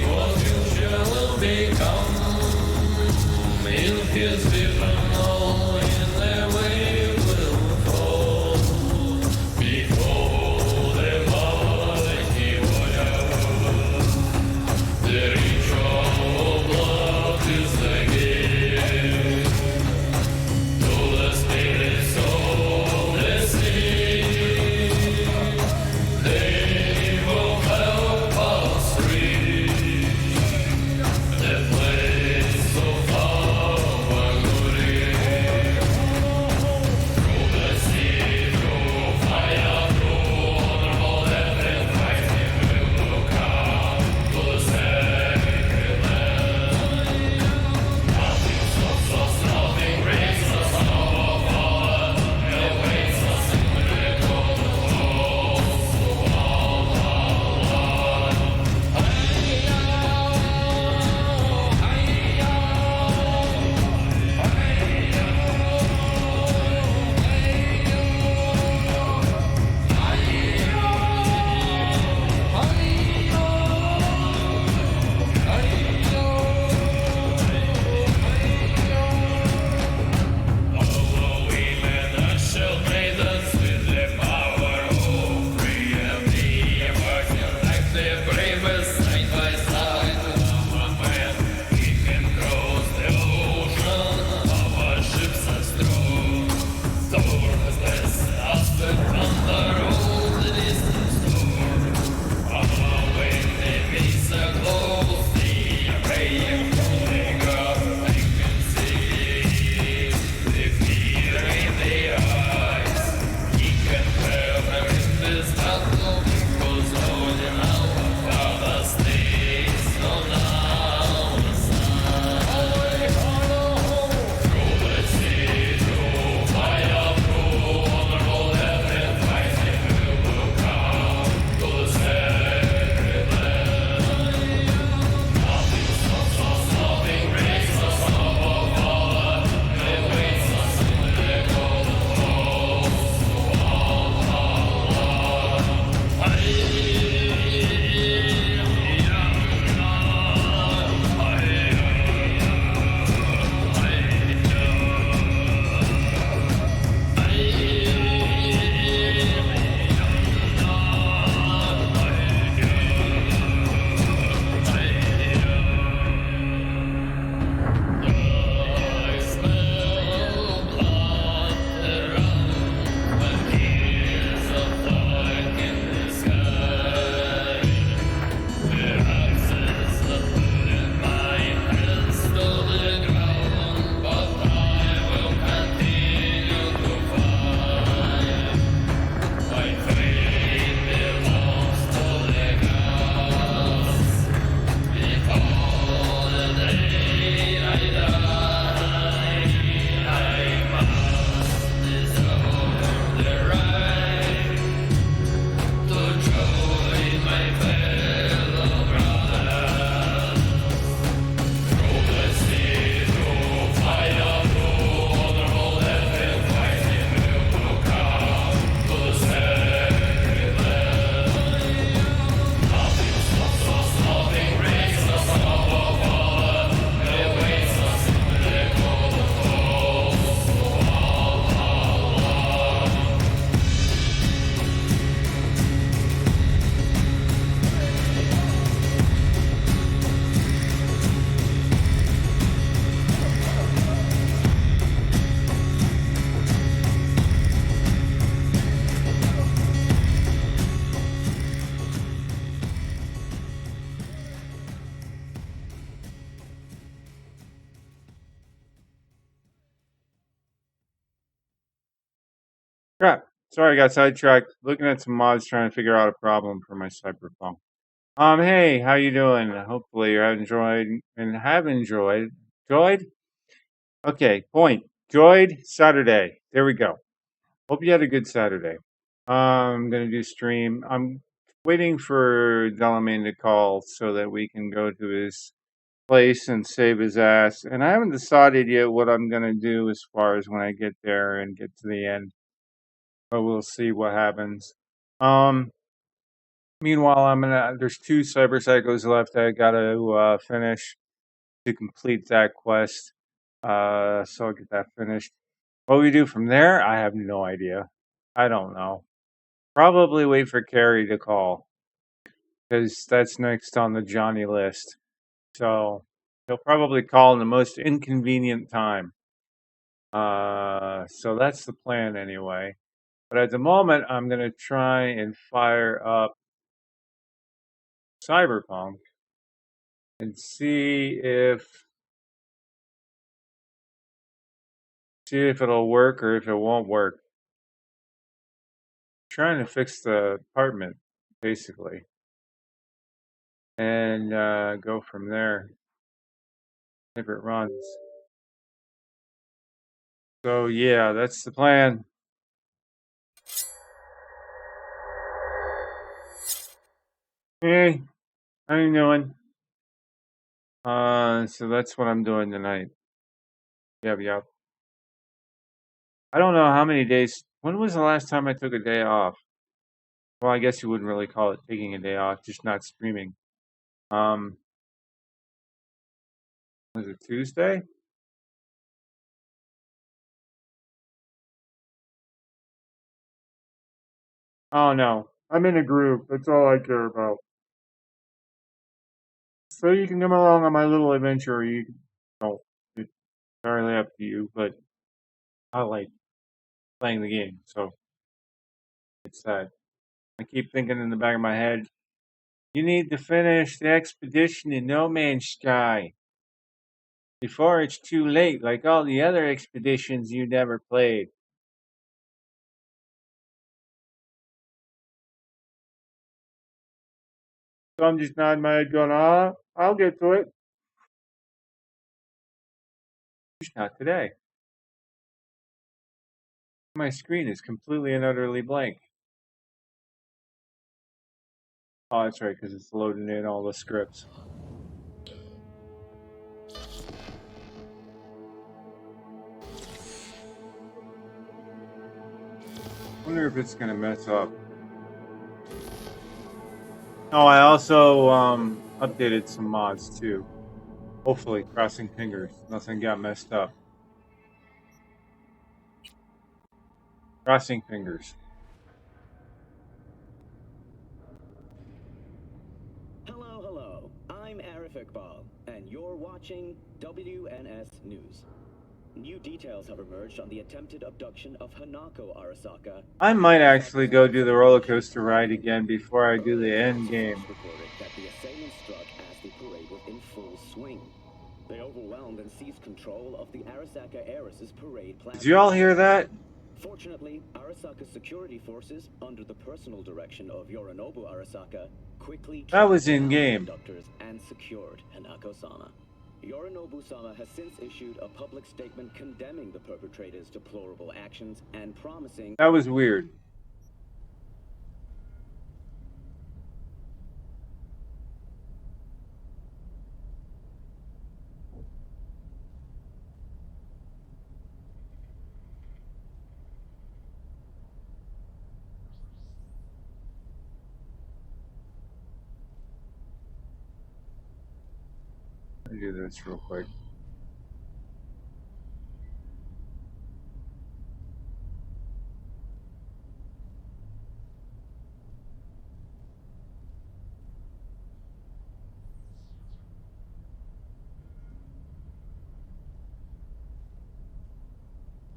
what you shall become. In his vision, all in their way will fall. Behold, the mighty warrior, the ritual blood is the gift to the spirits of the sea. They will help us reach the place of our glory. Through the sea, through fire, through all every fighting will come to the sacred land. Nothing stops us, nothing breaks us, our Father awaits us in the cold halls of Valhalla. Although women are still maidens with the power of freedom, working like the bravest side by side with our men, we can cross the ocean. Our ships are strong. Storm has blessed us with thunder all the distant storm. When the enemies are close, they are praying from the ground. I can see the fear in their eyes. He can tell them in this battle because only our Father stays on our side. Through the sea, through fire, through all every fighting will come to the sacred land. Nothing stops us, nothing breaks us, our Father awaits us in the cold halls of I smell blood around, but here's a flag in the sky. The axes that put in my hands to the ground, but I will continue to fight. My faith belongs to the gods. Before the day I die, I must deserve the right to join my fellow brothers. Through the sea, through fire, through all every fighting will come to the sacred land. Nothing stops us, nothing breaks us, our Father awaits us in the cold halls of Valhalla. Crap. Sorry, I got sidetracked. Looking at some mods, trying to figure out a problem for my cyberpunk. Hey, how you doing? Hopefully you have enjoyed and have enjoyed. Enjoyed? Okay, point. Enjoyed Saturday. There we go. Hope you had a good Saturday. I'm gonna do stream. I'm waiting for Delamain to call so that we can go to his place and save his ass. And I haven't decided yet what I'm gonna do as far as when I get there and get to the end. But we'll see what happens. Um, Meanwhile, there's two cyber psychos left I gotta finish to complete that quest. So I'll get that finished. What we do from there, I have no idea. I don't know. Probably wait for Carrie to call because that's next on the Johnny list. So he'll probably call in the most inconvenient time. So that's the plan anyway. But at the moment, I'm gonna try and fire up Cyberpunk and see if it'll work or if it won't work. Trying to fix the apartment, basically, and go from there if it runs. So yeah, that's the plan. Hey, how you doing? So that's what I'm doing tonight. Yep, yep. I don't know how many days. When was the last time I took a day off? Well, I guess you wouldn't really call it taking a day off, just not streaming. Um, was it Tuesday? Oh no, I'm in a group. That's all I care about. So you can come along on my little adventure. You can, oh, it's entirely up to you, but I like playing the game, so it's that. I keep thinking in the back of my head, you need to finish the expedition in No Man's Sky before it's too late, like all the other expeditions you never played. So I'm just nodding my head, going, I'll get to it. Just not today. My screen is completely and utterly blank. Oh, that's right, because it's loading in all the scripts. Wonder if it's gonna mess up. Oh, I also updated some mods too. Hopefully, crossing fingers, nothing got messed up. Crossing fingers. Hello, hello. I'm Arif Iqbal, and you're watching WNS News. New details have emerged on the attempted abduction of Hanako Arasaka. I might actually go do the roller coaster ride again before I do the Earlier, end sources game. reported that the assailants struck as the parade was in full swing. They overwhelmed and seized control of the Arasaka Heiress's parade Did you all platform. hear that? Fortunately, Arasaka's security forces, under the personal direction of Yorinobu Arasaka, quickly That was tracked in down the game. abductors and secured Hanako-sama. Yorinobu-sama has since issued a public statement condemning the perpetrators' deplorable actions and promising... That was weird. Let me do this real quick.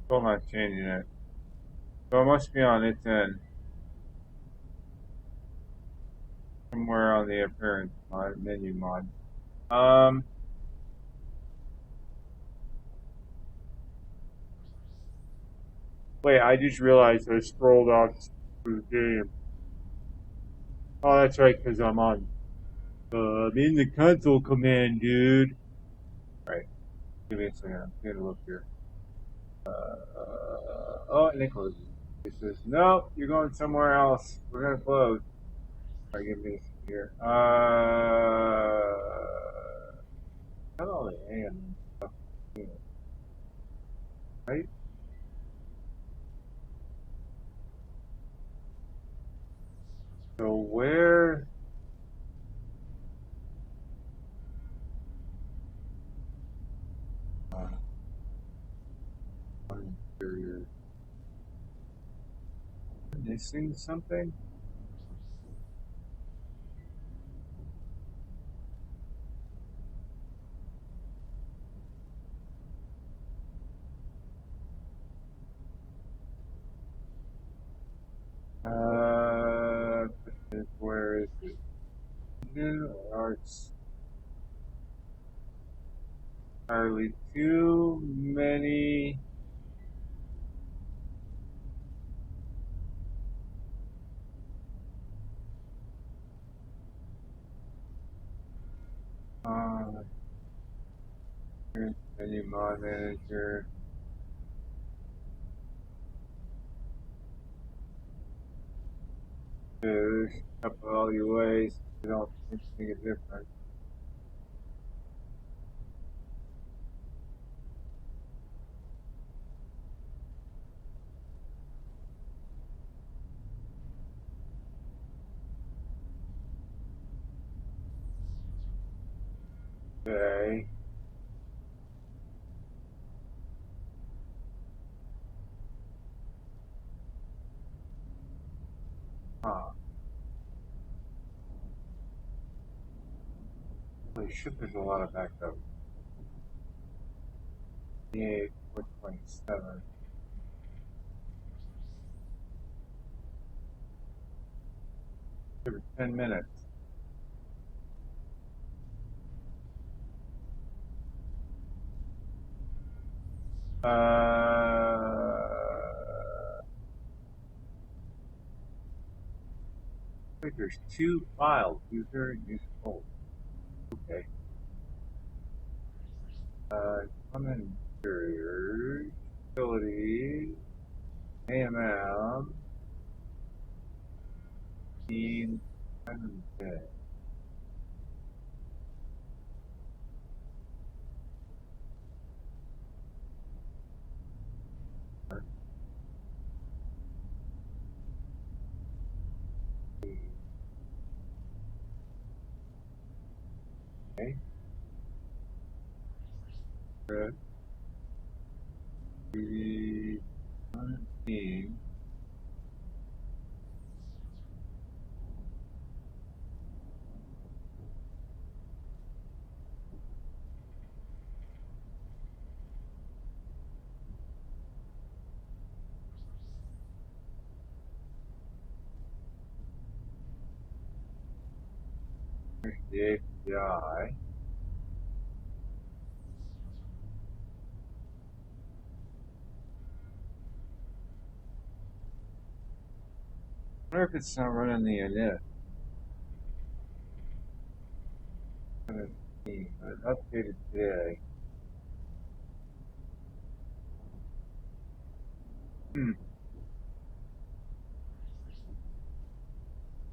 Still not changing it. So it must be on its end. Somewhere on the appearance mod, menu mod. Wait, I just realized I scrolled off the game. Oh, that's right, because I'm on. I'm in the console command, dude. Right. Give me a second. I'm gonna look here. Oh, Nicholas. He says, no, you're going somewhere else. We're gonna close. All right, give me a second here. Got all the and stuff, right? So where? missing something? Where is it? New arts. Entirely too many. Menu mod manager. There's a couple of LUAs. You don't think a difference. Okay. Huh. Holy shit, there's a lot of backup. 28, 427. Every 10 minutes. I think there's 2 files. User and use old. Okay. Common interiors, utilities, AMM, team, and dead. Okay. Good. The team. There's the API. I wonder if it's not running the init. Updated today.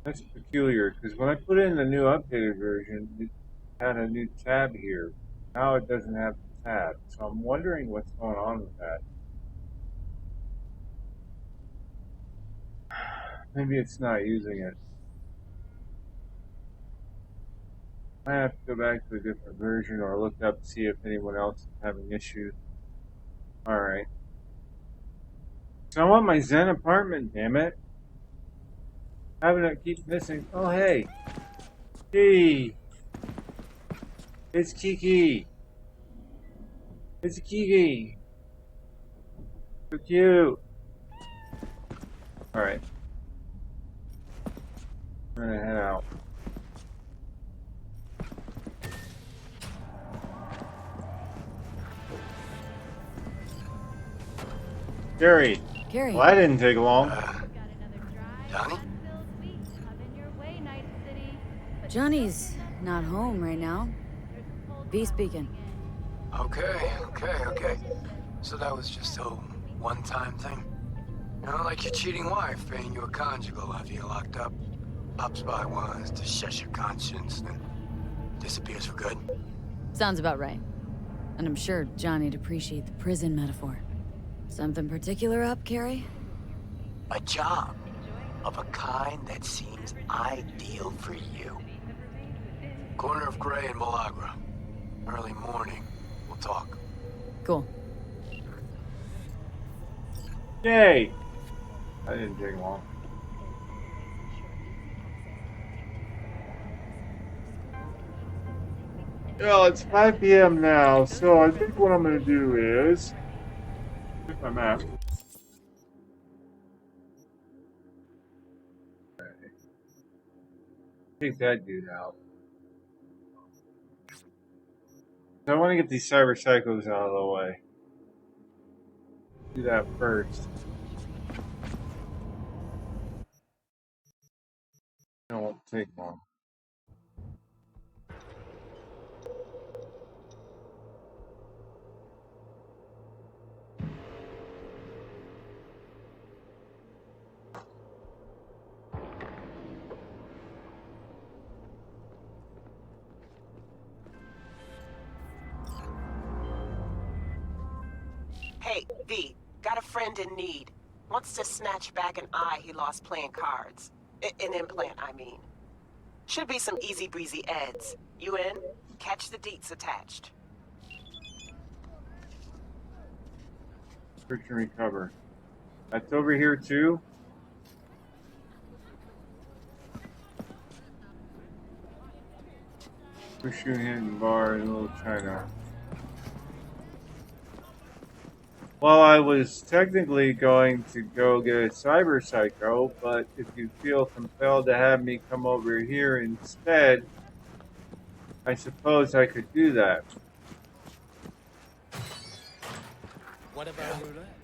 That's peculiar because when I put in the new updated version, it had a new tab here. Now it doesn't have the tab, so I'm wondering what's going on with that. Maybe it's not using it. I have to go back to a different version or look up to see if anyone else is having issues. Alright. So I want my Zen apartment, damn it. Having it keep missing. Oh, hey. Hey. It's Kiki. It's Kiki. So cute. Alright. I'm gonna head out. Gary. Gary. Well, that didn't take long. Johnny? Johnny's not home right now. V speaking. Okay. So that was just a one-time thing? You know, like your cheating wife paying you a conjugal after you're locked up. Pops by once to shush your conscience, then disappears for good. Sounds about right. And I'm sure Johnny'd appreciate the prison metaphor. Something particular up, Carrie? A job of a kind that seems ideal for you. Corner of Gray and Malagra. Early morning. We'll talk. Cool. Yay! That didn't take long. Well, it's 5 p.m. now, so I think what I'm gonna do is pick my map. Take that dude out. So I want to get these cyber psychos out of the way. Do that first. It won't take long. Hey, V, got a friend in need. Wants to snatch back an eye he lost playing cards. An implant, I mean. Should be some easy breezy eds. You in? Catch the deets attached. Search and recover. That's over here too. Push your hand bar in Little China. Well, I was technically going to go get a cyber psycho, but if you feel compelled to have me come over here instead, I suppose I could do that. What about roulette?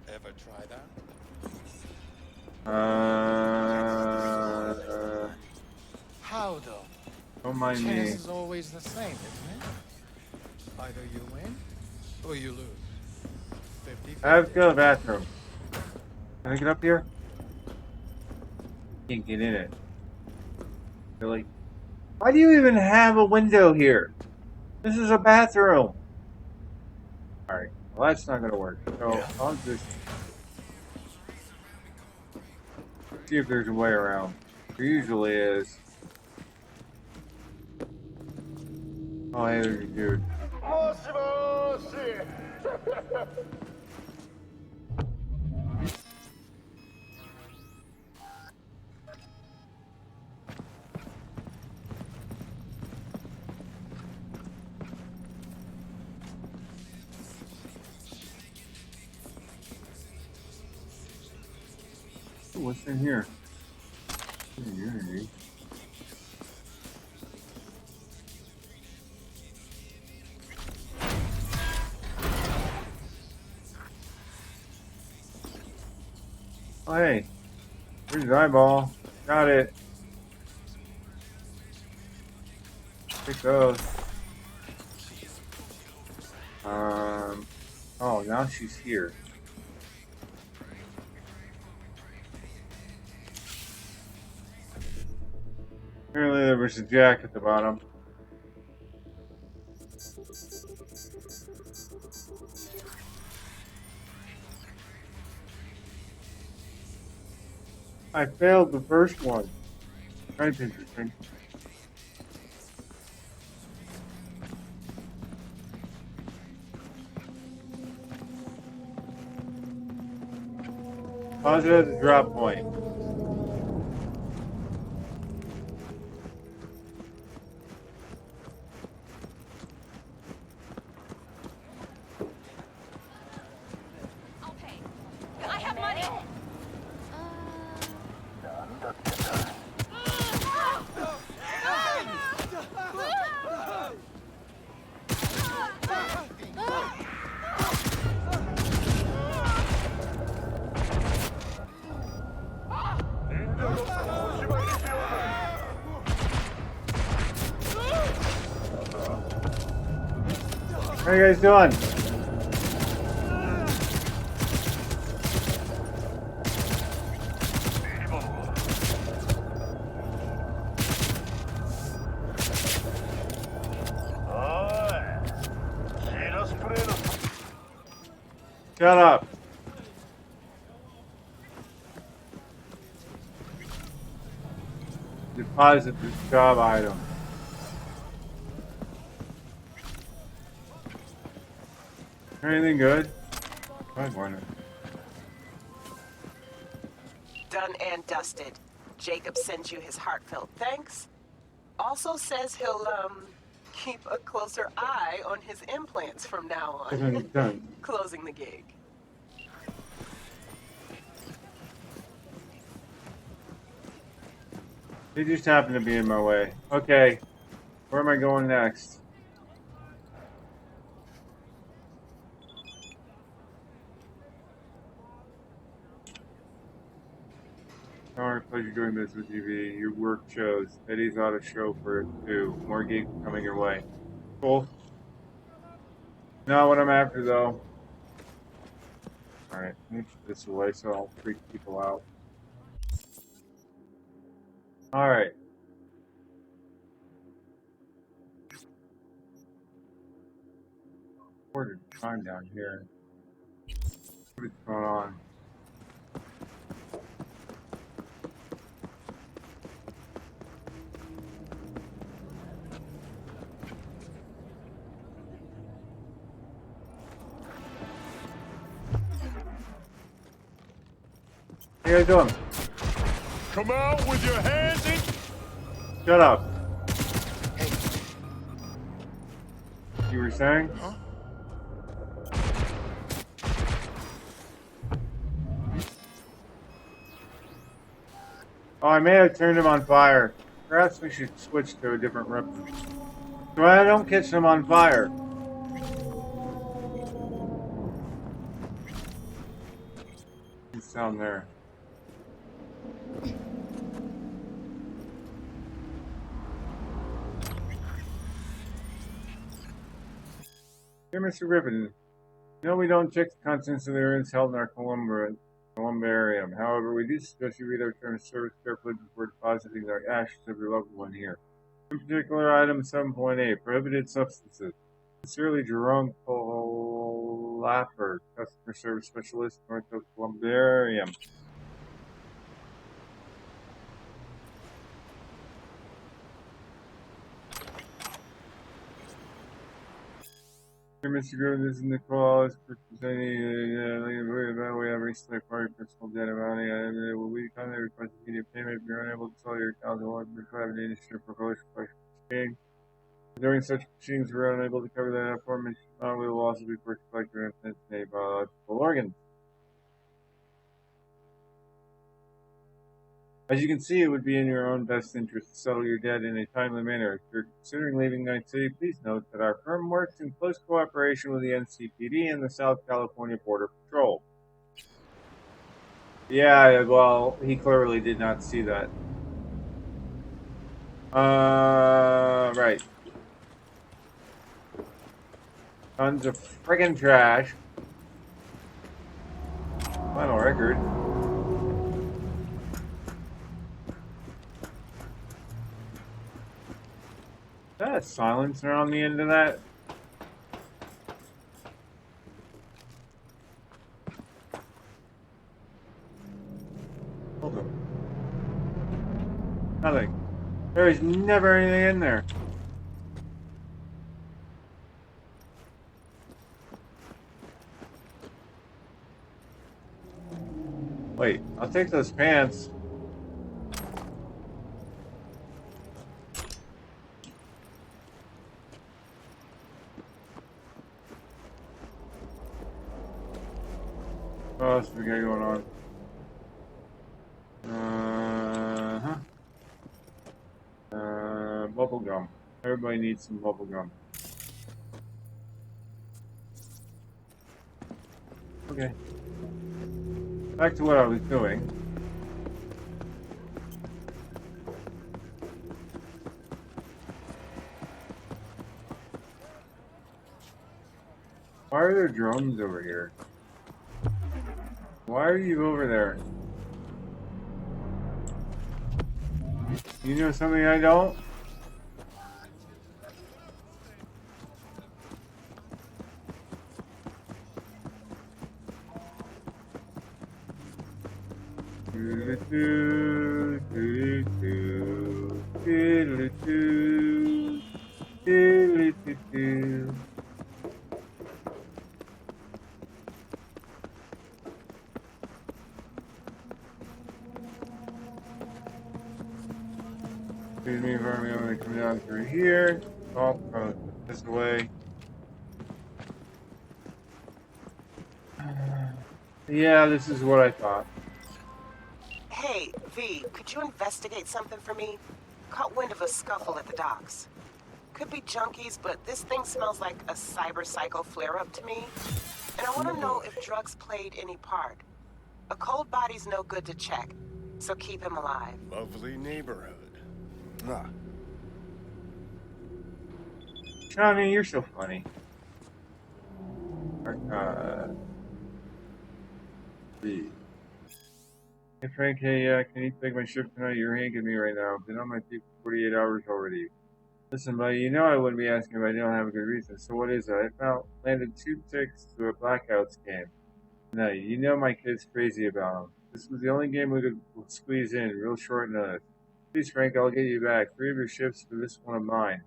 Ever try that? How though? Don't mind me. Chance is always the same, isn't it? Either you win or you lose. 50-50. I have to go to the bathroom. Can I get up here? Can't get in it. Really? Why do you even have a window here? This is a bathroom. Alright, well that's not gonna work. So I'll just see if there's a way around. There usually is. Oh, hey, there's a dude. Ooh, what's in here? Unity. Oh, hey. Here's his eyeball. Got it. Take those. Oh, now she's here. Apparently there was a jack at the bottom. I failed the first one. That's interesting. Pause it at the drop point. I'll pay. I have money. How you guys doing? Shut up. Deposit this job item. Anything good? I want it. Done and dusted. Jacob sends you his heartfelt thanks. Also says he'll, Keep a closer eye on his implants from now on. Done. Closing the gig. They just happen to be in my way. Okay, where am I going next? Our pleasure doing this with you, V. Your work shows. Eddie's ought to show for it too. More gigs coming your way. Cool. Not what I'm after though. Alright, let me put this away so I'll freak people out. Alright. Ordered time down here. What's going on? What are you guys doing? Come out with your hands in. Shut up. You were saying? Huh? Oh, I may have turned him on fire. Perhaps we should switch to a different weapon. So I don't catch them on fire. He's down there. Dear Mr. Ribbon, you know we don't check the contents of the urns held in our columbarium. However, we do suggest you read our terms of service carefully before depositing the ashes of your loved one here. In particular, item 7.8, prohibited substances. Sincerely, Jerome Colapper, customer service specialist, North of Columbarium. Dear Mr. Griffin, this is Nicole. Is presenting we have recently acquired personal data bounty. Will we kindly request immediate payment if you're unable to sell your account or the private industry proposed exchange? During such proceedings, we're unable to cover that aforementioned amount. We will also be forced to collect your infinite biological organs. As you can see, it would be in your own best interest to settle your debt in a timely manner. If you're considering leaving Night City, please note that our firm works in close cooperation with the NCPD and the South California Border Patrol. Yeah, well, he clearly did not see that. Right. Tons of friggin' trash. Final record. Is that a silencer on the end of that? Hold on. Nothing. There is never anything in there. Wait, I'll take those pants. What else we got going on? Bubble gum. Everybody needs some bubble gum. Okay. Back to what I was doing. Why are there drones over here? Why are you over there? You know something I don't? Excuse me for me, I'm gonna come down through here. Oh, put this away. Yeah, this is what I thought. Hey, V, could you investigate something for me? Caught wind of a scuffle at the docks. Could be junkies, but this thing smells like a cyberpsycho flare-up to me. And I want to know if drugs played any part. A cold body's no good to check, so keep him alive. Lovely neighborhood. Ah, Johnny, you're so funny. B. Hey Frank, hey, can you take my shift tonight? You're hanging me right now. I've been on my feet for 48 hours already. Listen, buddy, you know I wouldn't be asking if I didn't have a good reason. So what is it? I landed 2 ticks to a Blackouts game. No, you know my kid's crazy about them. This was the only game we could squeeze in, real short notice. Please, Frank, I'll get you back. 3 of your shifts for this one of mine.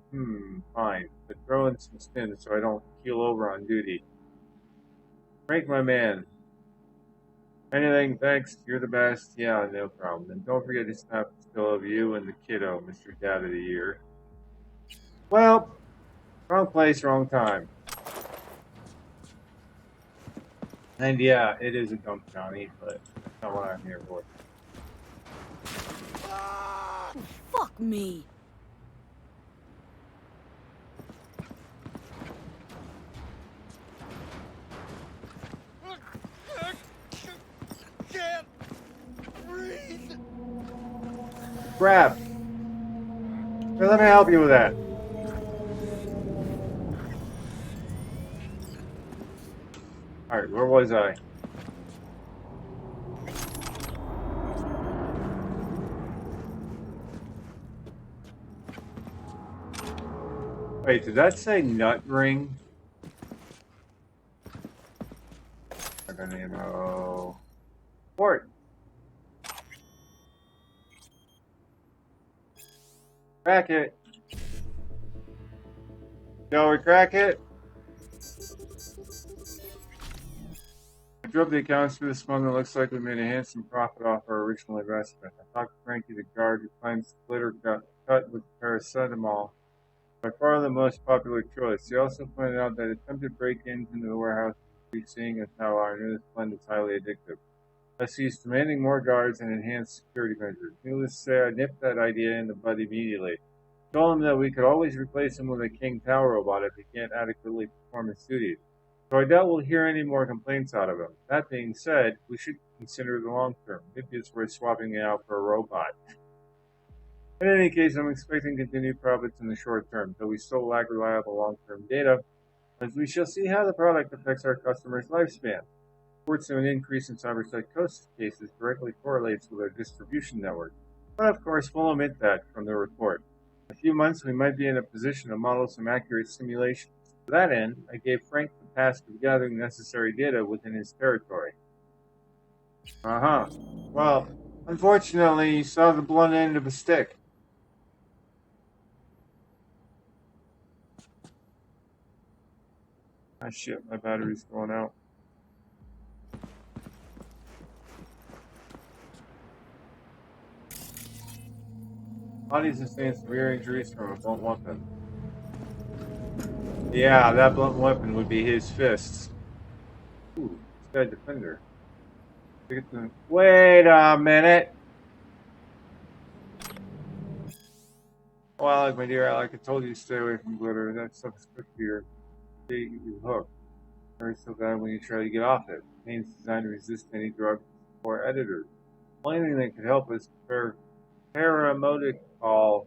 Fine. But throw in some spins so I don't keel over on duty. Frank, my man. Anything, thanks. You're the best. Yeah, no problem. And don't forget to snap a still of you and the kiddo, Mr. Dad of the Year. Well, wrong place, wrong time. And yeah, it is a dump county, but that's not what I'm here for. Fuck me. can't breathe. Grab. Here, let me help you with that. Alright, where was I? Wait, did that say nut ring? I don't even know. Port. Crack it. Shall we crack it? I drove the accounts through this month and it looks like we made a handsome profit off our original investment. I talked to Frankie the guard who finds glitter got cut with paracetamol. By far the most popular choice. He also pointed out that attempted break-ins into the warehouse we seeing as how our newest blend is highly addictive. Thus he's demanding more guards and enhanced security measures. Needless to say, I nipped that idea in the bud immediately. Told him that we could always replace him with a King Tower robot if he can't adequately perform his duties. So I doubt we'll hear any more complaints out of him. That being said, we should consider the long term. Maybe it's worth swapping it out for a robot. In any case, I'm expecting continued profits in the short term, though we still lack reliable long-term data, as we shall see how the product affects our customers' lifespan. Reports of an increase in cyberpsychosis cases directly correlates with our distribution network. But of course, we'll omit that from the report. In a few months, we might be in a position to model some accurate simulations. To that end, I gave Frank the task of gathering necessary data within his territory. Well, unfortunately, you saw the blunt end of a stick. Ah, shit, my battery's going out. Body sustained severe injuries from a blunt weapon. Yeah, that blunt weapon would be his fists. Ooh, this guy defender. Wait a minute. Oh, Alec, my dear Alec, I told you to stay away from glitter. That stuff's good for your hook. Hurts so bad when you try to get off it. Pain's designed to resist any drug or editors. The only thing that could help is paramedical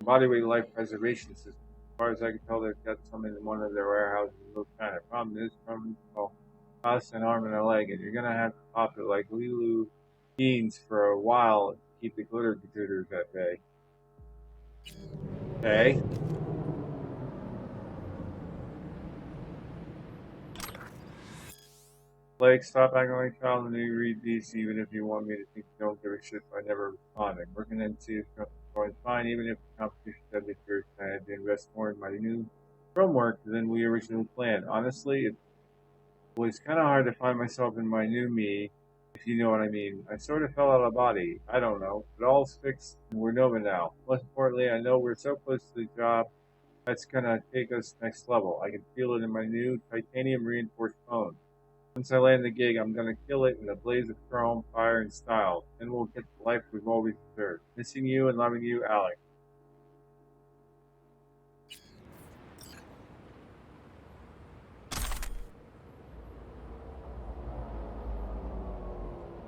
bodyweight life preservation system. As far as I can tell, they've got some in one of their warehouses in Little China. Problem is, costs an arm and a leg, and you're gonna have to pop it like Lilu beans for a while to keep the glitter computers at bay. Okay. Blake, stop acting like a child and you read these even if you want me to think you don't give a shit by never responding. Working in see if something's going fine, even if the competition deadly fierce and I had to invest more in my new homework than we originally planned. Honestly, it was kind of hard to find myself in my new me, if you know what I mean. I sort of fell out of body. I don't know. But all's fixed and we're Nova now. Most importantly, I know we're so close to the job That's gonna take us next level. I can feel it in my new titanium reinforced bone. Once I land the gig, I'm gonna kill it in a blaze of chrome, fire, and style. Then we'll get the life we've always deserved. Missing you and loving you, Alex.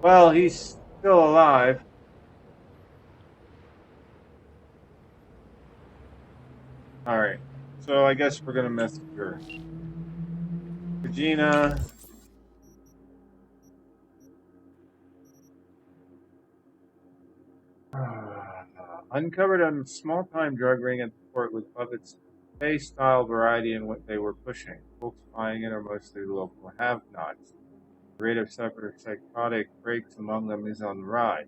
Well, he's still alive. Alright. So I guess we're gonna message her. Regina. Uncovered a small-time drug ring at the port with puppets Bay-style variety in what they were pushing. Folks buying it are mostly local have-nots. The rate of cyberpsychotic breaks among them is on the rise.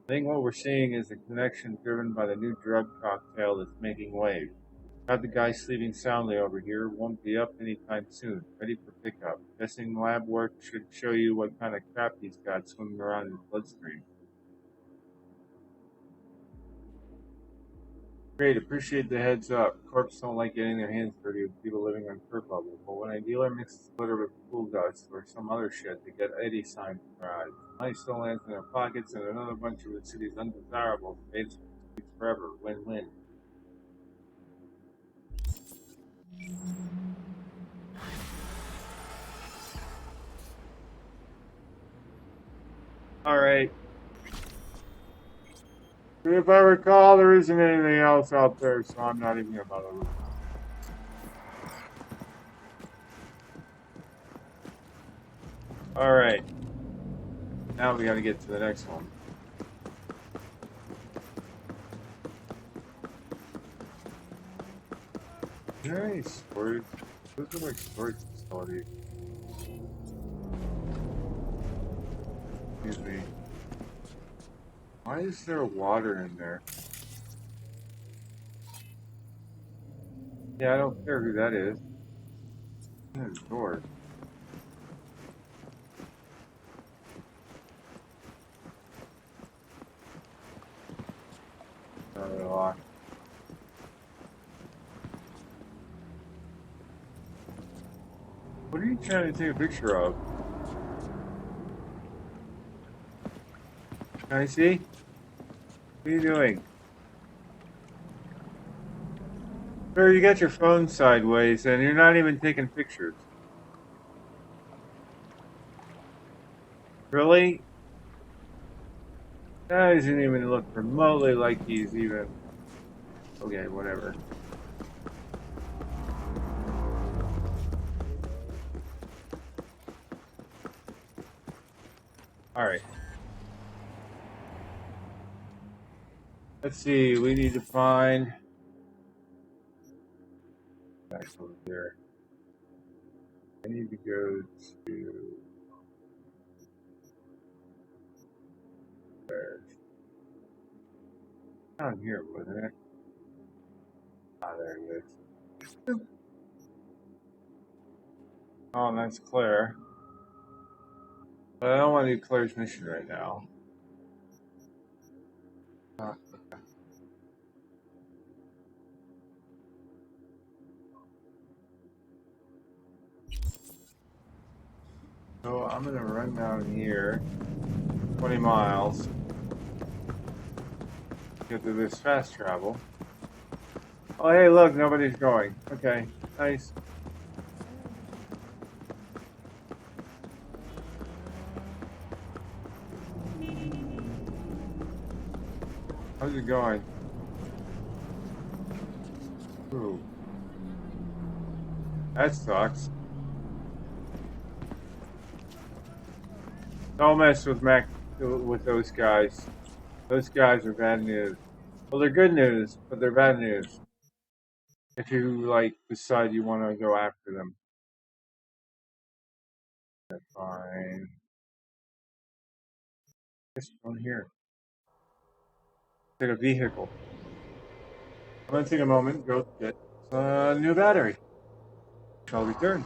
I think what we're seeing is a connection driven by the new drug cocktail that's making waves. Got the guy sleeping soundly over here, won't be up anytime soon, ready for pickup. Guessing lab work should show you what kind of crap he's got swimming around in his bloodstream. Great, appreciate the heads up. Corps don't like getting their hands dirty with people living on Corpo, but when a dealer mixes glitter with pool dust or some other shit, they get Eddie signs for eyes. Money still lands in their pockets, and another bunch of the city's undesirables stays forever. Win-win. Alright. If I recall, there isn't anything else out there, so I'm not even gonna bother with it. Alright. Now we gotta get to the next one. Nice storage. Those are like storage facilities. Excuse me. Why is there water in there? Yeah, I don't care who that is. There's doors. Another lock. What are you trying to take a picture of? Can I see? What are you doing? Sir, you got your phone sideways and you're not even taking pictures. Really? That doesn't even look remotely like he's even... Okay, whatever. Alright. Let's see, we need to find... Back over there. I need to go to... Where? Down here, wasn't it? Ah, there it is. Oh, that's Claire. But I don't want to do Claire's mission right now. So I'm gonna run down here 20 miles. Get to this fast travel. Oh, hey, look, nobody's going. Okay, nice. How's it going? Ooh. That sucks. Don't mess with those guys. Those guys are bad news. Well, they're good news, but they're bad news. If you, like, decide you want to go after them. That's fine. This one here. Get a vehicle. I'm gonna take a moment, go get a new battery. Shall return.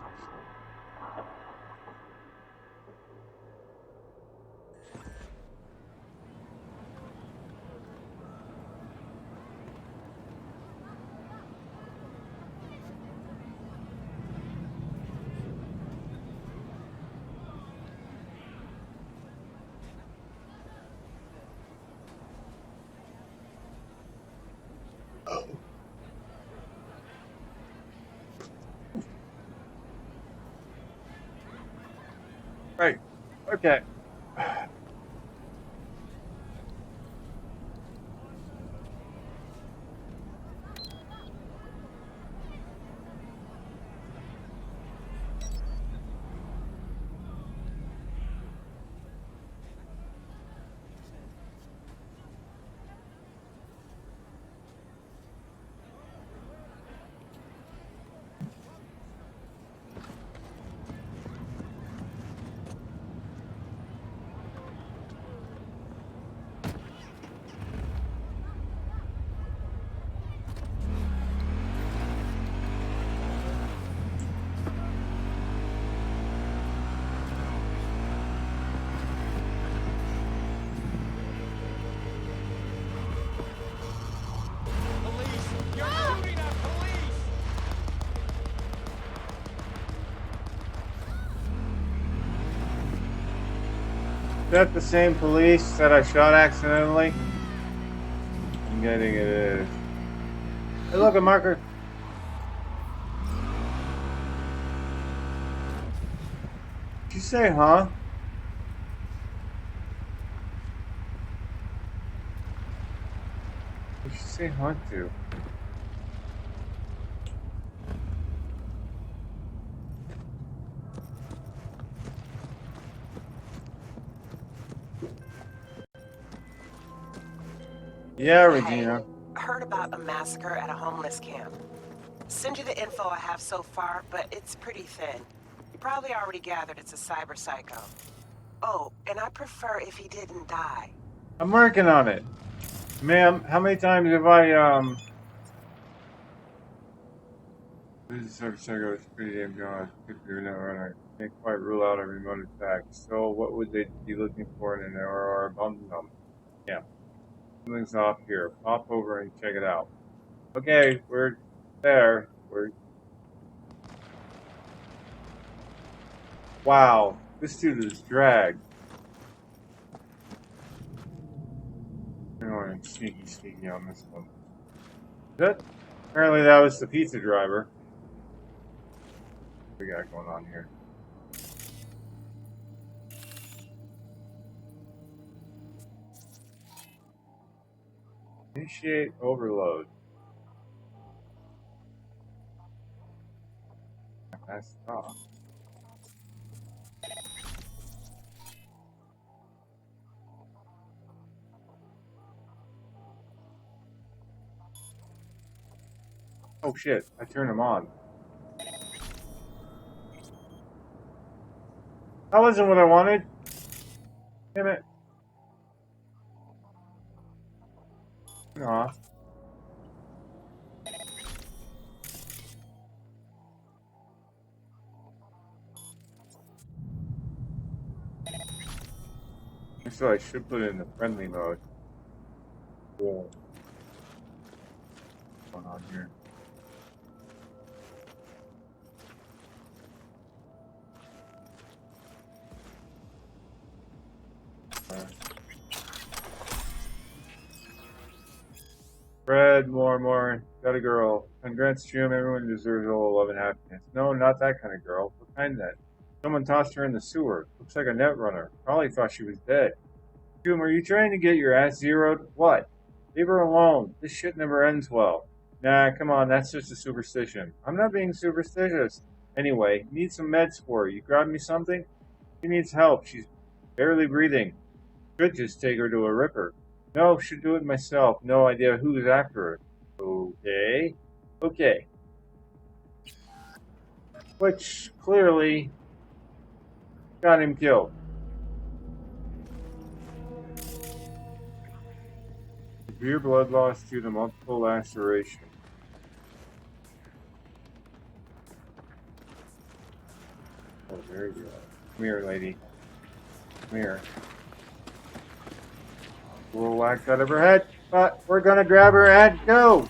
Okay. Is that the same police that I shot accidentally? I'm getting it is. Hey, look, a marker. Did you say, huh? What did you say, huh, to? Yeah, Regina. Hey, heard about a massacre at a homeless camp. Send you the info I have so far, but it's pretty thin. You probably already gathered it's a cyberpsycho. Oh, and I prefer if he didn't die. I'm working on it. Ma'am, how many times have I, this is cyberpsycho, it's pretty damn good. I can't quite rule out a remote attack. So, what would they be looking for in an or bum? Yeah. Something's off here. Pop over and check it out. Okay, we're there. Wow, this dude is dragged. I'm sneaky on this one. Apparently that was the pizza driver. What we got going on here? Initiate overload. That's off. Oh shit, I turned them on. That wasn't what I wanted. Damn it. Aw. So I should put it in the friendly mode. Whoa. What's going on here? Fred, more. Got a girl. Congrats, Jim. Everyone deserves all love and happiness. No, not that kind of girl. What kind then? Someone tossed her in the sewer. Looks like a net runner. Probably thought she was dead. Jim, are you trying to get your ass zeroed? What? Leave her alone. This shit never ends well. Nah, come on. That's just a superstition. I'm not being superstitious. Anyway, need some meds for her. You grab me something? She needs help. She's barely breathing. Should just take her to a ripper. No, should do it myself. No idea who's after her. Okay. Which clearly got him killed. Severe blood loss due to multiple laceration. Oh, there you go. Come here, lady. Come here. We'll whack out of her head, but we're gonna grab her head. Go!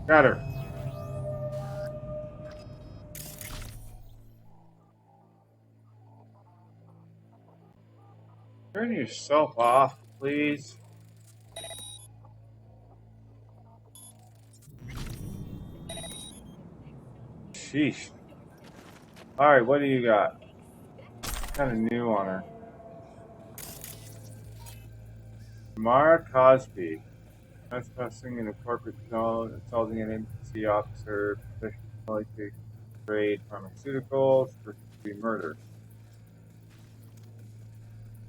Got her. Turn yourself off, please. Sheesh. Alright, what do you got? Kind of new on her. Mara Cosby. Trespassing in a corporate zone, assaulting an NPC officer, possession of military grade pharmaceuticals, first degree murder.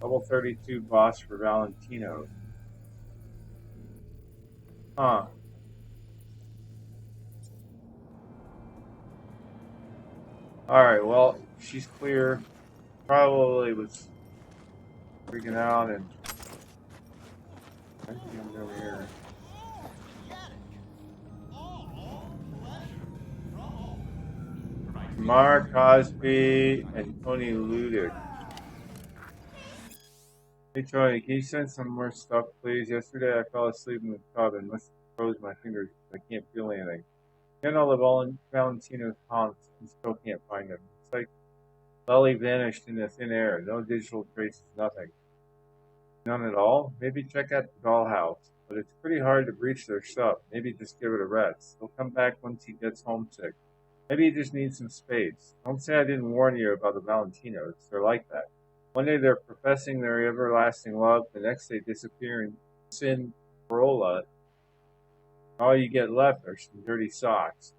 Level 32 boss for Valentino. Huh. Alright, well, she's clear. Probably was freaking out and I think I'm over here. Mark Cosby and Tony Ludick. Hey Tony, can you send some more stuff, please? Yesterday I fell asleep in the tub and must have froze my fingers because I can't feel anything. Get all the Valentino's haunts and still can't find them. It's like Lelly vanished in the thin air. No digital traces, nothing. None at all? Maybe check out the dollhouse. But it's pretty hard to breach their stuff. Maybe just give it a rest. He'll come back once he gets homesick. Maybe he just needs some space. Don't say I didn't warn you about the Valentinos. They're like that. One day they're professing their everlasting love, the next they disappear in sin Corolla. All you get left are some dirty socks.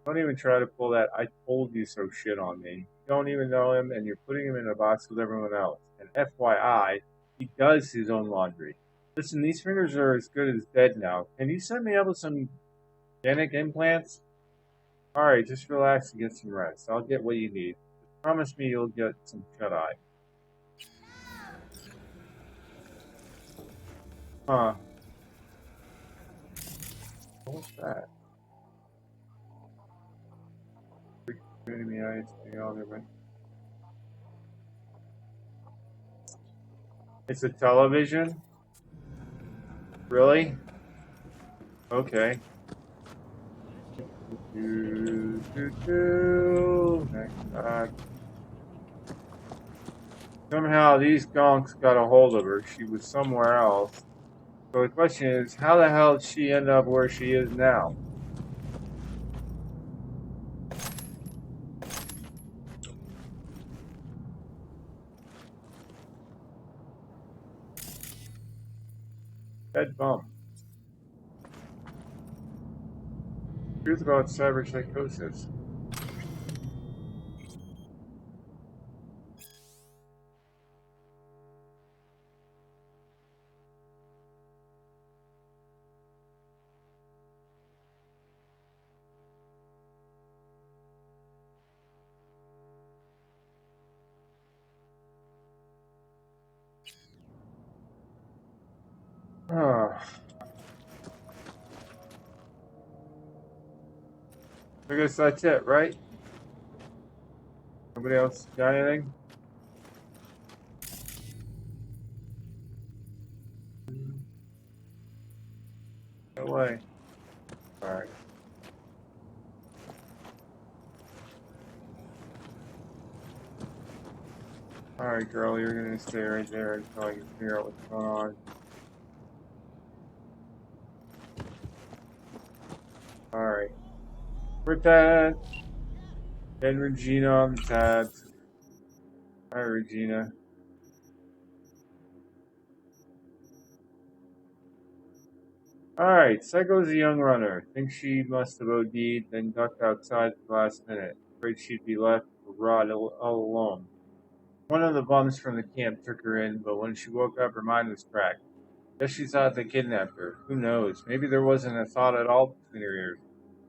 Don't even try to pull that I told you so shit on me. You don't even know him, and you're putting him in a box with everyone else. And FYI, he does his own laundry. Listen, these fingers are as good as dead now. Can you set me up with some organic implants? Alright, just relax and get some rest. I'll get what you need. Just promise me you'll get some shut-eye. Huh. What's that? Enemy eyes, it's a television? Really? Okay. Next back. Somehow these gonks got a hold of her. She was somewhere else. So the question is, how the hell did she end up where she is now? Dead bum. Truth about cyberpsychosis. I guess that's it, right? Nobody else got anything? No way. Alright. Alright, girl, you're gonna stay right there until I can figure out what's going on. Alright. With that, and Regina on the tabs. Hi, Regina. Alright, Psycho's a young runner. Thinks she must have OD'd, then ducked outside at the last minute. Afraid she'd be left to rot all alone. One of the bums from the camp took her in, but when she woke up, her mind was cracked. Guess she thought they kidnapped her. Who knows? Maybe there wasn't a thought at all between her ears.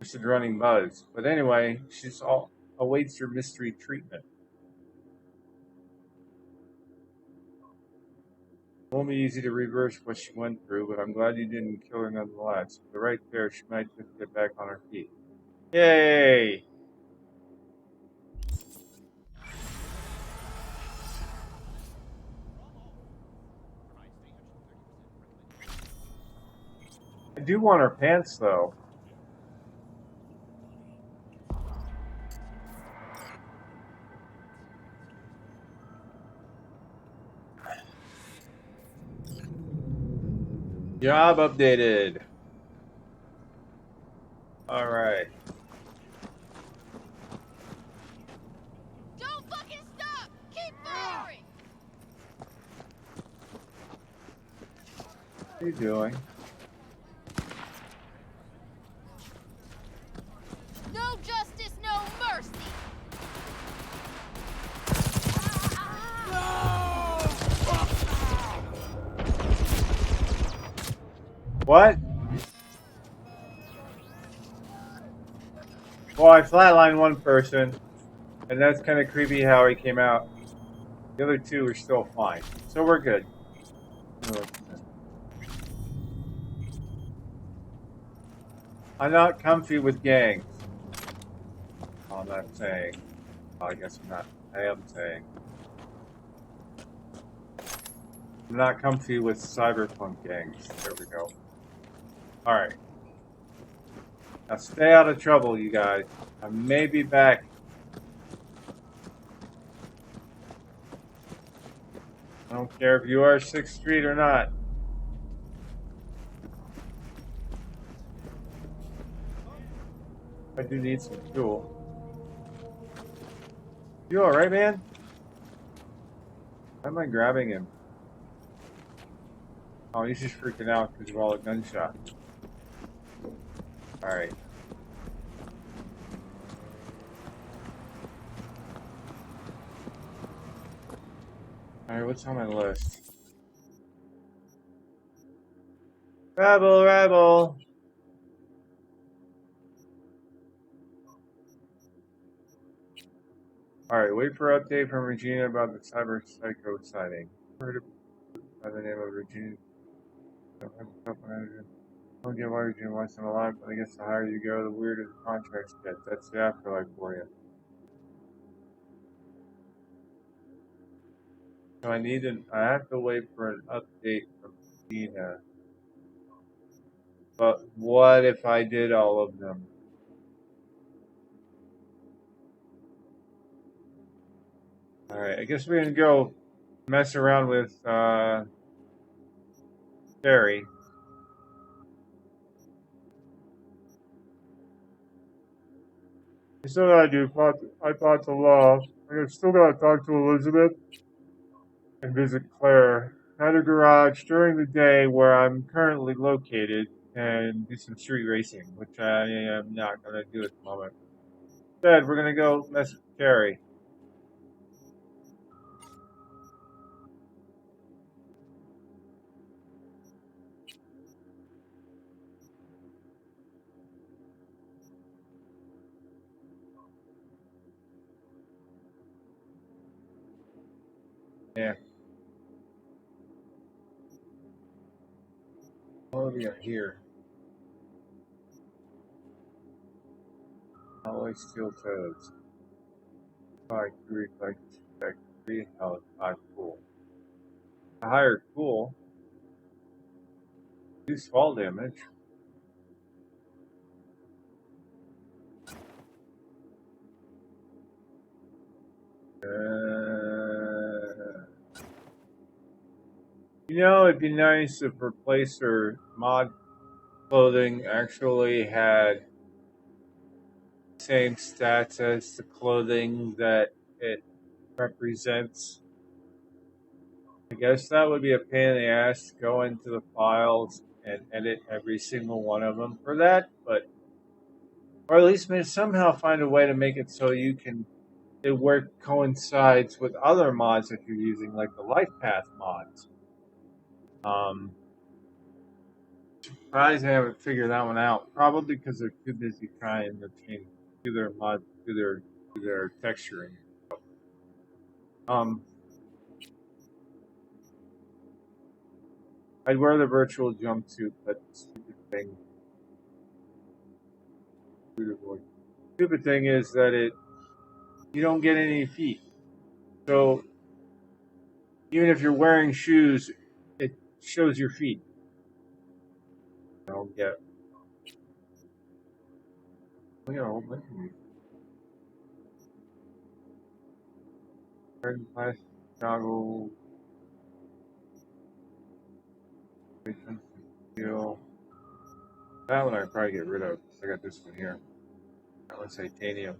Just a running buzz. But anyway, she awaits her mystery treatment. It won't be easy to reverse what she went through, but I'm glad you didn't kill her nonetheless. With the right care, she might just get back on her feet. Yay! I do want her pants, though. Job updated. Alright. What are you doing? No justice, no mercy. What? Well, I flatlined one person, and that's kind of creepy how he came out. The other two are still fine. So we're good. I'm not comfy with gangs. Oh, I'm not saying. Oh, I guess I'm not. I am saying. I'm not comfy with cyberpunk gangs. There we go. Alright. Now stay out of trouble, you guys. I may be back. I don't care if you are 6th Street or not. I do need some fuel. You alright, man? Why am I grabbing him? Oh, he's just freaking out because of all the gunshots. Alright. Alright, what's on my list? Rebel, rebel! Alright, wait for update from Regina about the cyberpsycho sighting. Heard by the name of Regina. Don't get why Regina wants them alive, but I guess the higher you go, the weirder the contracts get. That's the afterlife for you. So I have to wait for an update from Regina. But what if I did all of them? Alright, I guess we're gonna go mess around with, Barry. I still gotta do I thought the law. I still gotta talk to Elizabeth and visit Claire at her garage during the day where I'm currently located and do some street racing, which I am not gonna do at the moment. Instead, we're gonna go mess with Carrie. Yeah. What do we got here? Always steel toes. 5-3, 5-3, 5 cool. A higher cool. Use fall damage. You know, it'd be nice if replacer mod clothing actually had same stats as the clothing that it represents. I guess that would be a pain in the ass to go into the files and edit every single one of them for that, but or at least somehow find a way to make it so it work coincides with other mods that you're using, like the life path mods. Surprised I haven't figured that one out. Probably because they're too busy trying to change do their mod do their texturing. I'd wear the virtual jumpsuit, but stupid thing is that you don't get any feet. So even if you're wearing shoes, it shows your feet. I don't get. Look at a whole bunch of me. Wearing plastic goggles. Steel. That one I'd probably get rid of. I got this one here. That one's titanium.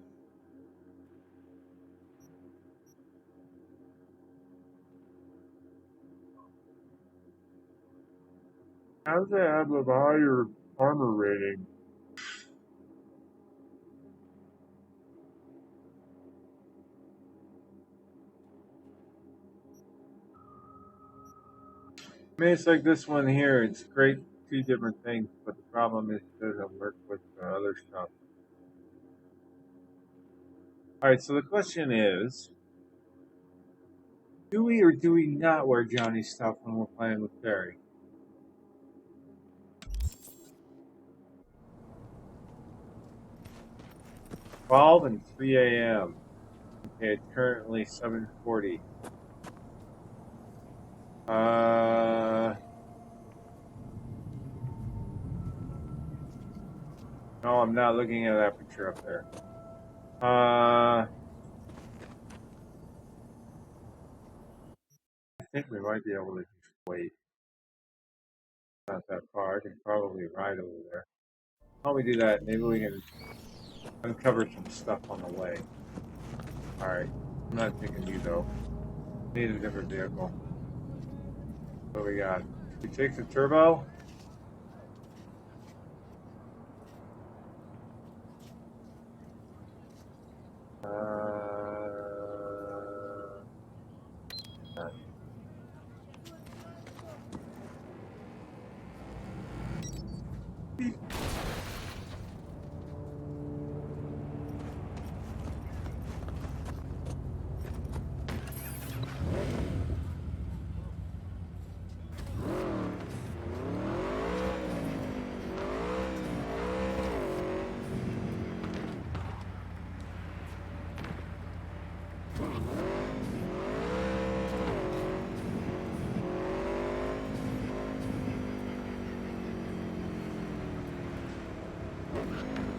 How does that have a higher armor rating? I mean, it's like this one here. It's great, two different things, but the problem is it doesn't work with the other stuff. All right, so the question is, do we or do we not wear Johnny's stuff when we're playing with Barry? 12 and 3 a.m. Okay, it's currently 7:40. No, I'm not looking at that picture up there. I think we might be able to just wait. Not that far. I can probably ride over there. While we do that, maybe we can uncover some stuff on the way. Alright. I'm not taking you though. Need a different vehicle. What do we got? We take the turbo.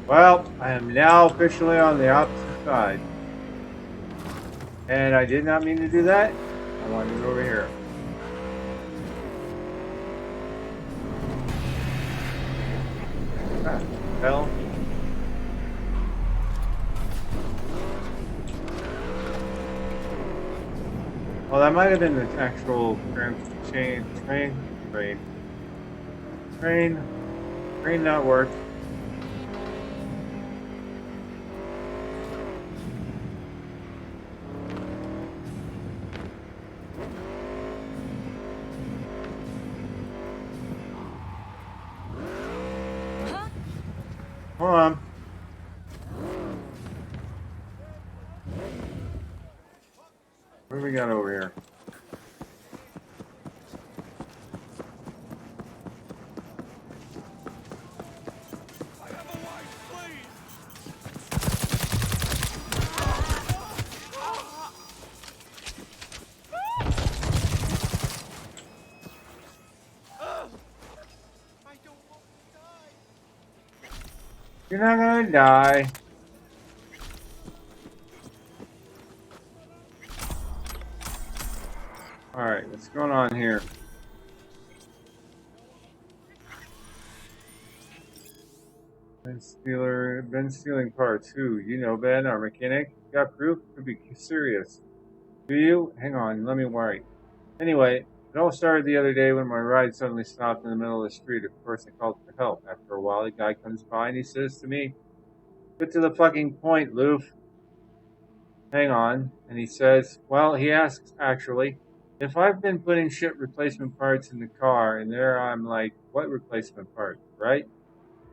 Well, I am now officially on the opposite side. And I did not mean to do that. I wanted to go over here. Ah, hell. Well, that might have been the actual train not work. Hold on. What do we got over here? You're not gonna die. Alright, what's going on here? Been stealing parts. Who? You know Ben, our mechanic? Got proof? Could be serious. Do you? Hang on, let me write. Anyway, it all started the other day when my ride suddenly stopped in the middle of the street. Of course, I called for help. After a while, the guy comes by and he says to me, "Get to the fucking point, Loof." Hang on. And he says, well, he asks, actually, if I've been putting shit replacement parts in the car, and there I'm like, what replacement parts, right?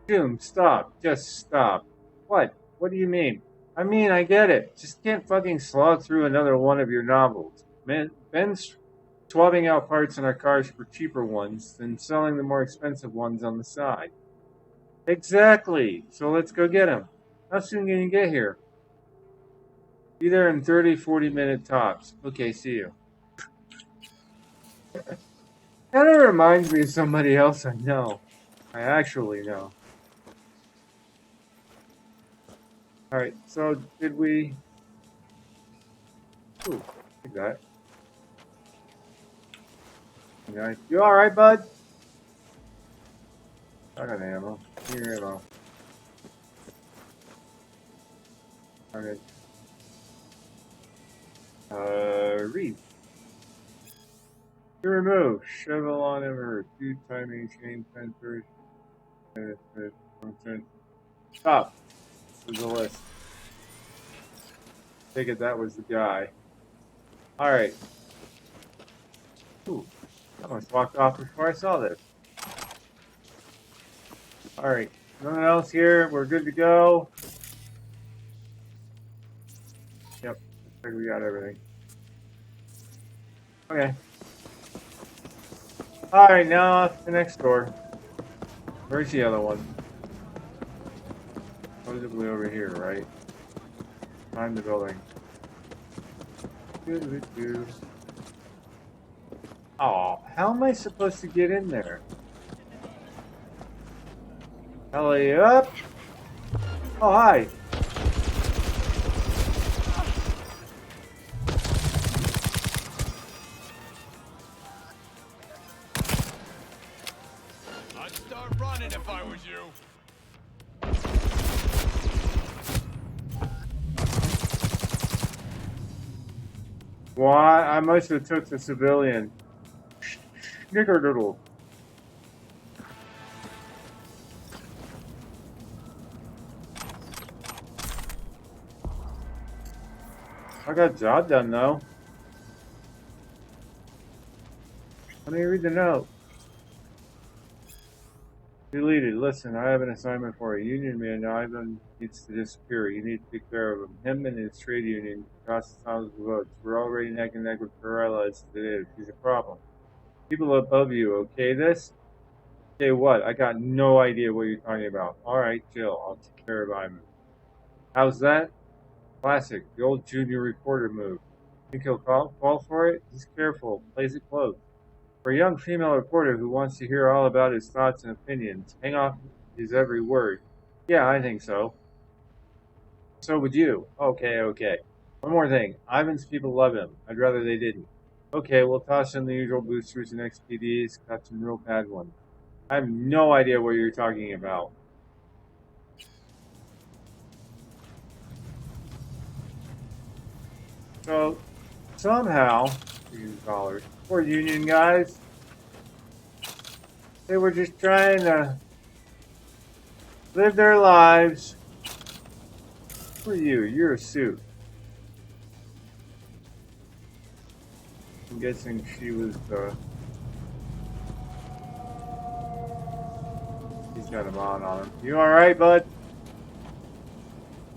Doom, stop. Just stop. What? What do you mean? I mean, I get it. Just can't fucking slog through another one of your novels. Man, Ben's swapping out parts in our cars for cheaper ones, then selling the more expensive ones on the side. Exactly. So let's go get him. How soon can you get here? Be there in 30, 40-minute tops. Okay, see you. Kind of reminds me of somebody else I know. I actually know. Alright, so did we... Ooh, take that. Nice. You alright, bud? I got ammo. Give me your ammo. Alright. Read. To remove, shovel on ever, 2 timing chain sensors. Stop. There's a list. Take it that was the guy. Alright. Ooh. I almost walked off before I saw this. Alright. Nothing else here. We're good to go. Yep. Looks like we got everything. Okay. Alright, now off to the next door. Where's the other one? Supposedly over here, right? Find the building. Oh, how am I supposed to get in there? Hurry up! Oh, hi! I'd start running if I was you. Why? I must have took the civilian. Snickerdoodle. I got job done though. Let me read the note. Deleted. Listen, I have an assignment for you. Union man Ivan needs to disappear. You need to take care of him. Him and his trade union cost thousands of votes. We're already neck and neck with Corella as it is. He's a problem. People above you, okay this? Okay what? I got no idea what you're talking about. Alright, Jill. I'll take care of Ivan. How's that? Classic. The old junior reporter move. Think he'll fall for it? He's careful. Plays it close. For a young female reporter who wants to hear all about his thoughts and opinions, hang off his every word. Yeah, I think so. So would you. Okay, okay. One more thing. Ivan's people love him. I'd rather they didn't. Okay, we'll toss in the usual boosters and XPDs. Got some real bad ones. I have no idea what you're talking about. So, somehow, $1,000,000. Poor union guys. They were just trying to live their lives. Who are you? You're a suit. I'm guessing she was the... He's got a mod on him. You alright, bud?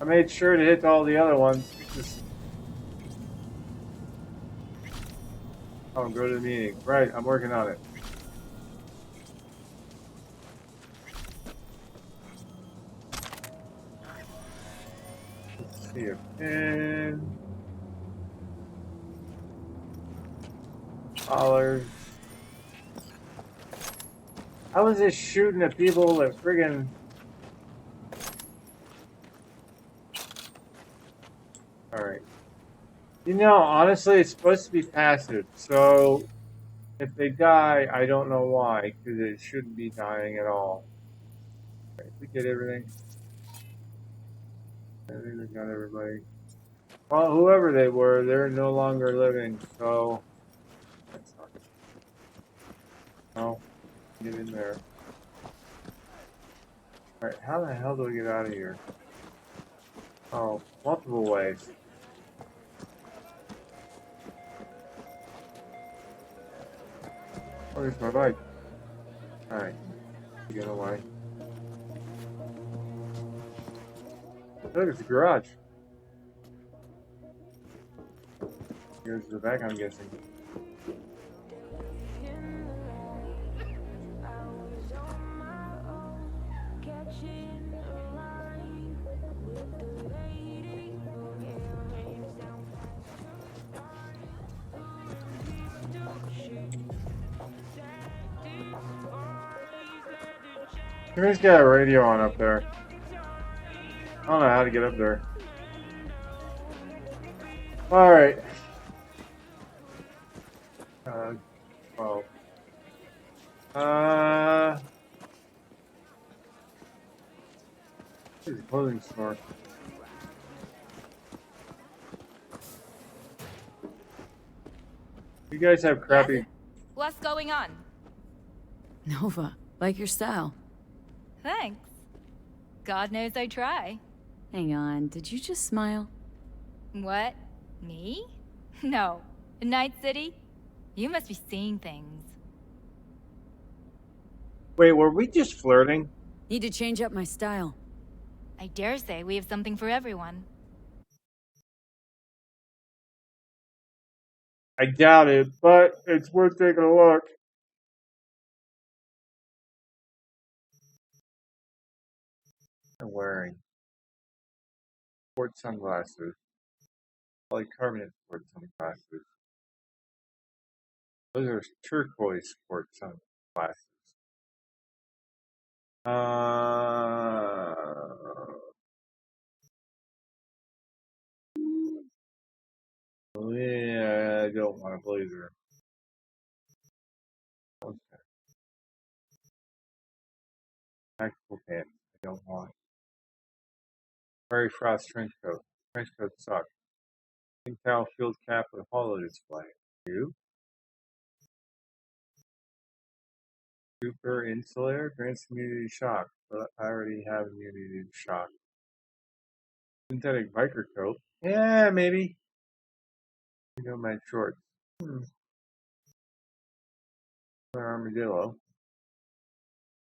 I made sure to hit all the other ones. Just... Oh, go to the meeting. Right, I'm working on it. Let's see a pin. Dollars. I was just shooting at people that friggin'... Alright. You know, honestly, it's supposed to be passive, so if they die, I don't know why, because it shouldn't be dying at all. Alright, we get everything. I think we got everybody. Well, whoever they were, they're no longer living, so... That sucks. No. Get in there. Alright, how the hell do we get out of here? Oh, multiple ways. Oh, there's my bike. Alright. Get away. Look, it's the garage. Here's the back, I'm guessing. He's got a radio on up there. I don't know how to get up there. Alright. 12. Here's a clothing store. You guys have crappy... what's going on? Nova, like your style. Thanks. God knows I try. Hang on, did you just smile? What? Me? No. Night City? You must be seeing things. Wait, were we just flirting? Need to change up my style. I dare say we have something for everyone. I doubt it, but it's worth taking a look. I'm wearing sports sunglasses, polycarbonate sports sunglasses. Those are turquoise sports sunglasses. Yeah, I don't want a blazer. Okay. Tactical pants. I don't want. Murray Frost trench coat. Trench coat suck. Pink towel field cap with hollow display. You? Super insulator grants immunity shock, but I already have immunity to shock. Synthetic biker coat. Yeah, maybe. You know my shorts. Armadillo.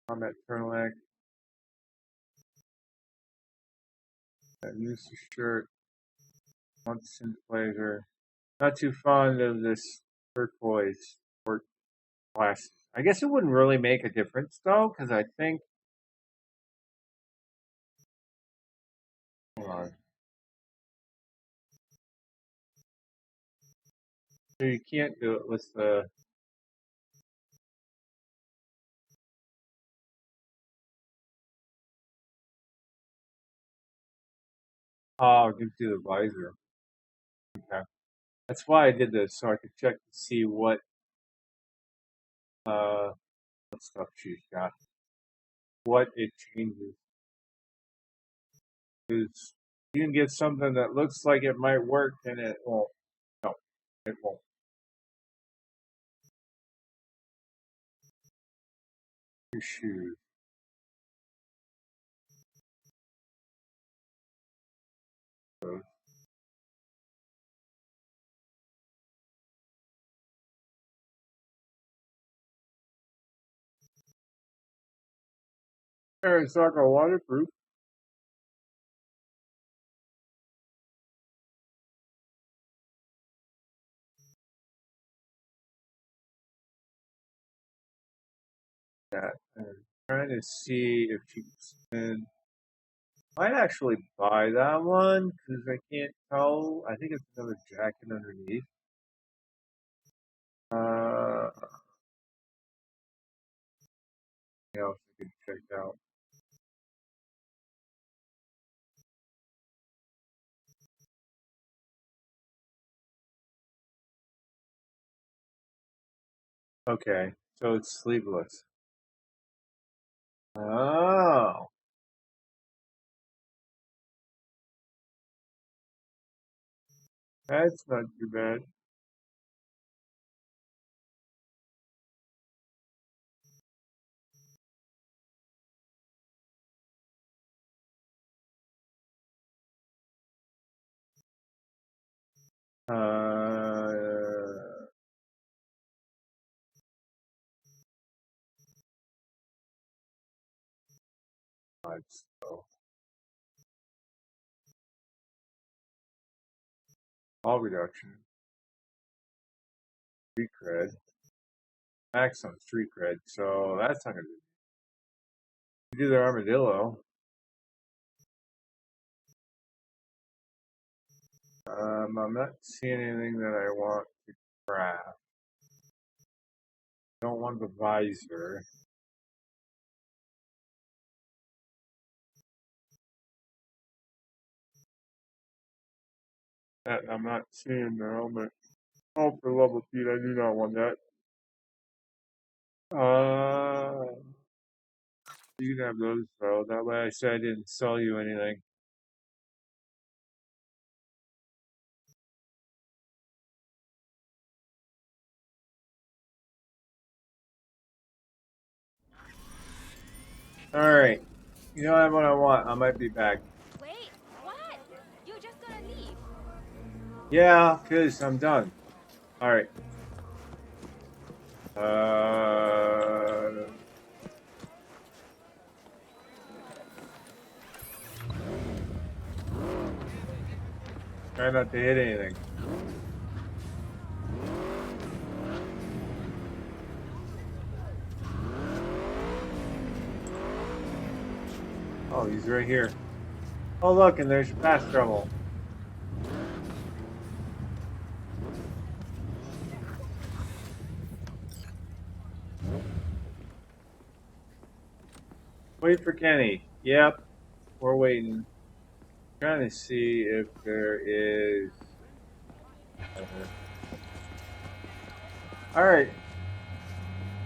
Combat turtleneck. That Noosa shirt. Munson blazer. Not too fond of this turquoise sport glasses. I guess it wouldn't really make a difference though, because I think. Hold on. So you can't do it with the. Oh, give you the visor. Okay. That's why I did this, so I could check to see what stuff she's got. What it changes. Because you can get something that looks like it might work and it won't. No, it won't. Your shoes. It's not gonna waterproof. That. I'm trying to see if she can. Might actually buy that one because I can't tell. I think it's another jacket underneath. You know, if I could check out. Okay, so it's sleeveless. Oh, that's not too bad. So all reduction, street cred, max on street cred. So that's not gonna do the armadillo. I'm not seeing anything that I want to craft. Don't want the visor. That I'm not seeing the helmet. Oh, for love of Pete, I do not want that. You can have those though. That way I said I didn't sell you anything. Alright. You know what I want? I might be back. Wait, what? You just gonna leave? Yeah, because I'm done. Alright. Uh... Try not to hit anything. Oh, he's right here. Oh, look, and there's fast trouble. Wait for Kenny. Yep, we're waiting. Trying to see if there is. Alright.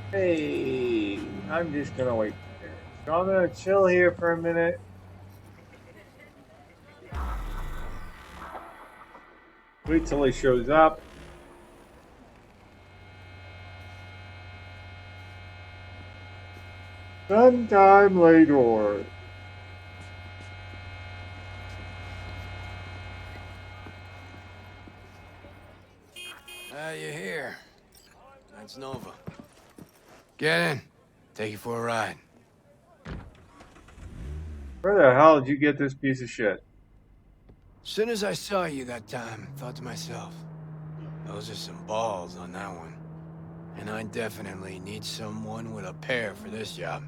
Hey, I'm just gonna wait there. So I'm gonna chill here for a minute. Wait till he shows up. Sometime later. You're here. That's Nova. Get in. Take you for a ride. Where the hell did you get this piece of shit? Soon as I saw you that time, thought to myself, those are some balls on that one. And I definitely need someone with a pair for this job.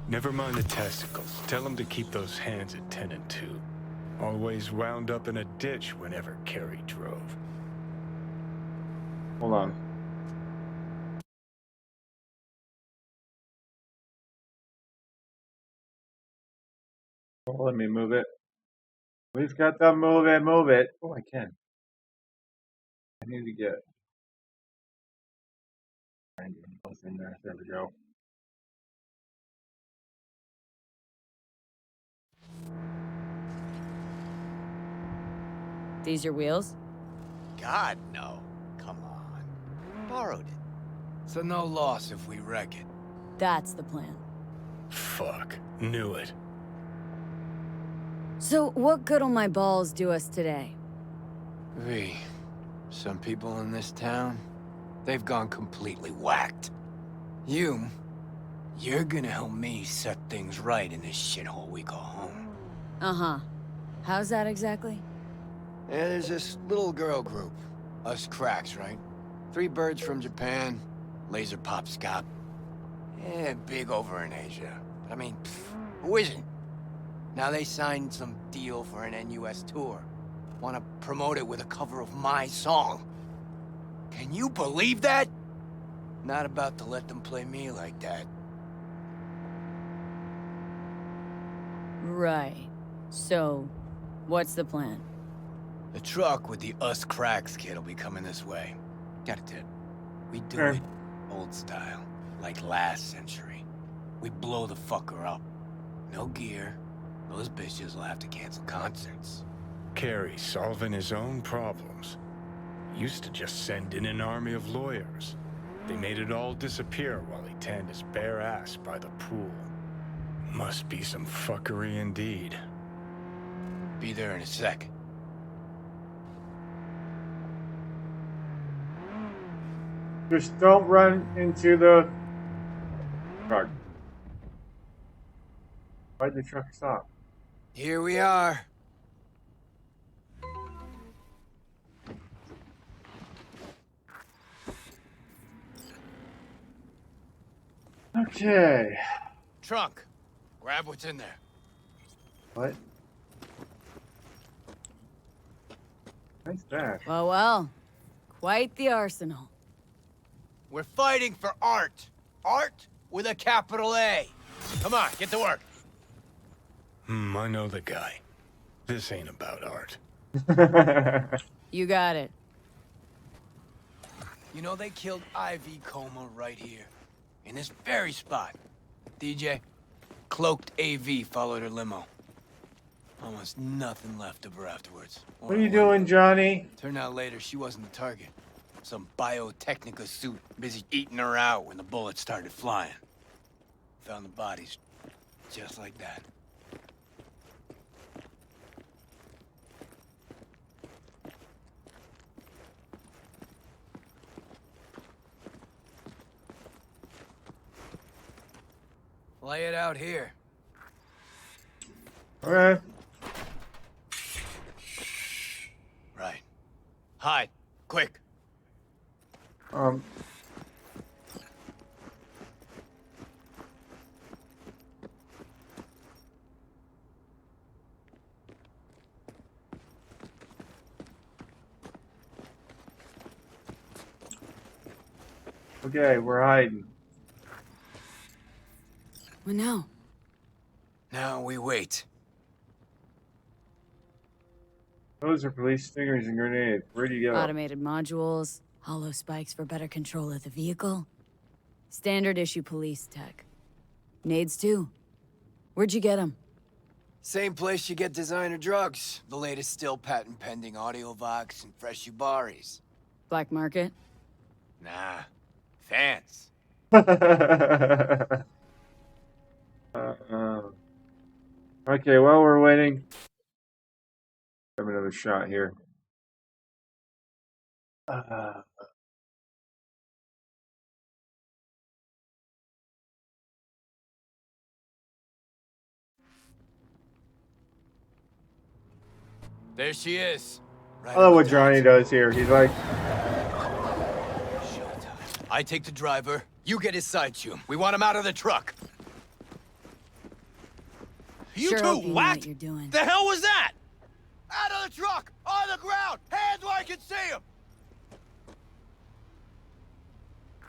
Never mind the testicles. Tell him to keep those hands at 10 and 2. Always wound up in a ditch whenever Carrie drove. Hold on. Oh, let me move it. We've got to move it, move it. Oh, I can. I need to get. In there. There we go. These your wheels? God, no. Come on. Borrowed it. So no loss if we wreck it. That's the plan. Fuck. Knew it. So, what good'll my balls do us today? V, some people in this town, they've gone completely whacked. You're gonna help me set things right in this shithole we call home. Uh-huh. How's that exactly? Yeah, there's this little girl group. Us cracks, right? 3 birds from Japan, laser pop scop. Yeah, big over in Asia. But I mean, who isn't? Now they signed some deal for an NUS tour. Want to promote it with a cover of my song. Can you believe that? Not about to let them play me like that. Right. So, what's the plan? The truck with the Us Cracks kid will be coming this way. Got a tip. We do Sure. it old style, like last century. We blow the fucker up. No gear. Those bitches will have to cancel concerts. Carrie solving his own problems. Used to just send in an army of lawyers. They made it all disappear while he tanned his bare ass by the pool. Must be some fuckery indeed. Be there in a sec. Just don't run into the truck. Why'd the truck stop? Here we are. Okay. Trunk. Grab what's in there. What? Nice bag. Well, well. Quite the arsenal. We're fighting for art. Art with a capital A. Come on, get to work. I know the guy. This ain't about art. You got it. You know they killed Ivy Coma right here. In this very spot. DJ, cloaked AV followed her limo. Almost nothing left of her afterwards. What are you doing, Johnny? Turned out later she wasn't the target. Some Biotechnica suit busy eating her out when the bullets started flying. Found the bodies Just like that. Lay it out here. Okay. Right. Hide. Quick. Um. Okay, we're hiding. What now? Now we wait. Those are police stingers and grenades. Where do you go? Automated modules, hollow spikes for better control of the vehicle. Standard issue police tech. Nades too. Where'd you get them? Same place you get designer drugs. The latest still patent pending Audiovox and fresh Ubaris. Black market? Nah. Fans. Okay, while we're waiting, have another shot here. There she is. Right I love on what the Johnny dot. does here. He's like, I take the driver. You get his side chum. We want him out of the truck. You sure hope you know what you're doing. The hell was that? Out of the truck! On the ground! Hands where I can see him!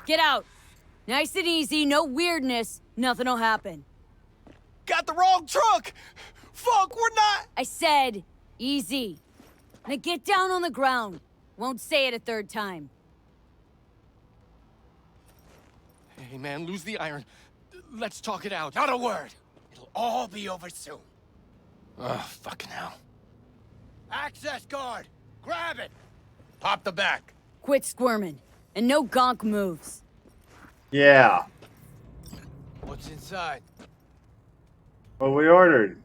Get out! Nice and easy, no weirdness. Nothing'll happen. Got the wrong truck! Fuck, we're not... I said, easy. Now get down on the ground. Won't say it a third time. Hey, man, lose the iron. Let's talk it out. Not a word. It'll all be over soon. Oh, fucking hell. Access guard! Grab it! Pop the back. Quit squirming. And no gonk moves. yeah, What's inside? what we ordered.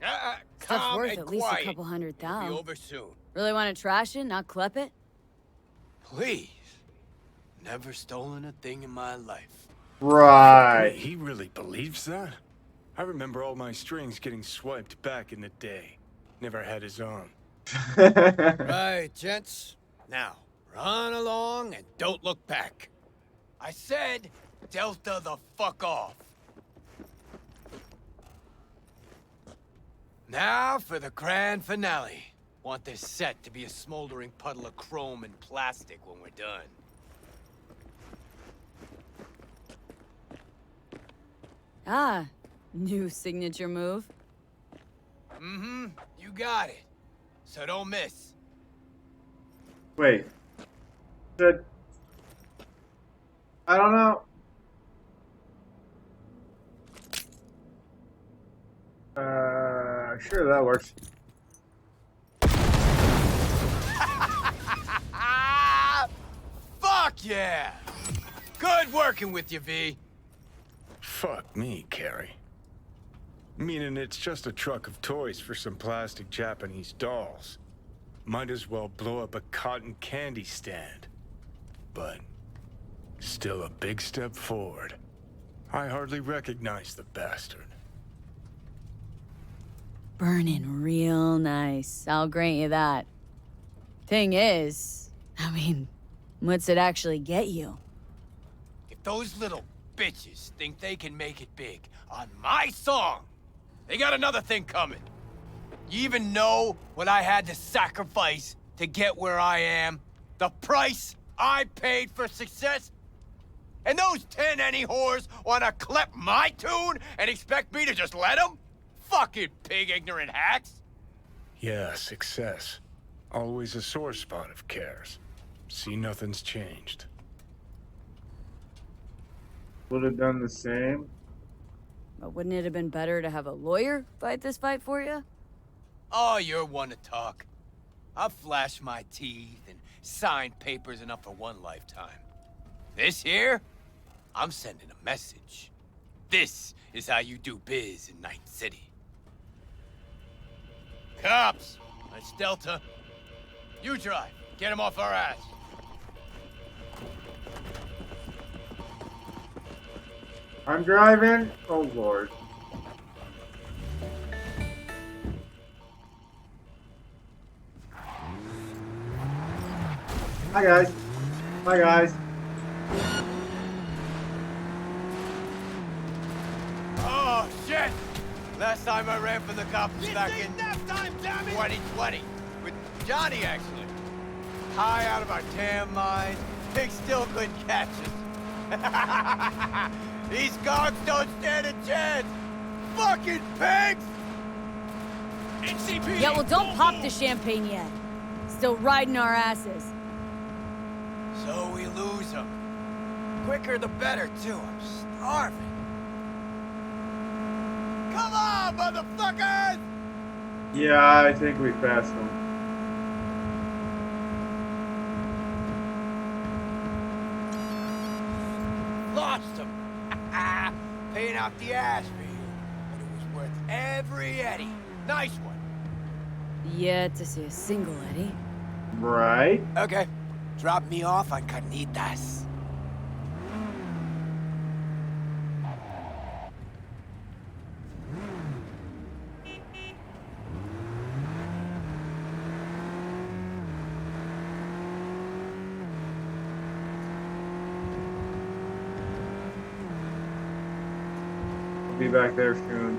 Stuff's Calm worth and at least quiet. a couple hundred It'll be thou. over soon. Really want to trash it, not clep it? Please. Never stolen a thing in my life. Right. He really believes that? I remember all my strings getting swiped back in the day. Never had his own. Right, gents. Now, run along and don't look back. I said, Delta the fuck off. Now for the grand finale. Want this set to be a smoldering puddle of chrome and plastic when we're done. Ah, new signature move. Mm-hmm, you got it. So don't miss. Wait. Should... I don't know. Sure, that works. Fuck yeah! Good working with you, V. Fuck me, Carrie. Meaning it's just a truck of toys for some plastic Japanese dolls. Might as well blow up a cotton candy stand. But still a big step forward. I hardly recognize the bastard. Burning real nice. I'll grant you that. Thing is, I mean, what's it actually get you? If those little bitches think they can make it big on my song, they got another thing coming. You even know what I had to sacrifice to get where I am? The price I paid for success? And those 10 any whores wanna clep my tune and expect me to just let them? Fucking pig ignorant hacks! Yeah, success. Always a sore spot of cares. See, nothing's changed. Would have done the same. But wouldn't it have been better to have a lawyer fight this fight for you? Oh, you're one to talk. I've flashed my teeth and signed papers enough for one lifetime. This here, I'm sending a message. This is how you do biz in Night City. Cops! That's Delta. You drive. Get him off our ass. I'm driving. Oh, Lord. Hi, guys. Hi, guys. Oh, shit! Last time I ran from the cops was back in 2020. With Johnny, actually. High out of our damn minds. Pigs still couldn't catch us. These guards don't stand a chance! Fucking pigs! Yeah, well, don't pop the champagne yet. Still riding our asses. So we lose them. Quicker the better, too. I'm starving. Come on, motherfuckers! Yeah, I think we passed them. Lost them. Paying out the ass for you. But it was worth every Eddie. Nice one. Yet to see a single Eddie. Right? Okay. Drop me off on Carnitas. I'll be back there soon.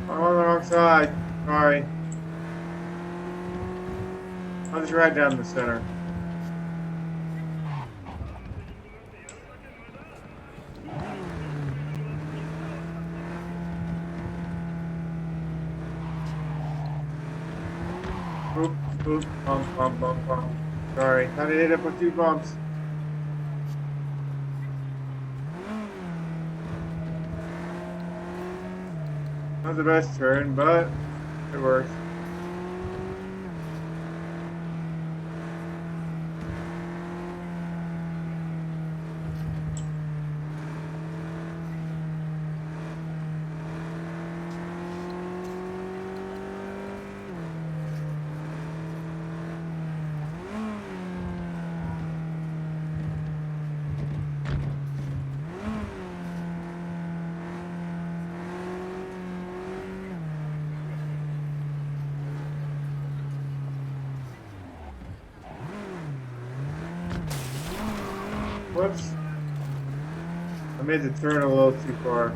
I'm on the wrong side. Sorry. I'll just ride down the center. Oop, oop, bump, bump, bump, bump. Sorry, had to hit up a few bumps. Not the best turn, but it works. Whoops. I made the turn a little too far.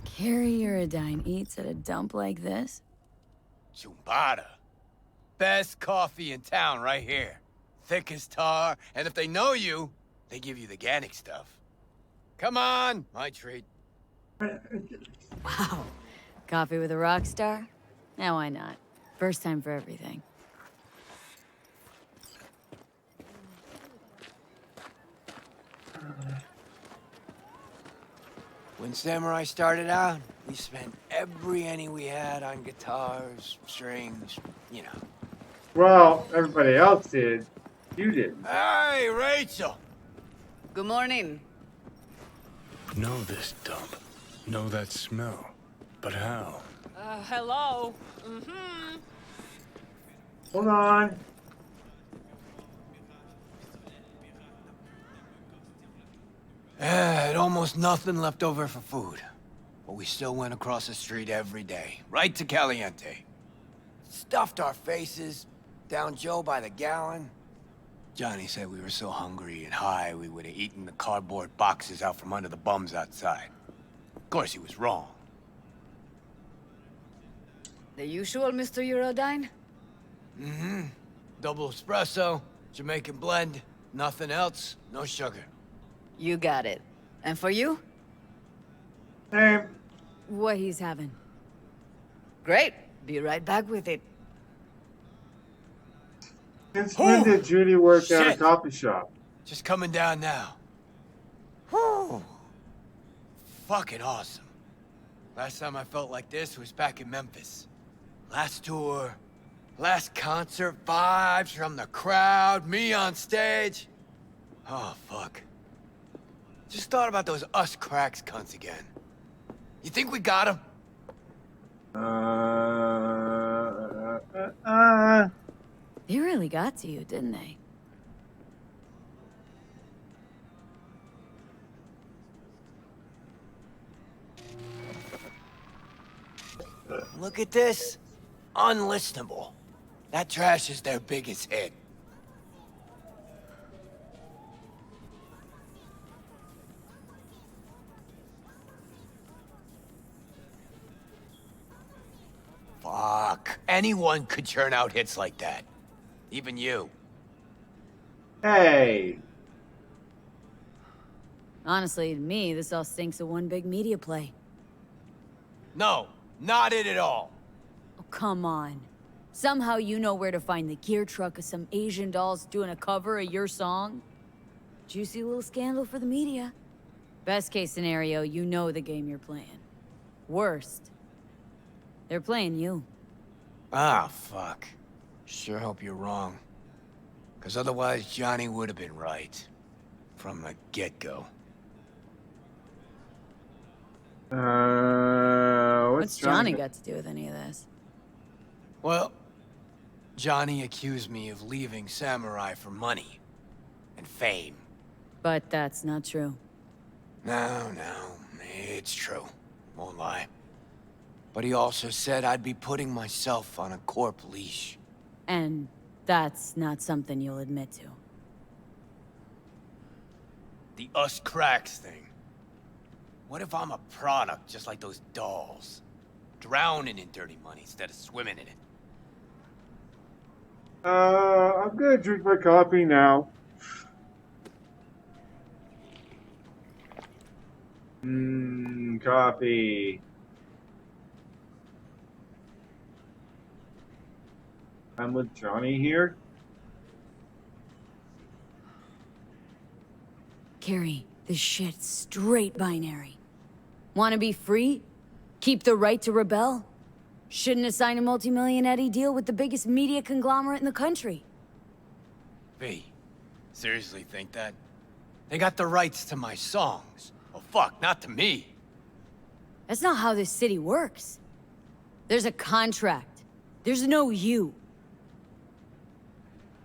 Carrie Uridine eats at a dump like this? Chumbada. Best coffee in town right here. Thick as tar, and if they know you, they give you the organic stuff. Come on, my treat. Wow. Coffee with a rock star? Now why not? First time for everything. When Samurai started out, we spent every penny we had on guitars, strings, you know. Well, everybody else did. You didn't. Hey, Rachel! Good morning. Know this dump. Know that smell. But how? Hello. Mm-hmm. Hold on. Had almost nothing left over for food. But we still went across the street every day, right to Caliente. Stuffed our faces, down Joe by the gallon. Johnny said we were so hungry and high we would have eaten the cardboard boxes out from under the bums outside. Of course, he was wrong. The usual, Mr. Uridine? Mm-hmm. Double espresso, Jamaican blend, Nothing else, no sugar. You got it. And for you? Same. What he's having. Great. Be right back with it. Since when did Judy work at a Shit. coffee shop? Just coming down now. Whew. Fucking awesome. Last time I felt like this was back in Memphis. Last tour, last concert, vibes from the crowd, me on stage. Oh, fuck. Just thought about those us cracks cunts again. You think we got them? They really got to you, didn't they? Look at this. Unlistenable. That trash is their biggest hit. Fuck. Anyone could churn out hits like that. Even you. Hey. Honestly, to me, this all stinks of one big media play. No, not it at all. Oh, come on. Somehow you know where to find the gear truck of some Asian dolls doing a cover of your song? Juicy little scandal for the media. Best case scenario, you know the game you're playing. Worst, they're playing you. Ah, fuck. Sure hope you're wrong. 'Cause otherwise Johnny would have been right. From the get-go. What's Johnny got to do with any of this? Well, Johnny accused me of leaving Samurai for money. And fame. But that's not true. No, it's true. Won't lie. But he also said I'd be putting myself on a Corp leash. And that's not something you'll admit to. The us cracks thing. What if I'm a product just like those dolls? Drowning in dirty money instead of swimming in it. I'm gonna drink my coffee now. Coffee. I'm with Johnny here. Carrie, this shit's straight binary. Want to be free? Keep the right to rebel? Shouldn't have signed a multi-million Eddie deal with the biggest media conglomerate in the country. V, seriously think that? They got the rights to my songs. Well, fuck, not to me. That's not how this city works. There's a contract. There's no you.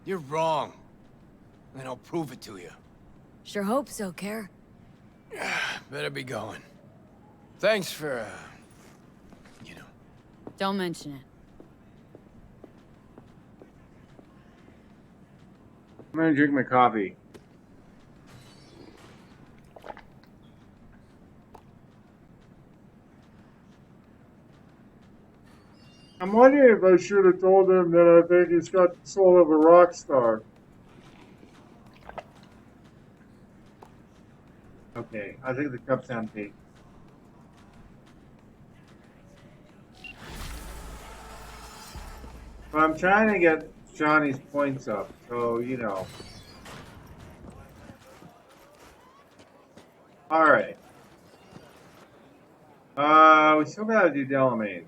You're wrong. And I'll prove it to you. Sure hope so, Care. Better be going. Thanks for, Don't mention it. I'm gonna drink my coffee. I'm wondering if I should have told him that I think he's got the soul of a rock star. Okay, I think the cup's empty. But I'm trying to get Johnny's points up, so you know. Alright. We still gotta do Delamain.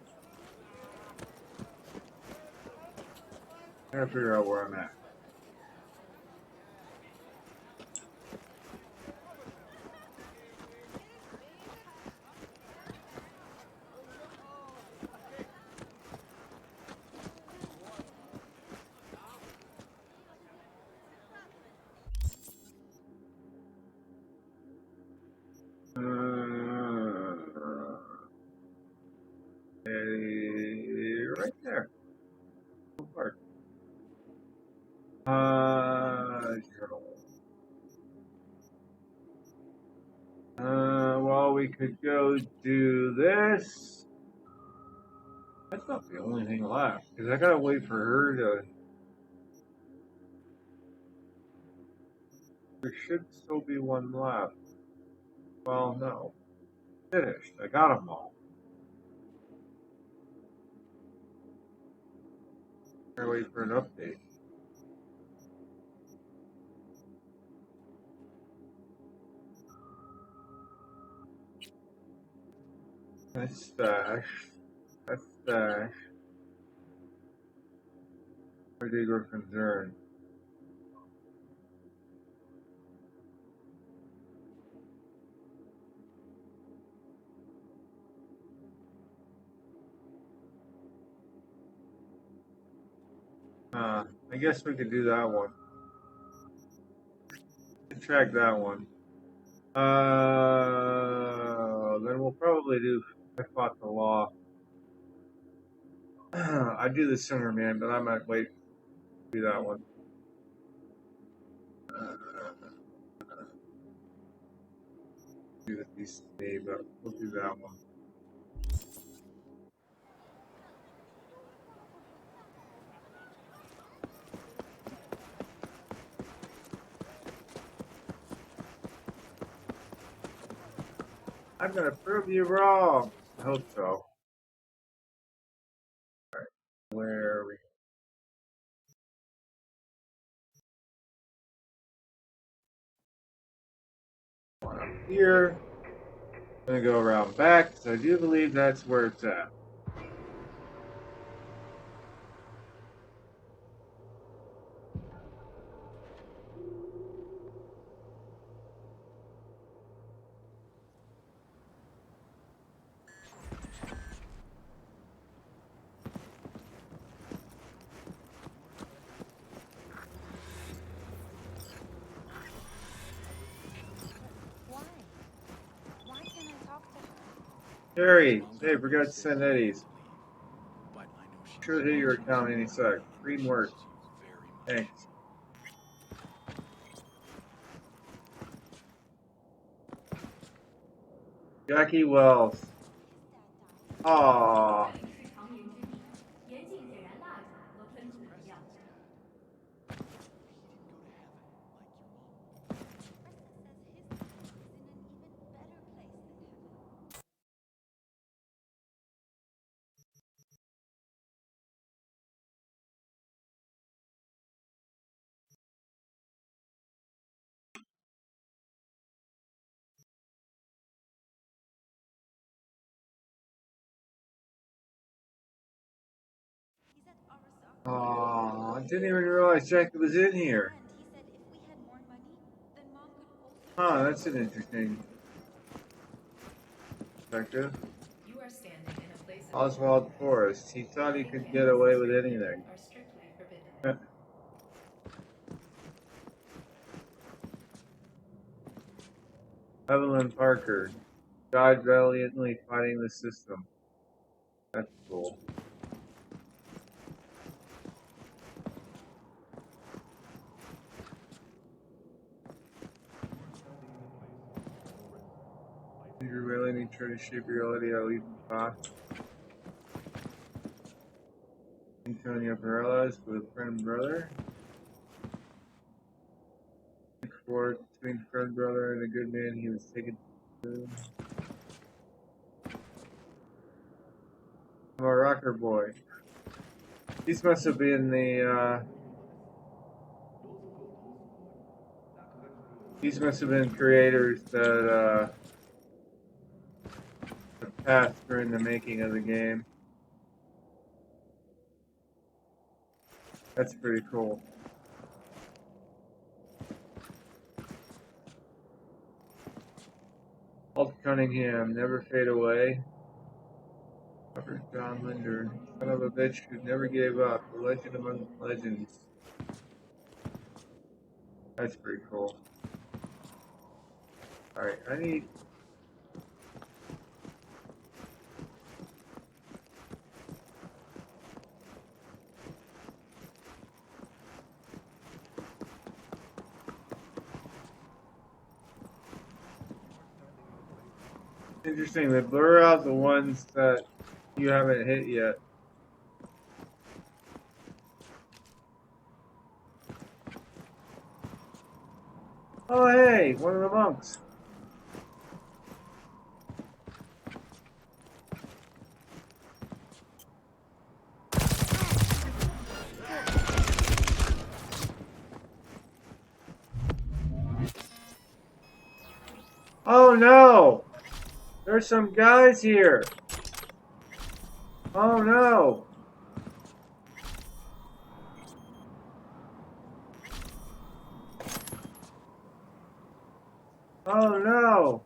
Gotta figure out where I'm at. Right there. Park. Journal. Well, we could go do this. That's not the only thing left, because I gotta wait for her to. There should still be one left. Well, no. Finished. I got them all. Gotta wait for an update. That's stash. That's stash. Particular concern. I guess we could do that one. Track that one. Then we'll probably do I Fought the Law. I'd do the Singer Man, but I might wait to do that one. Do the Beast of Me, but we'll do that one. I'm gonna prove you wrong. I hope so. Alright, where are we? One up here. I'm gonna go around back, because I do believe that's where it's at. Why can't I talk to her? Terry, hey, forgot to send Eddie's. Sure hit your account any sec. Green work. Thanks. Jackie Wells. Aww. Aww, I didn't even realize Jackie was in here. Huh, that's an interesting perspective. Oswald Forrest. He thought he could get away with anything. Evelyn Parker. Died valiantly fighting the system. That's cool. Do you really need to try to shape reality out of even thought? Antonio Perellas with friend and brother. Between friend brother and a good man, he was taken to. I'm a rocker boy. These must have been the these must have been creators that passed during the making of the game. That's pretty cool. Walt Cunningham, Never Fade Away. Robert John Linder, son of a bitch who never gave up. The legend among legends. That's pretty cool. Alright, I need. Interesting, they blur out the ones that you haven't hit yet. Oh, hey, one of the monks. Oh no! There's some guys here. Oh no! Oh no!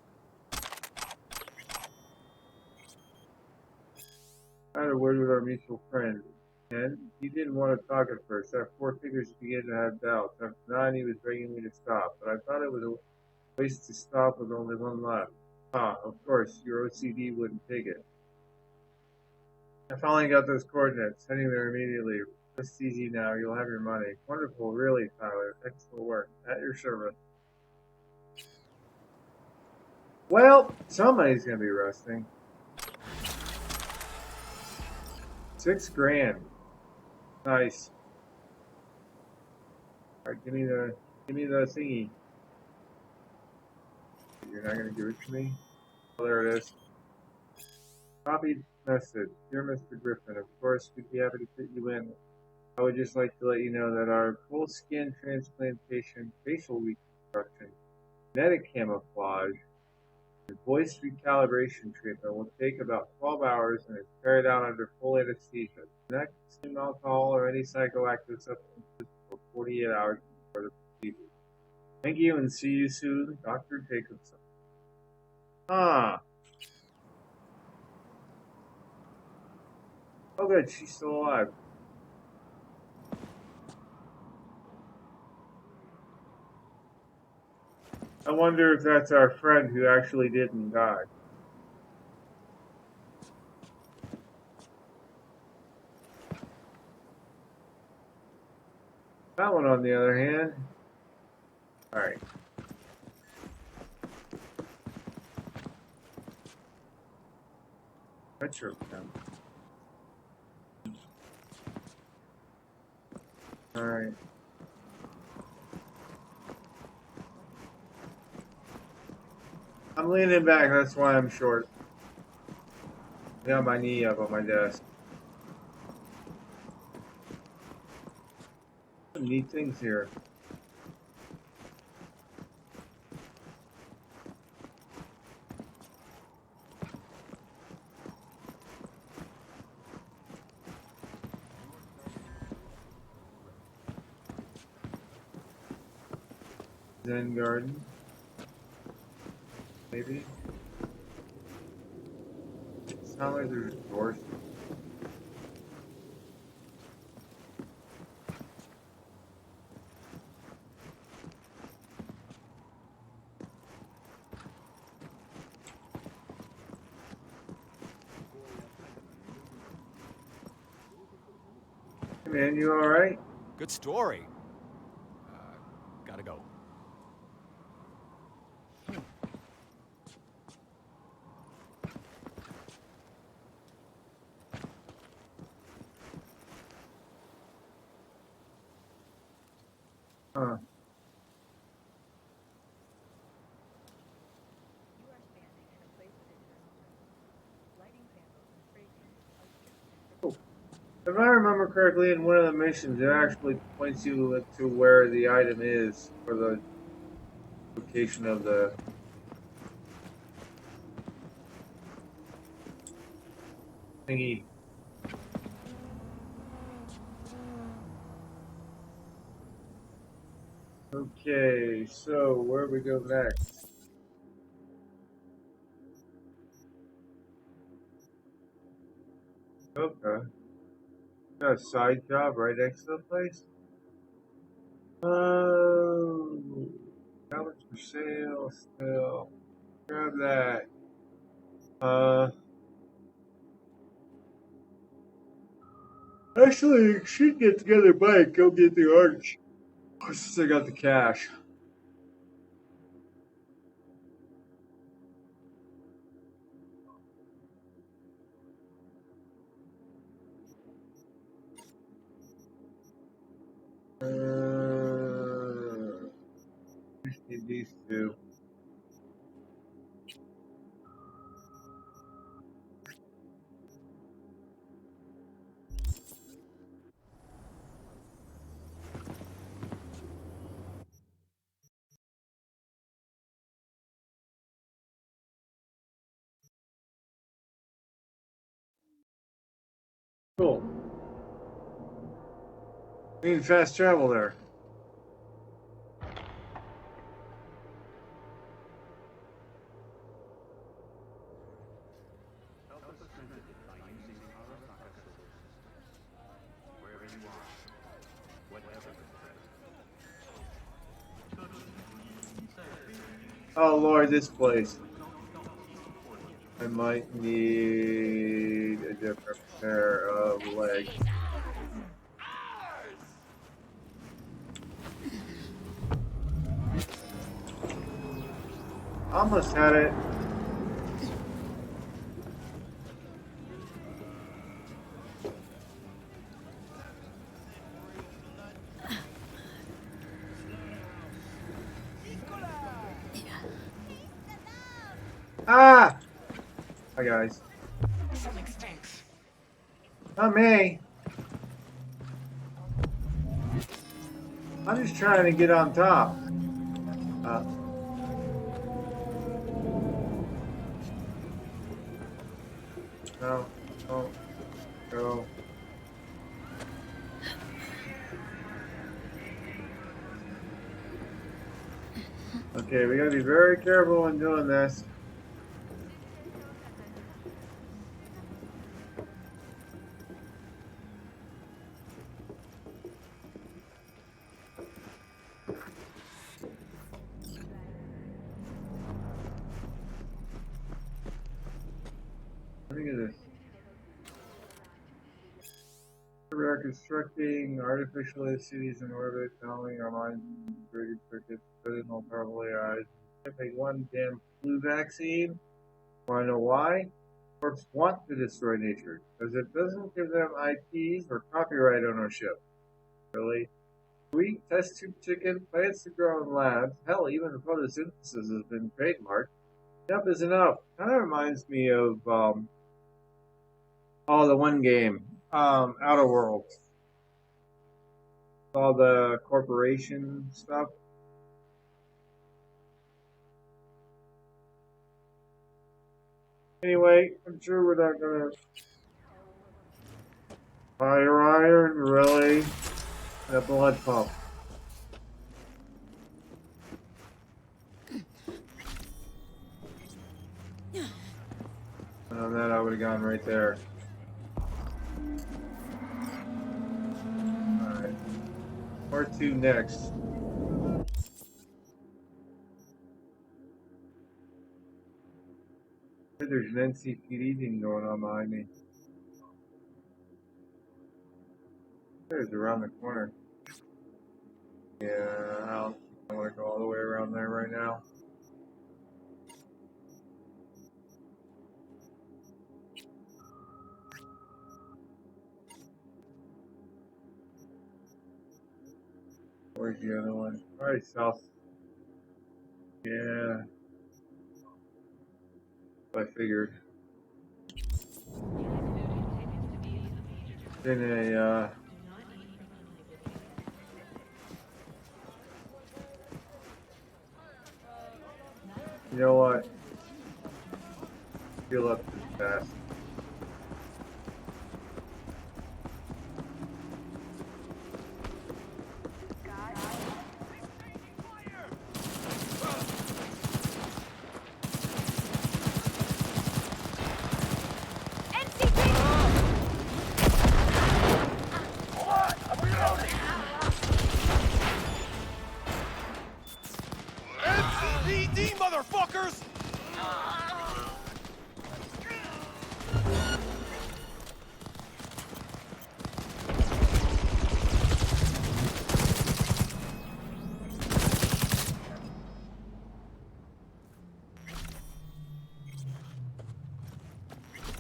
I had a word with our mutual friend, and he didn't want to talk at first. After 4 figures, he began to have doubts. After 9, he was begging me to stop, but I thought it was a waste to stop with only one left. Ah, of course, your OCD wouldn't take it. I finally got those coordinates, heading there immediately. Rest easy now, you'll have your money. Wonderful, really, Tyler. Excellent work. At your service. Well, somebody's gonna be resting. 6 grand. Nice. Alright, give me the thingy. You're not gonna give it to me? Oh, there it is. Copied message. Dear Mr. Griffin, of course we'd be happy to fit you in. I would just like to let you know that our full skin transplantation, facial reconstruction, genetic camouflage, and voice recalibration treatment will take about 12 hours and is carried out under full anesthesia. Do not consume alcohol or any psychoactive substances for 48 hours before the procedure. Thank you and see you soon, Dr. Jacobson. Ah. Oh good, she's still alive. I wonder if that's our friend who actually didn't die. That one, on the other hand. Alright. Retro cam. Alright. I'm leaning back, that's why I'm short. I got my knee up on my desk. Some neat things here. Zen garden. Maybe. It's not like there's doors. Hey man, you alright? Good story. Gotta go. Huh. Oh. If I remember correctly, in one of the missions, it actually points you to where the item is, or the location of the thingy. Okay, so where we go next? Okay. Got a side job right next to the place? Oh, that was for sale still. Grab that. Actually, I should get together bike, go get the arch. Since I got the cash. need these two. Cool. We need fast travel there. Oh Lord, this place. I might need a different pair of legs. Almost had it. Ah! Hi guys. Something stinks. Not me. I'm just trying to get on top. No. No. Go. Okay, we gotta be very careful when doing this. Let me get this. We are constructing artificial cities in orbit, following our minds integrated circuits, putting all powerful AIs. Can't make one damn flu vaccine. Wanna know why? Corps want to destroy nature, because it doesn't give them IPs or copyright ownership. Really? Wheat, test tube chicken, plants to grow in labs, hell, even photosynthesis has been trademarked. Enough is enough. Kind of reminds me of, the one game, Outer Worlds. All the corporation stuff. Anyway, I'm sure we're not gonna fire iron, really? A blood pump. And on that, I would have gone right there. Alright. Part 2 next. There's an NCPD thing going on behind me. There's around the corner. Yeah, I don't want to go all the way around there right now. Where's the other one? Alright, south. Yeah. I figured. Been a, you know what? Feel up this fast. MCPD, motherfuckers!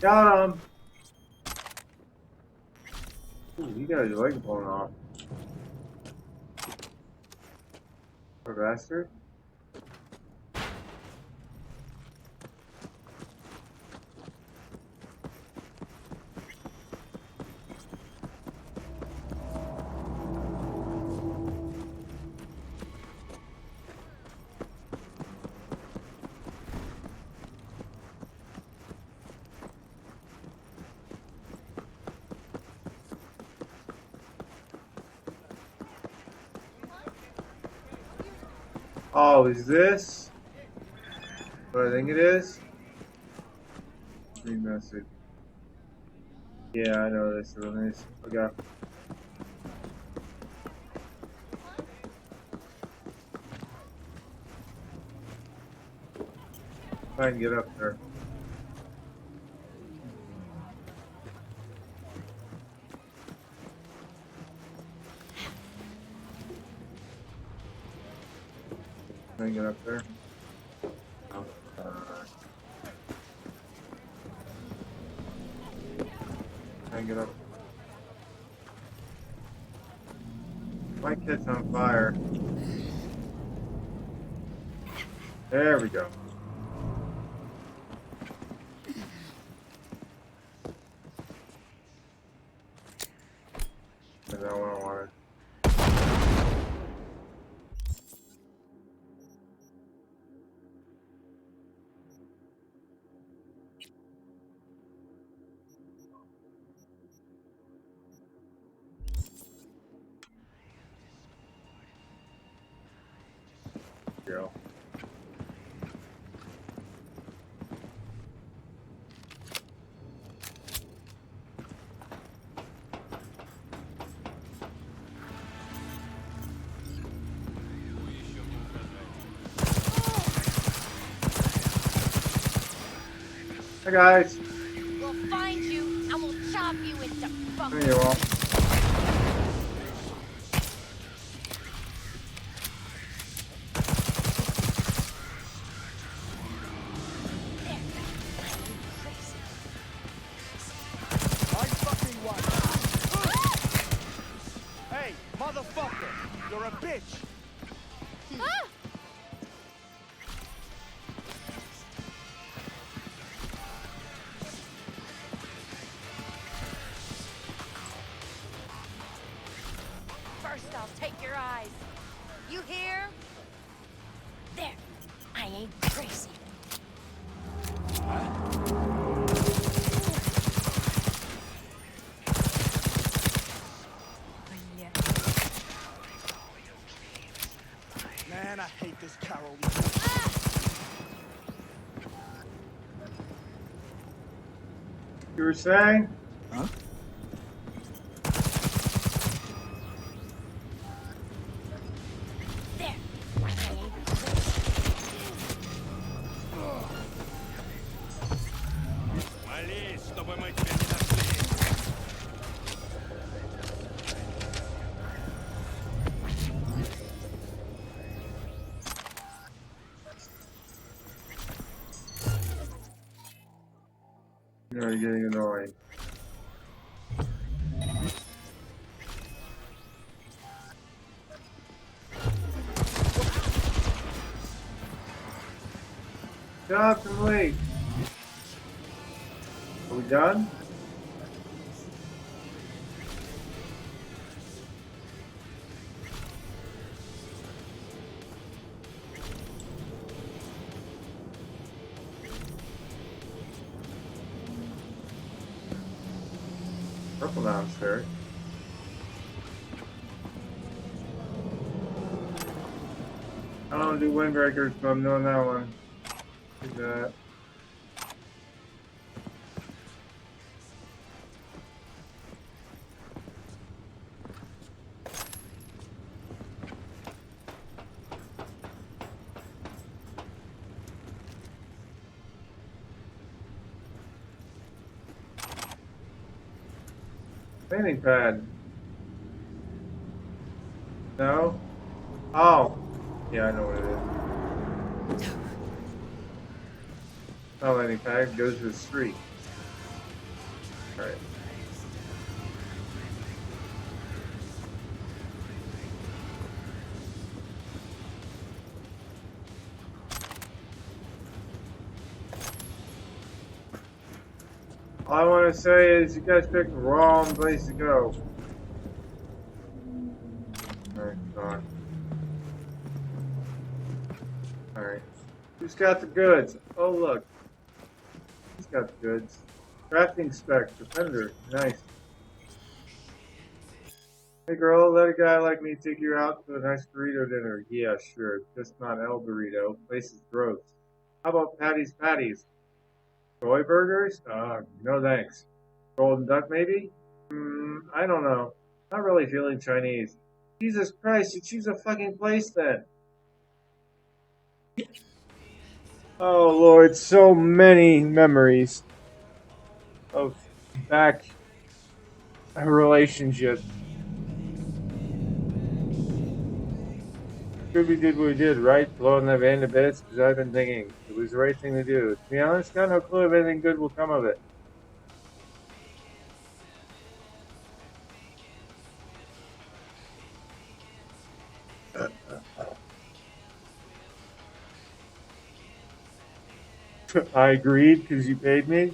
Got him! Ooh, he got his leg blown off. Poor bastard. Oh, is this what I think it is? Read message. Yeah, I know this is. Okay. Try and get up there. Try and get up there. Oh, try and get up. My kid's on fire. There we go. That's not what I wanted. Go. Hi guys. We'll find you and we'll chop you into fuck. There you are. Hey, motherfucker! You're a bitch! Ah! First I'll take your eyes. You hear? There. I ain't crazy. Man, I hate this Carol. You were saying? Huh? There. I ain't crazy. Вали, чтобы мы тебя не нашли. You're getting annoying. Stop and wait. Are we done? Purple downstairs. I don't do windbreakers, but I'm doing that one. Do that. Painting pad. No? Oh. Yeah, I know what it is. Oh, painting pad goes to the street. Alright. All I want to say is you guys picked the wrong place to go. Alright, gone. Alright. Who's got the goods? Oh, look. He's got the goods. Crafting spec, defender. Nice. Hey girl, let a guy like me take you out to a nice burrito dinner. Yeah, sure. Just not El Burrito. Place is gross. How about Patty's Patties? Soy burgers? No thanks. Golden Duck maybe? I don't know. Not really feeling Chinese. Jesus Christ, you choose a fucking place then. Oh Lord, so many memories of back relationships. Good we did what we did, right? Blowing that van to bits, because I've been thinking it was the right thing to do. To be honest, got no clue if anything good will come of it. I agreed because you paid me.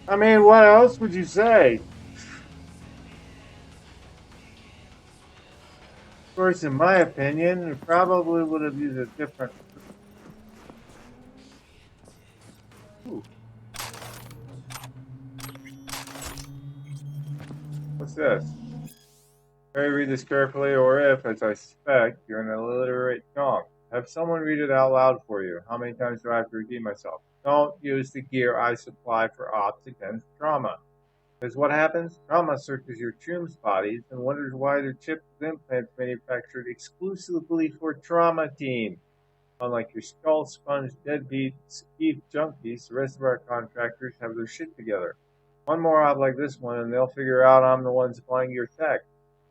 I mean, what else would you say? Of course, in my opinion, it probably would have used a different. Ooh, what's this? May I read this carefully, or if, as I suspect, you're an illiterate donk, have someone read it out loud for you. How many times do I have to repeat myself? Don't use the gear I supply for ops against trauma. Because what happens? Trauma searches your tomb's bodies and wonders why they're chipped with implants manufactured exclusively for trauma team. Unlike your skull sponge deadbeats, beef junkies, the rest of our contractors have their shit together. One more op like this one, and they'll figure out I'm the one supplying your tech.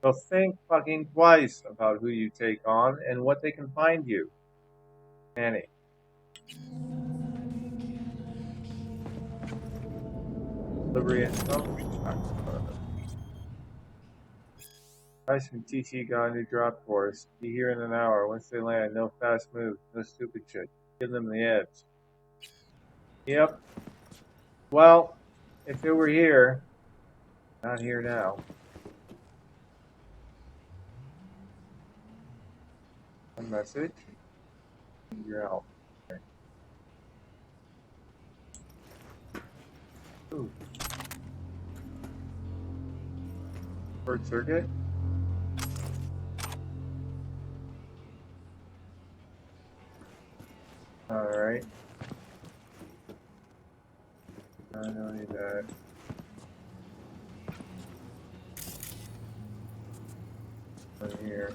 So think fucking twice about who you take on and what they can find you. Annie. Delivery info. Price from TT got a new drop for us. Be here in an hour. Once they land, no fast moves, no stupid shit. Give them the edge. Yep. Well, if it were here, not here now. A message. You're out. Okay. Ooh. Short circuit. Alright. I don't need that. Over here.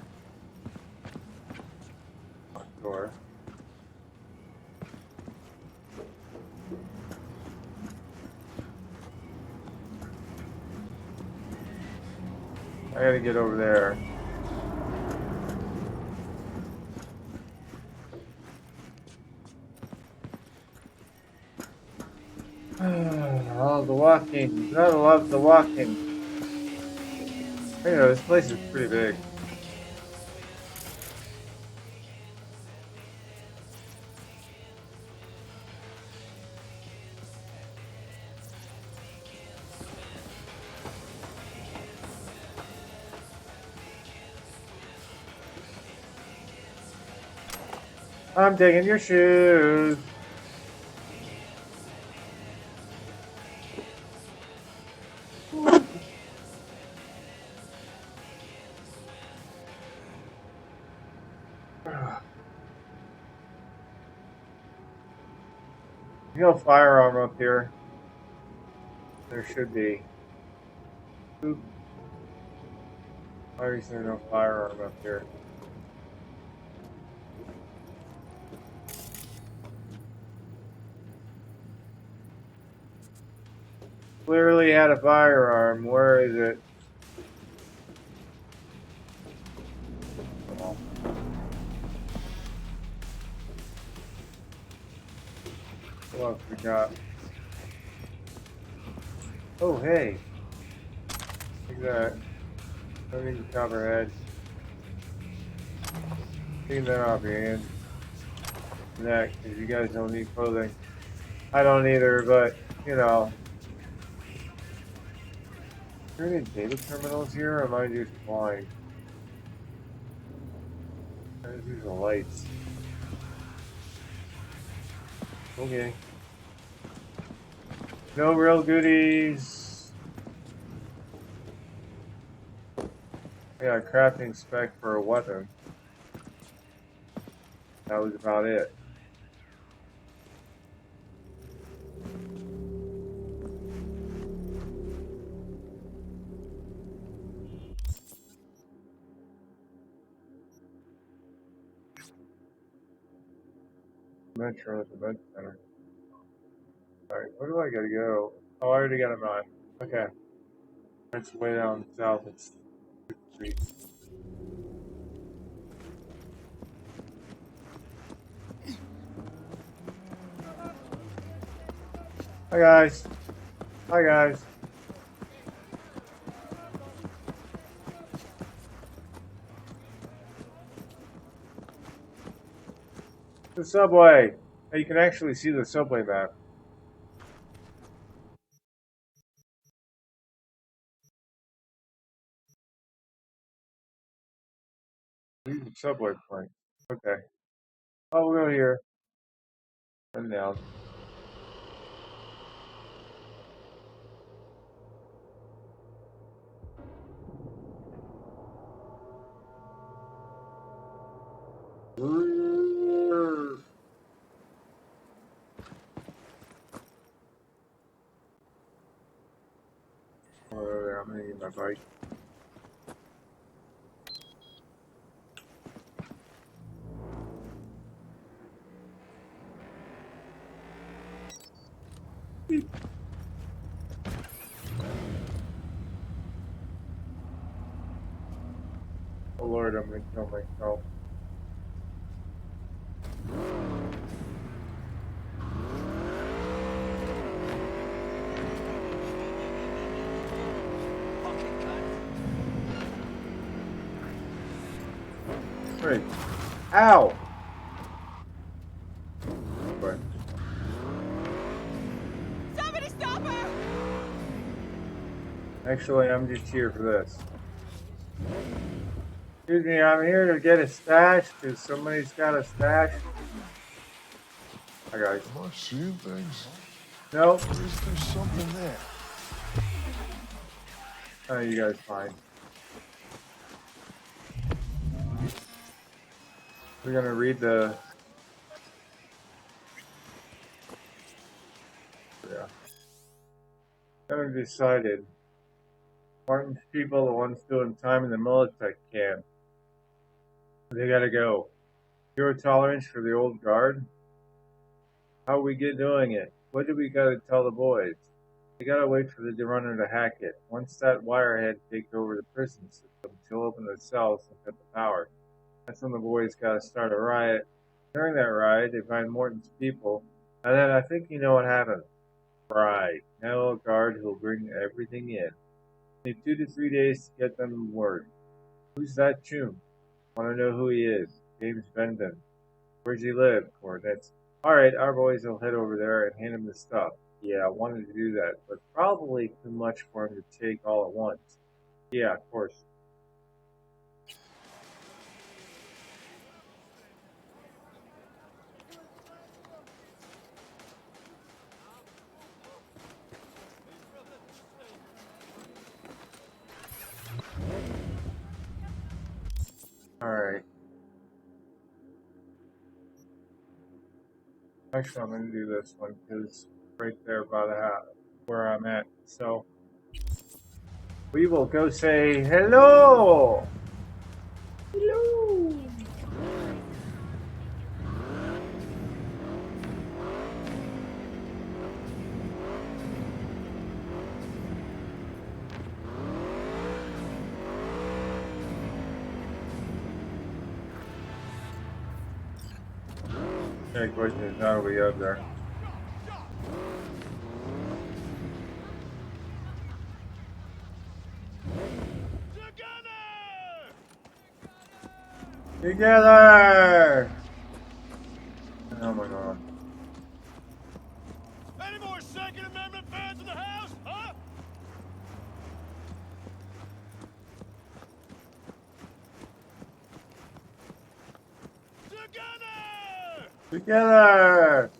Lock door. I gotta get over there. Oh, the walking. Gotta love the walking. You know, this place is pretty big. I'm taking your shoes. No firearm up here. There should be. Oop. Why is there no firearm up here? Clearly had a firearm. Where is it? Oh. What else we got? Oh, hey. Look at that. Don't need to cover head. Take that off your hands. Neck, because you guys don't need clothing. I don't either, but, you know. Are there any data terminals here, or am I just blind? These are the lights. Okay. No real goodies. I got a crafting spec for a weapon. That was about it. Metro at the med center. Alright, where do I gotta go? Oh, I already got a map. Okay. That's way down south. It's street. Hi guys. Hi guys. The subway. Hey, you can actually see the subway map. Use the subway point. Okay. Oh, we'll go here. And down. Over there, I'm gonna use my bike. Oh Lord, I'm gonna kill myself. Wait. Ow! What? Somebody stop her! Actually, I'm just here for this. Excuse me, I'm here to get a stash because somebody's got a stash. Hi guys. Am I seeing things? Nope. Or is there something there? Oh, you guys fine. We're gonna read the. Yeah. Haven't decided. Martin's people, the ones doing time in the military camp. They gotta go. Zero tolerance for the old guard? How we get doing it? What do we gotta tell the boys? We gotta wait for the runner to hack it. Once that wirehead takes over the prison system, she'll open the cells and cut the power. That's when the boys gotta start a riot. During that riot, they find Morton's people, and then I think you know what happens. Right. Now a guard who'll bring everything in. Need 2 to 3 days to get them word. Who's that chum? Wanna know who he is? James Bendon. Where's he live? Coordinates. Alright, our boys will head over there and hand him the stuff. Yeah, I wanted to do that, but probably too much for him to take all at once. Yeah, of course. Alright. Actually, I'm going to do this one because right there by the house where I'm at. So, we will go say hello! Hello! The question is, how do we get up there? Together! Oh my god. Any more Second Amendment fans in the house, huh? Together!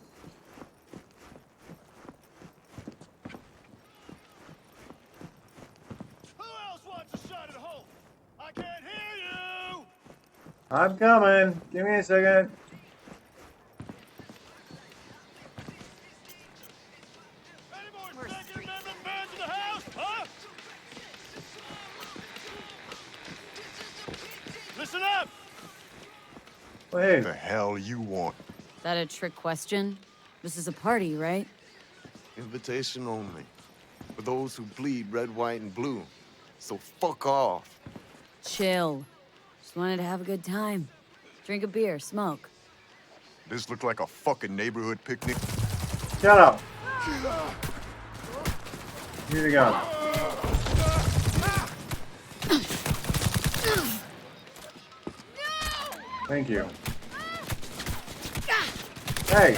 Who else wants a shot at home? I can't hear you! I'm coming. Give me a second. Any more Second Amendment fans in the house, huh? Listen up! Wait. The hell you want? That a trick question? This is a party, right? Invitation only. For those who bleed red, white, and blue. So fuck off. Chill. Just wanted to have a good time. Drink a beer, smoke. This look like a fucking neighborhood picnic. Shut up. Give me the gun. Thank you. Hey.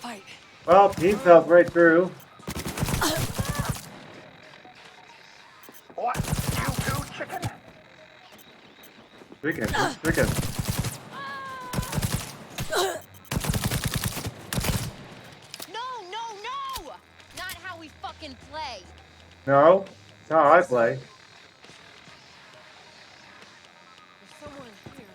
Fight. Well, he fell right through. What? You too, chicken? Chicken. Chicken. No! Not how we fucking play. No. That's how I play. There's someone here.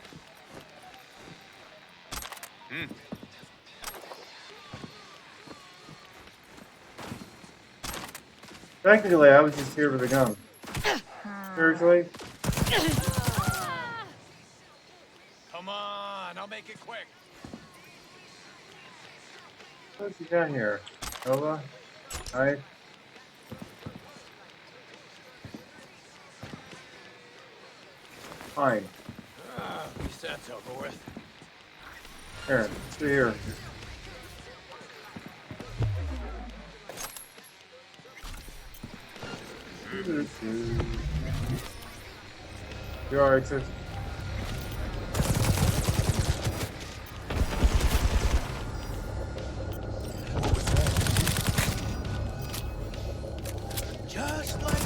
Technically, I was just here with a gun. Seriously? Come on, I'll make it quick. What's he got here? Nova? Knife? Fine. At least that's over with. Here, stay here. You alright, sis? Just like...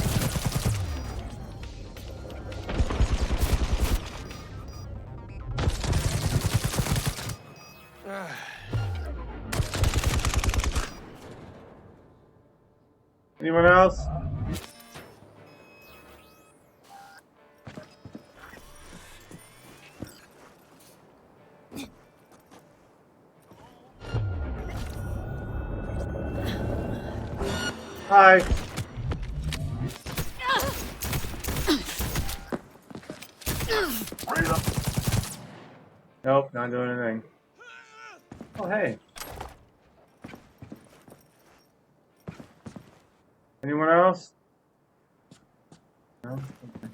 Anyone else? Hi. Nope, not doing anything. Oh, hey. Anyone else? No? Okay.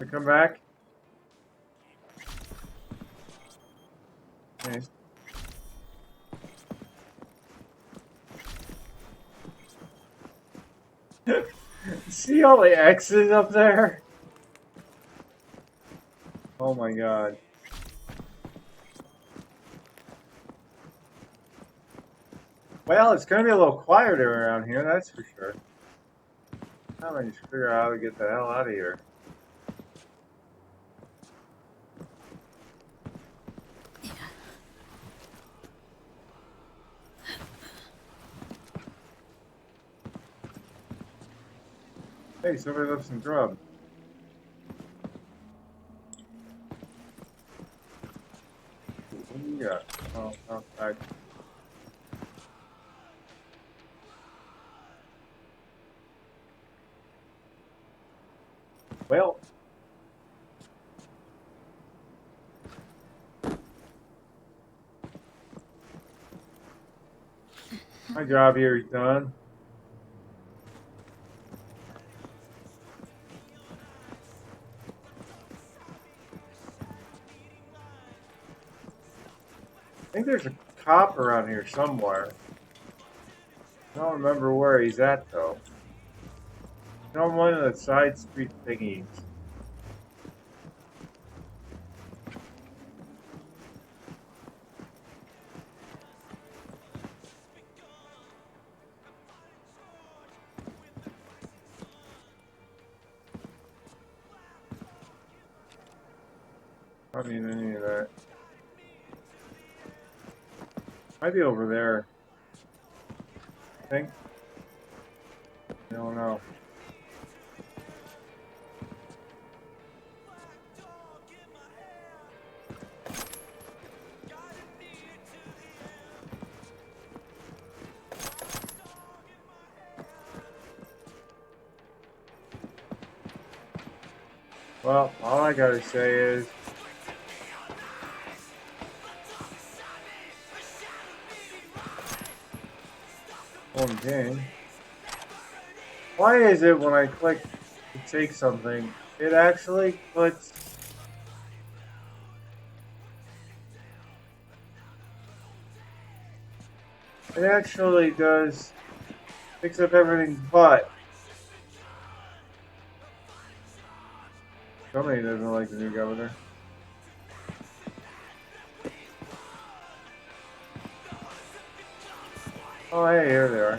I come back? Okay. See all the X's up there? Oh my god. Well, it's gonna be a little quieter around here, that's for sure. Now I just figure out how to get the hell out of here. Hey, somebody left some grub. What do you got? Oh, outside. Well. My job here is done. I think there's a cop around here somewhere. I don't remember where he's at though. He's on one of the side street thingies. don't need any of that. Might be over there. I think. I don't know. Well, all I gotta say is one thing. Why is it when I click to take something, it actually puts it actually does picks up everything but somebody doesn't like the new governor. Oh hey, here they are.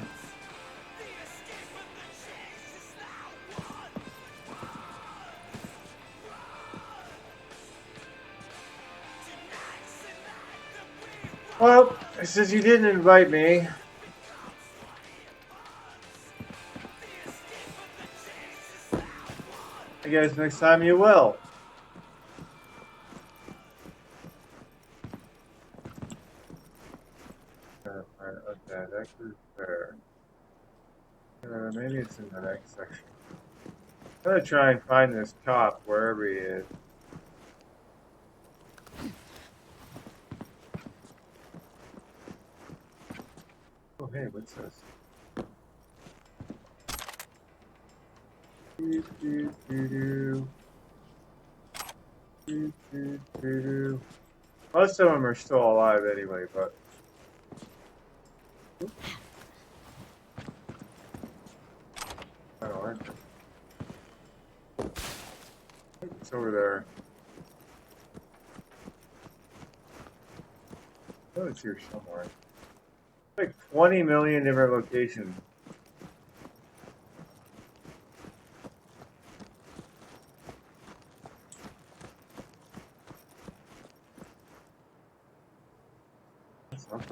Well, since you didn't invite me, I guess next time you will. Okay, that goes there. Maybe it's in the next section. I'm gonna try and find this cop wherever he is. Oh hey, what's this? Most of them are still alive anyway, but I don't like it. It's over there. Oh, it's here somewhere. Like 20 million different locations. That sucks.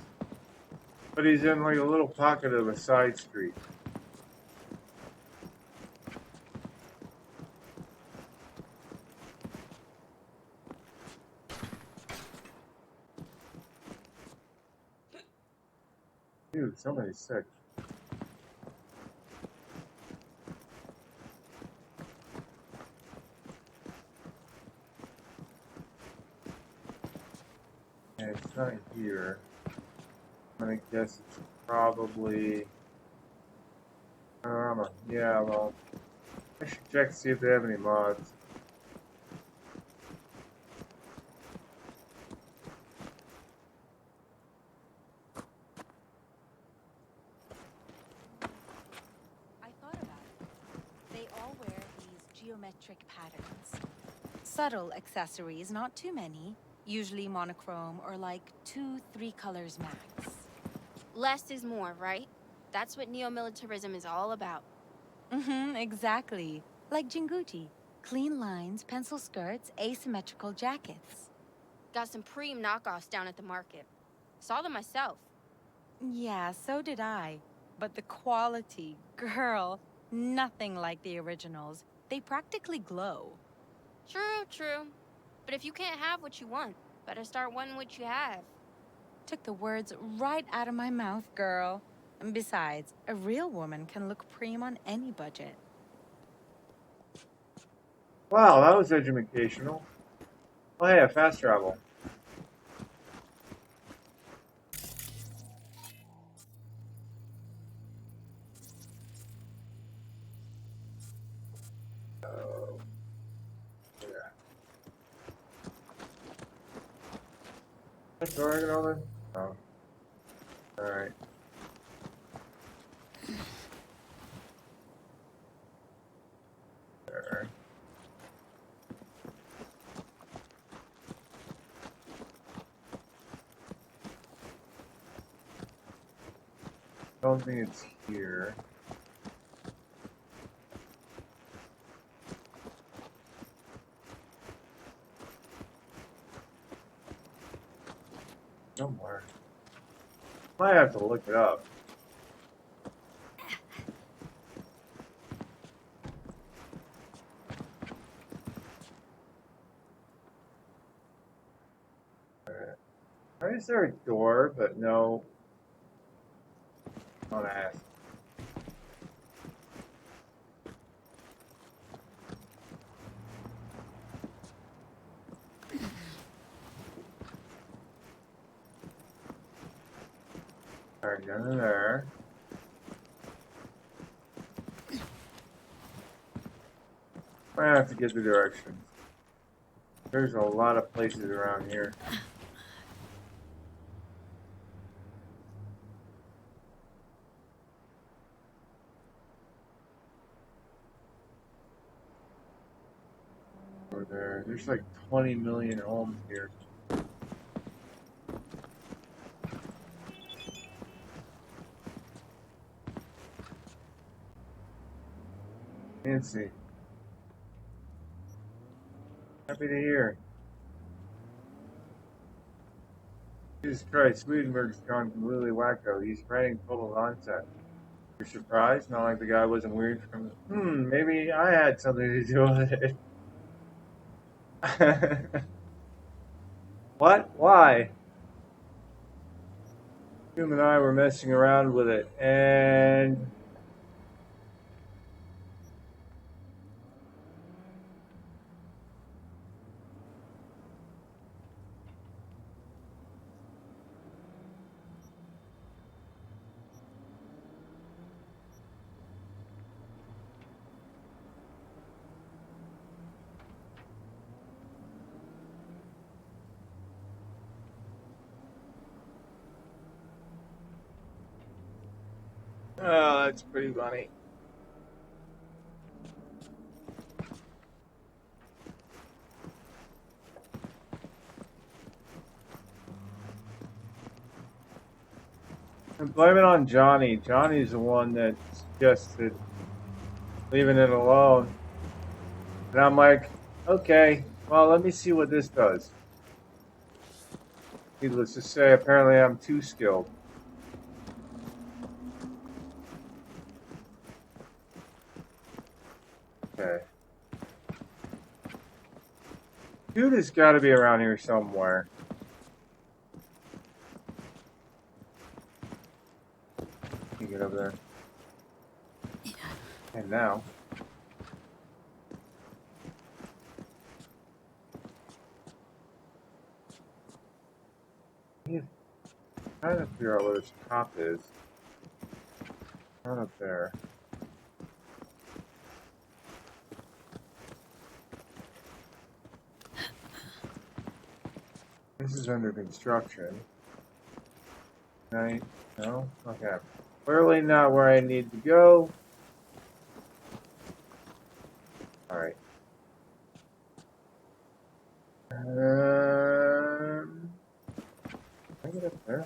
But he's in like a little pocket of a side street. Dude, somebody's sick. And it's not here. I'm gonna guess it's probably yeah, well, I should check to see if they have any mods. I thought about it. They all wear these geometric patterns. Subtle accessories, not too many. Usually monochrome or like 2-3 colors max. Less is more, right? That's what neo-militarism is all about. Exactly. Like Jinguti. Clean lines, pencil skirts, asymmetrical jackets. Got some Preem knockoffs down at the market. Saw them myself. Yeah, so did I. But the quality, girl, nothing like the originals. They practically glow. True, true. But if you can't have what you want, better start wanting what you have. Took the words right out of my mouth, girl. And besides, a real woman can look preem on any budget. Wow, that was educational. Oh yeah, fast travel. Oh, yeah. That's Oregon over? Oh. Alright. There. Don't think it's here. somewhere. Might have to look it up. Why is there a door, but no? Don't ask. Alright, none in there. I have to get the directions. There's a lot of places around here. Over there. There's like 20 million homes here. Fancy. Happy to hear. Jesus Christ, Swedenborg's gone completely wacko. He's writing total nonsense. You're surprised? Not like the guy wasn't weird from... maybe I had something to do with it. What? Why? Hume and I were messing around with it, and... Oh, that's pretty funny. And blame it on Johnny. Johnny's the one that suggested leaving it alone. And I'm like, okay, well, let me see what this does. Needless to say, apparently I'm too skilled. Okay. Dude has got to be around here somewhere. You get over there. And now. I'm trying to figure out where this top is. Not up there. This is under construction. Right? No? Okay. Clearly not where I need to go. Alright. Can I get up there?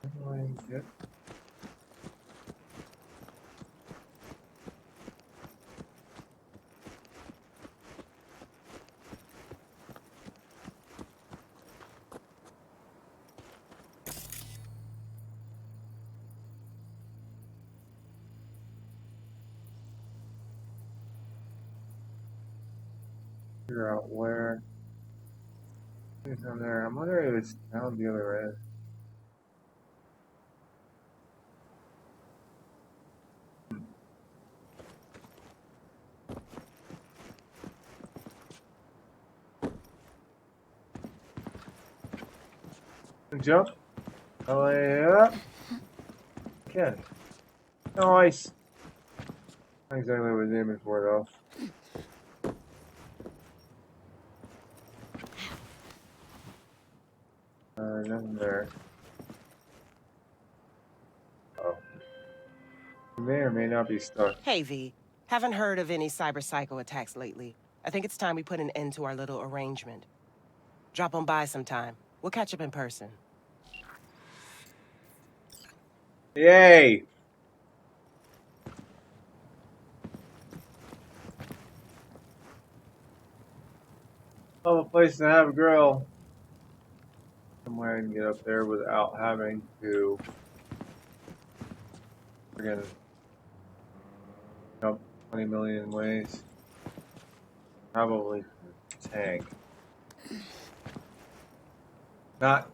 How do I get? Figure out where. It's down there. I'm wondering if it's down the other end. Jump. Oh, yeah. Okay. Nice. Not exactly what I was aiming for, though. Nothing there. Oh. You may or may not be stuck. Hey, V. Haven't heard of any cyberpsycho attacks lately. I think it's time we put an end to our little arrangement. Drop on by sometime. We'll catch up in person. Yay! Oh, a place to have a grill. Somewhere I can get up there without having to friggin' jump 20 million ways. Probably for the tank. Not.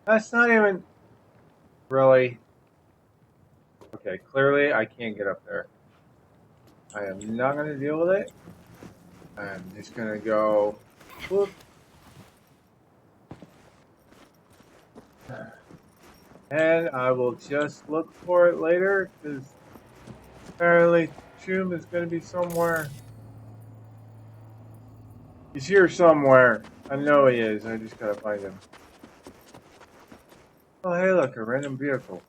That's not even really. Okay, clearly I can't get up there. I am not going to deal with it. I'm just going to go. Whoop. And I will just look for it later, because apparently Choom is going to be somewhere. He's here somewhere. I know he is. I just got to find him. Oh, hey, look, a random vehicle.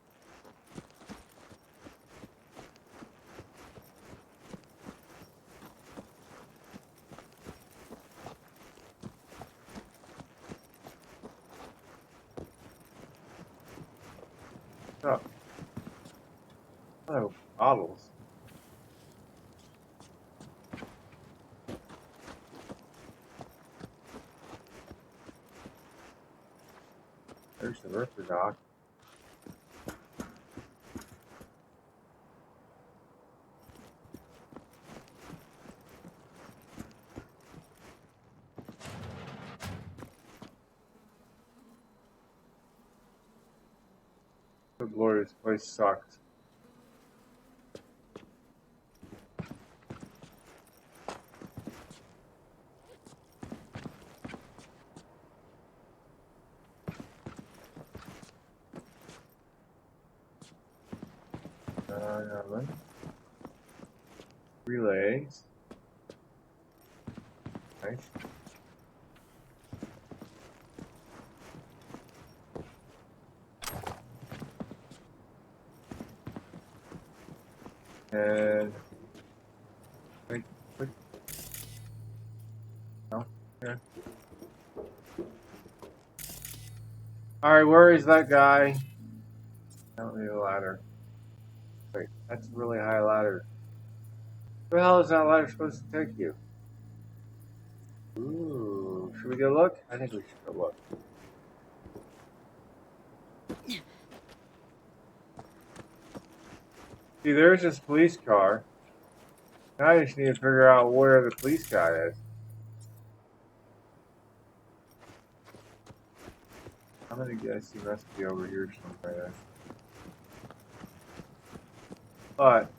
What's up? Oh, bottles. There's the Ripper Doc. Good lord, this place sucks. Relays. Nice. And wait. No, here. Alright, where is that guy? I don't need a ladder. Wait, that's a really high ladder. Where the hell is that ladder supposed to take you? Ooh, should we go look? I think we should go look. See, there's this police car. Now I just need to figure out where the police guy is. I'm gonna guess he must be over here somewhere. But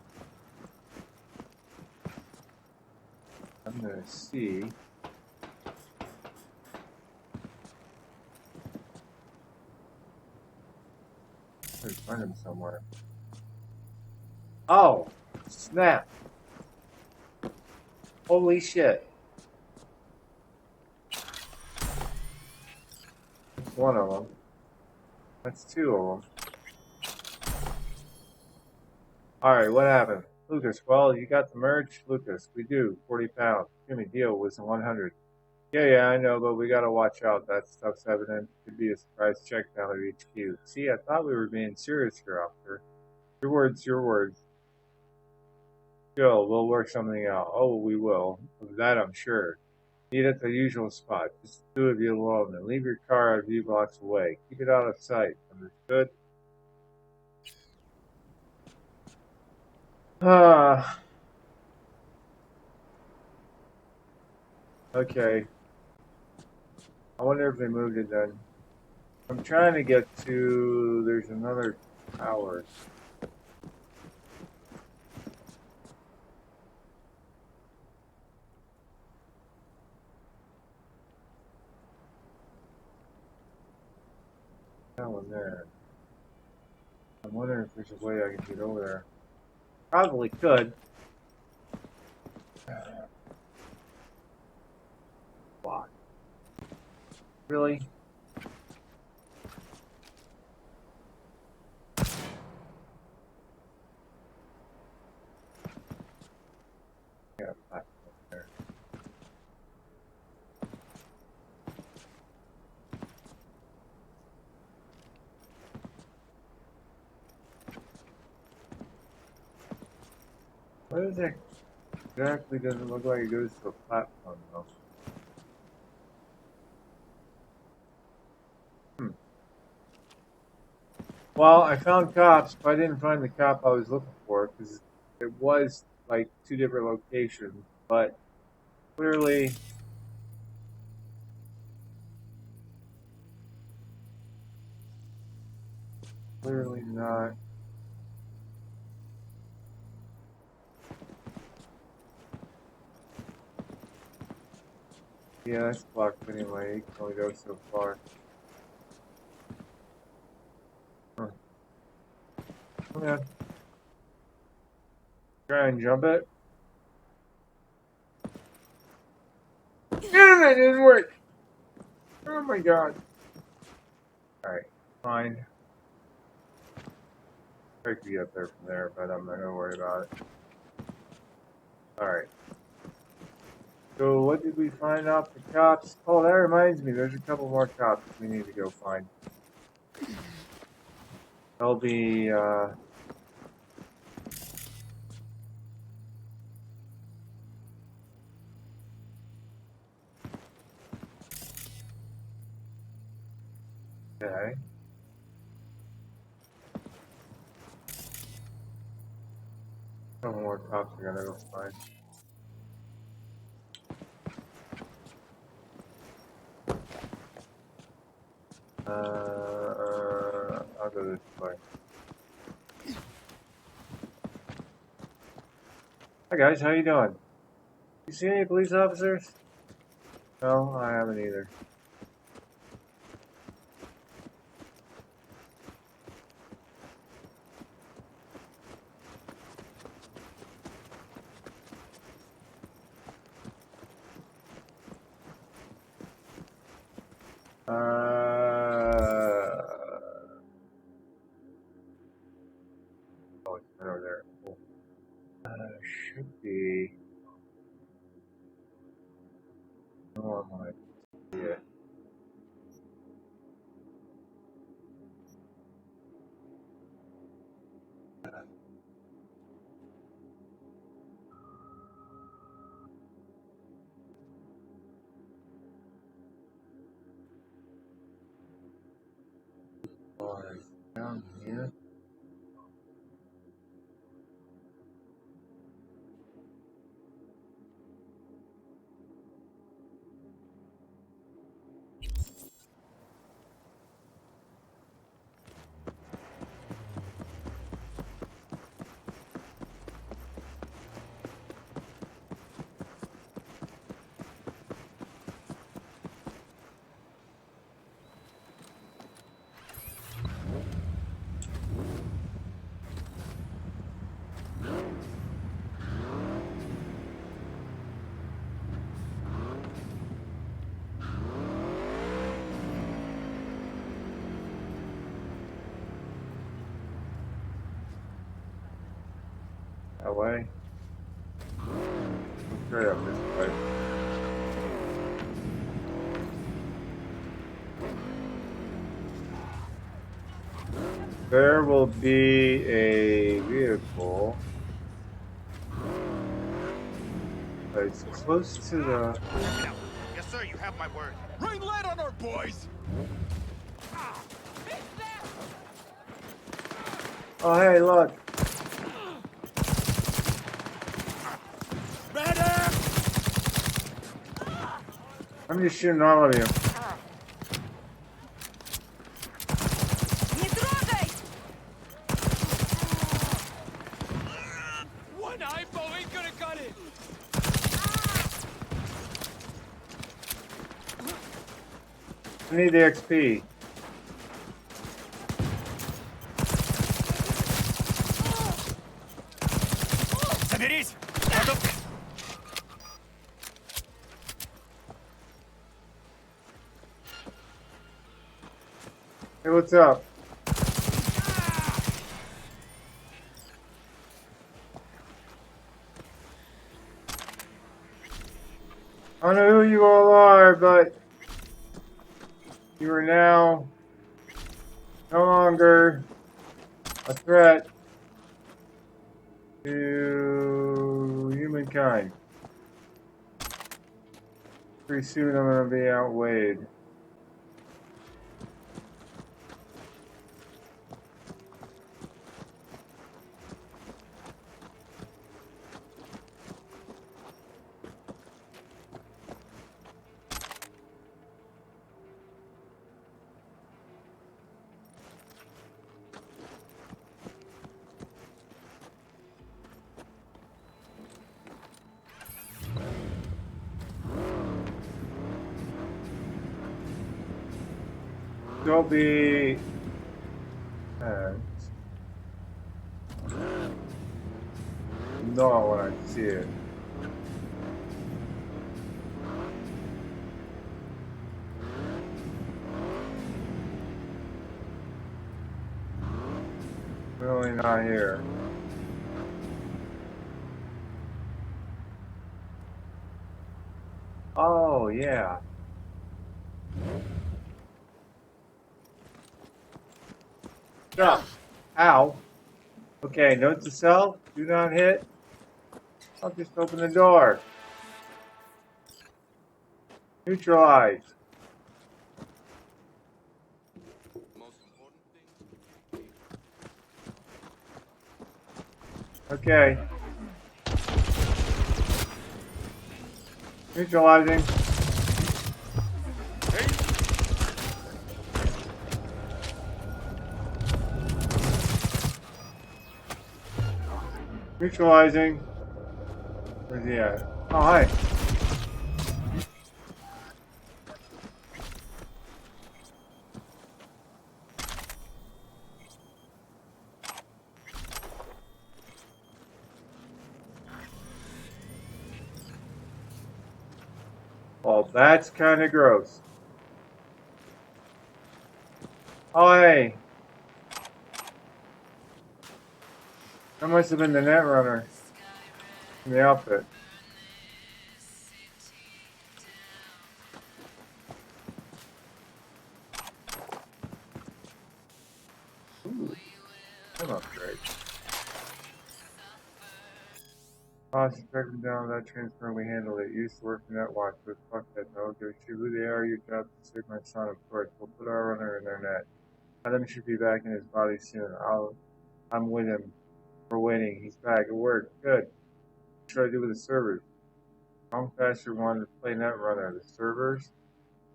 I'm gonna see. I'm gonna find him somewhere. Oh, snap! Holy shit! That's one of them. That's two of them. Alright, what happened? Lucas, well, you got the merch? Lucas, we do. 40 pounds. Jimmy, deal was 100. Yeah, I know, but we gotta watch out. That stuff's evident. Could be a surprise check down at HQ. See, I thought we were being serious here, officer. Your words, your words. Still, we'll work something out. Oh, we will. Of that I'm sure. Meet at the usual spot. Just the two of you alone, and leave your car a few blocks away. Keep it out of sight. Understood? Okay. I wonder if they moved it then. I'm trying to get to... There's another tower. That one there. I'm wondering if there's a way I can get over there. Probably could. Why? Really? Yeah, back there. What is it? Exactly doesn't look like it goes to a platform though. Well, I found cops, but I didn't find the cop I was looking for because it was like two different locations, but clearly not. Yeah, that's blocked anyway. You can only go so far. Huh. Okay. Try and jump it. Damn, that didn't work! Oh my god. Alright, fine. I could get up there from there, but I'm not gonna worry about it. Alright. So what did we find off the cops? Oh, that reminds me, there's a couple more cops we need to go find. They'll be, okay. A couple more cops we gotta go find. I'll go this way. Hi guys, how you doing? You see any police officers? No, I haven't either. Oh, it's right over there. Cool. Should be. Oh my. Yeah. Oh, down here. That way. Straight up this way. There will be a vehicle. It's close to the. Yes, sir, you have my word. Rain lead on our boys! Oh, hey, look. I'm just shooting all of you. One eyeball ain't gonna cut it! I need the XP. Соберись! Hey, what's up? I don't know who you all are, but you are now no longer a threat to kind. Pretty soon I'm gonna be outweighed. There'll be no when I see it. Really not here. Oh yeah. Stop. Ow. Okay, note to self, do not hit. I'll just open the door. Neutralize. Okay. Neutralizing. Neutralizing. Where's he at? Oh, hi. Well, that's kind of gross. Oh, hey. That must have been the net runner in the outfit. Ooh, that looks great. Boss, track them down that transfer, we handled it. Used to work in that watch, but fuck that, no. Give a shit who they are, your job to save my son, of course. We'll put our runner in their net. Adam should be back in his body soon. I'm with him. We're waiting. He's back. It worked. Good. What should I do with the servers? Long Faster wanted to play Netrunner. The servers?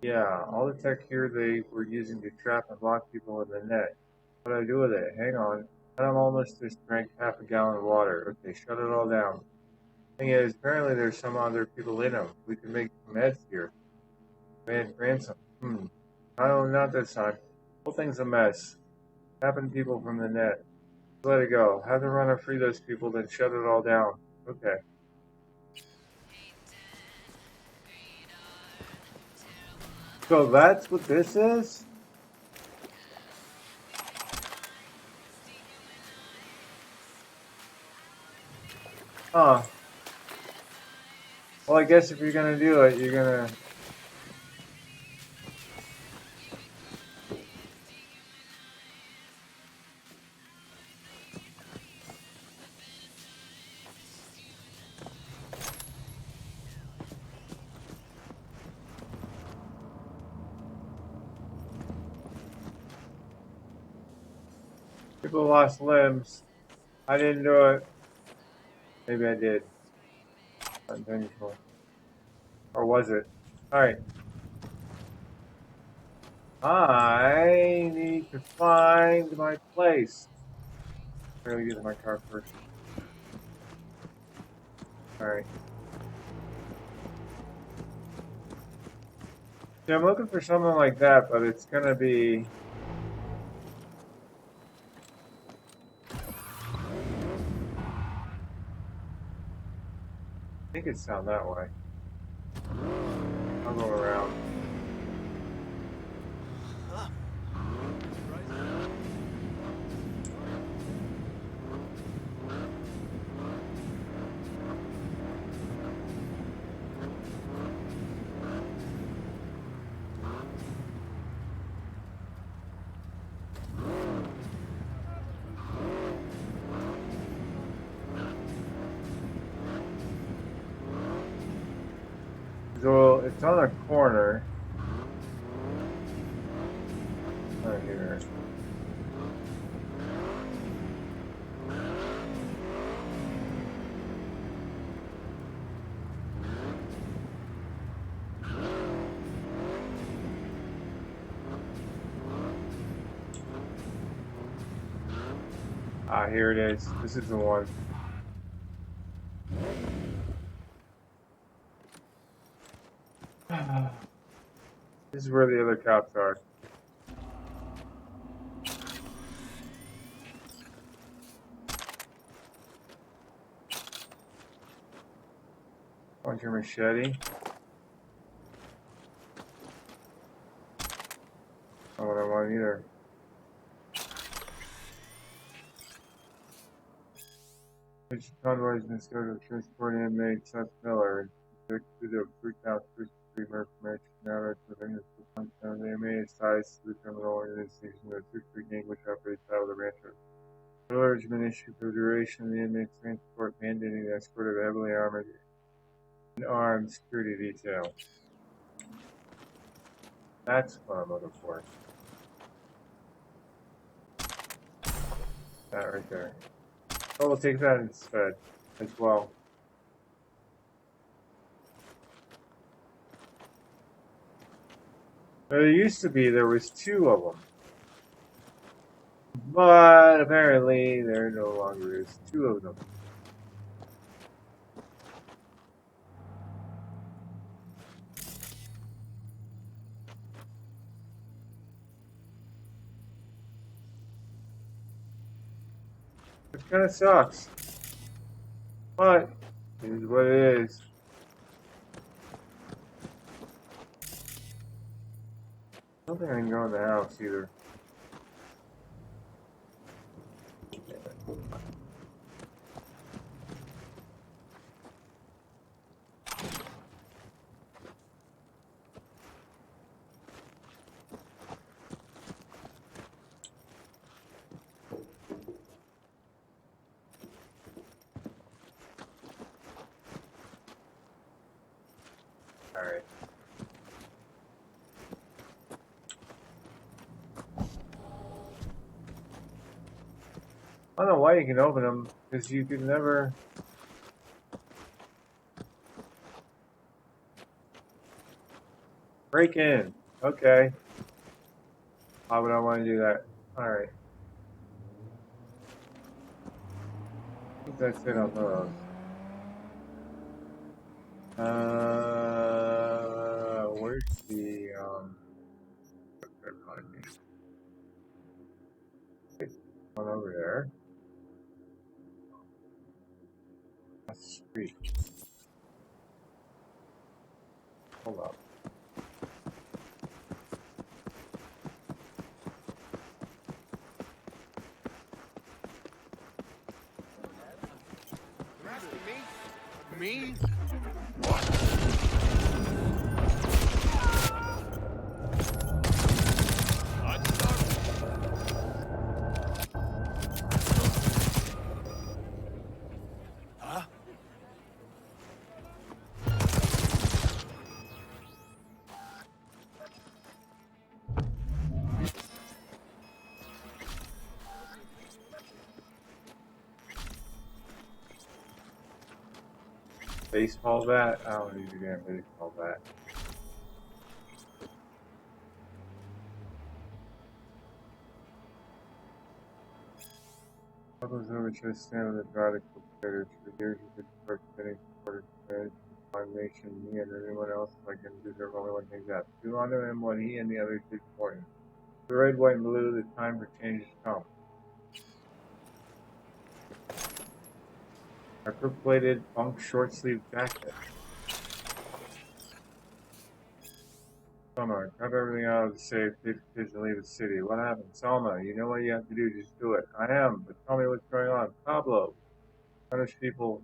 Yeah, all the tech here they were using to trap and lock people in the net. What do I do with it? Hang on. I'm almost just drank half a gallon of water. Okay, shut it all down. Thing is, apparently there's some other people in them. We can make some meds here. Man, ransom. No, not this time. Whole thing's a mess. Tapping people from the net. Let it go. Have the runner free those people, then shut it all down. Okay. So that's what this is? Huh. Well, I guess if you're gonna do it, you're gonna... People lost limbs. I didn't do it. Maybe I did. Unintentional. Or was it? Alright. I need to find my place. I'm gonna get in my car first. Alright. Yeah, I'm looking for something like that, but it's gonna be... I think it's down that way. I'll go around. So it's on a corner. Right here. Ah, here it is. This is the one. This is where the other cops are. Want your machete? Not what I want either. Which convoys been scheduled to transport inmate Seth Miller, convicted of 3 counts, 3 murder permits, now to prevent the function of the inmate ties to the criminal organization of the 6 gang which operates out of the rancho. Miller has been issued for the duration of the inmate's transport, mandating the escort of heavily armored and armed security detail. That's what I'm looking for. That right there. Oh, we'll take that instead as well. There used to be, there was 2 of them. But apparently there no longer is 2 of them. Which kind of sucks. But it is what it is. I don't think I can go in the house either. Alright. I don't know why you can open them, because you could never... Break in. Okay. Why would I want to do that? Alright. I think that's it on those. Where's the, one over there. That's the street. Hold up. Me? Huh? Baseball bat? I don't need a damn baseball bat. Others over to stand on the drive competitors for years of good work getting supported by condemnation. Me and anyone else like him deserve only one thing that. Do honor him what he and the others did for him. The red, white, and blue, the time for change has come. A purple-plated bunk short-sleeved jacket. Selma, cut everything out of the safe, take the kids and leave the city. What happened? Selma, you know what you have to do, just do it. I am, but tell me what's going on. Pablo. Punish people.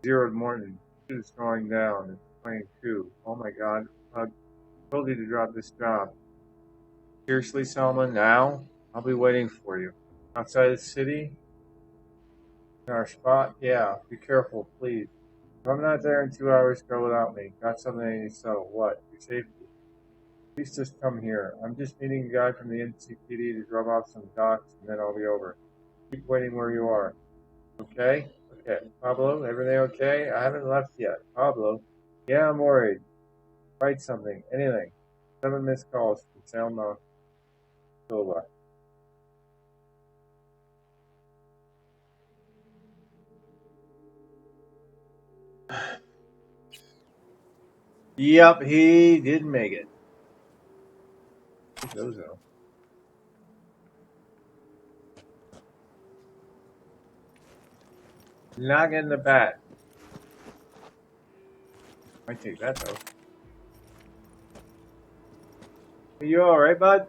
Zeroed Morton. Is going down. It's playing 2. Oh my god. I told you to drop this job. Seriously, Selma, now? I'll be waiting for you. Outside the city? In our spot? Yeah, be careful, please. If I'm not there in 2 hours, go without me. Got something I need to settle. What? Your safety. Please just come here. I'm just meeting a guy from the NCPD to drop off some docs, and then I'll be over. Keep waiting where you are. Okay? Okay. Pablo, everything okay? I haven't left yet. Pablo? Yeah, I'm worried. Write something. Anything. 7 missed calls from Selma Silva. Yep, he did make it. Those though. Not getting the bat. Might take that though. Are you alright, bud?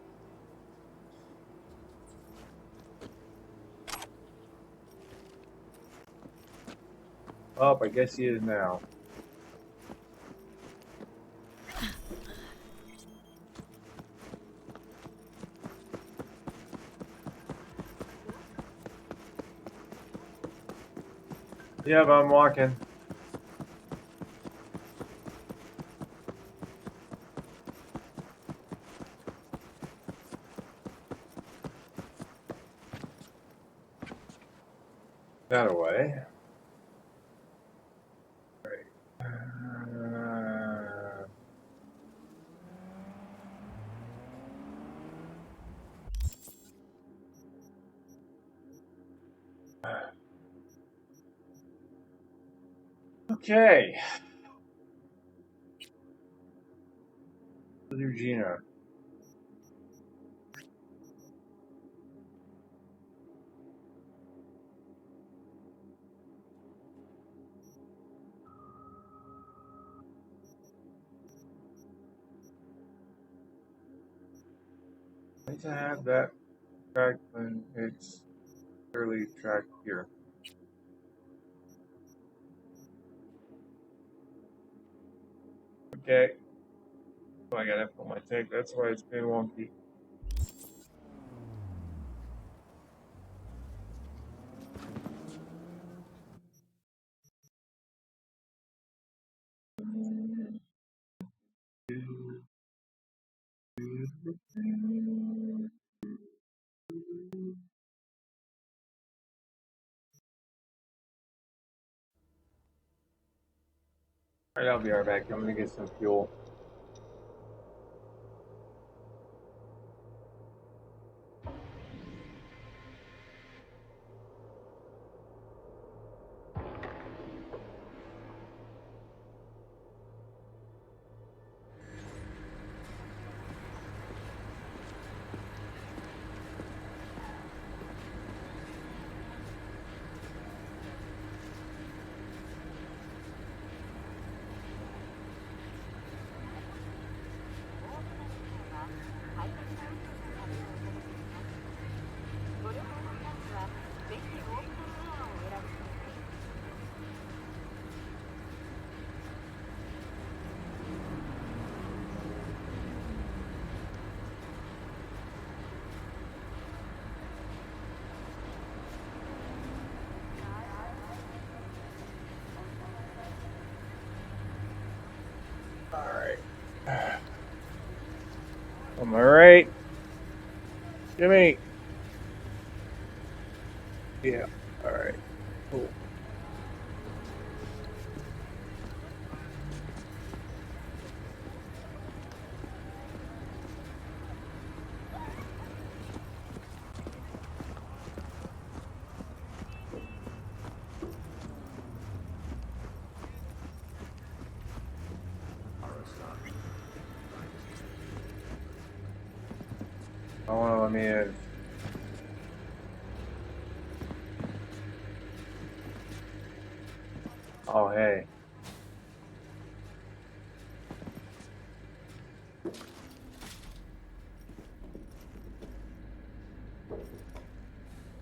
Oh, I guess he is now. Yep, I'm walking. That away. Okay. Regina. I need to have that track when it's clearly tracked here. Okay. Oh, I gotta put my tape. That's why it's been wonky. Alright, I'll be right back. I'm gonna get some fuel. Alright. Am I right? Jimmy. Yeah. Alright. Cool. I wanna let me in. Oh, hey.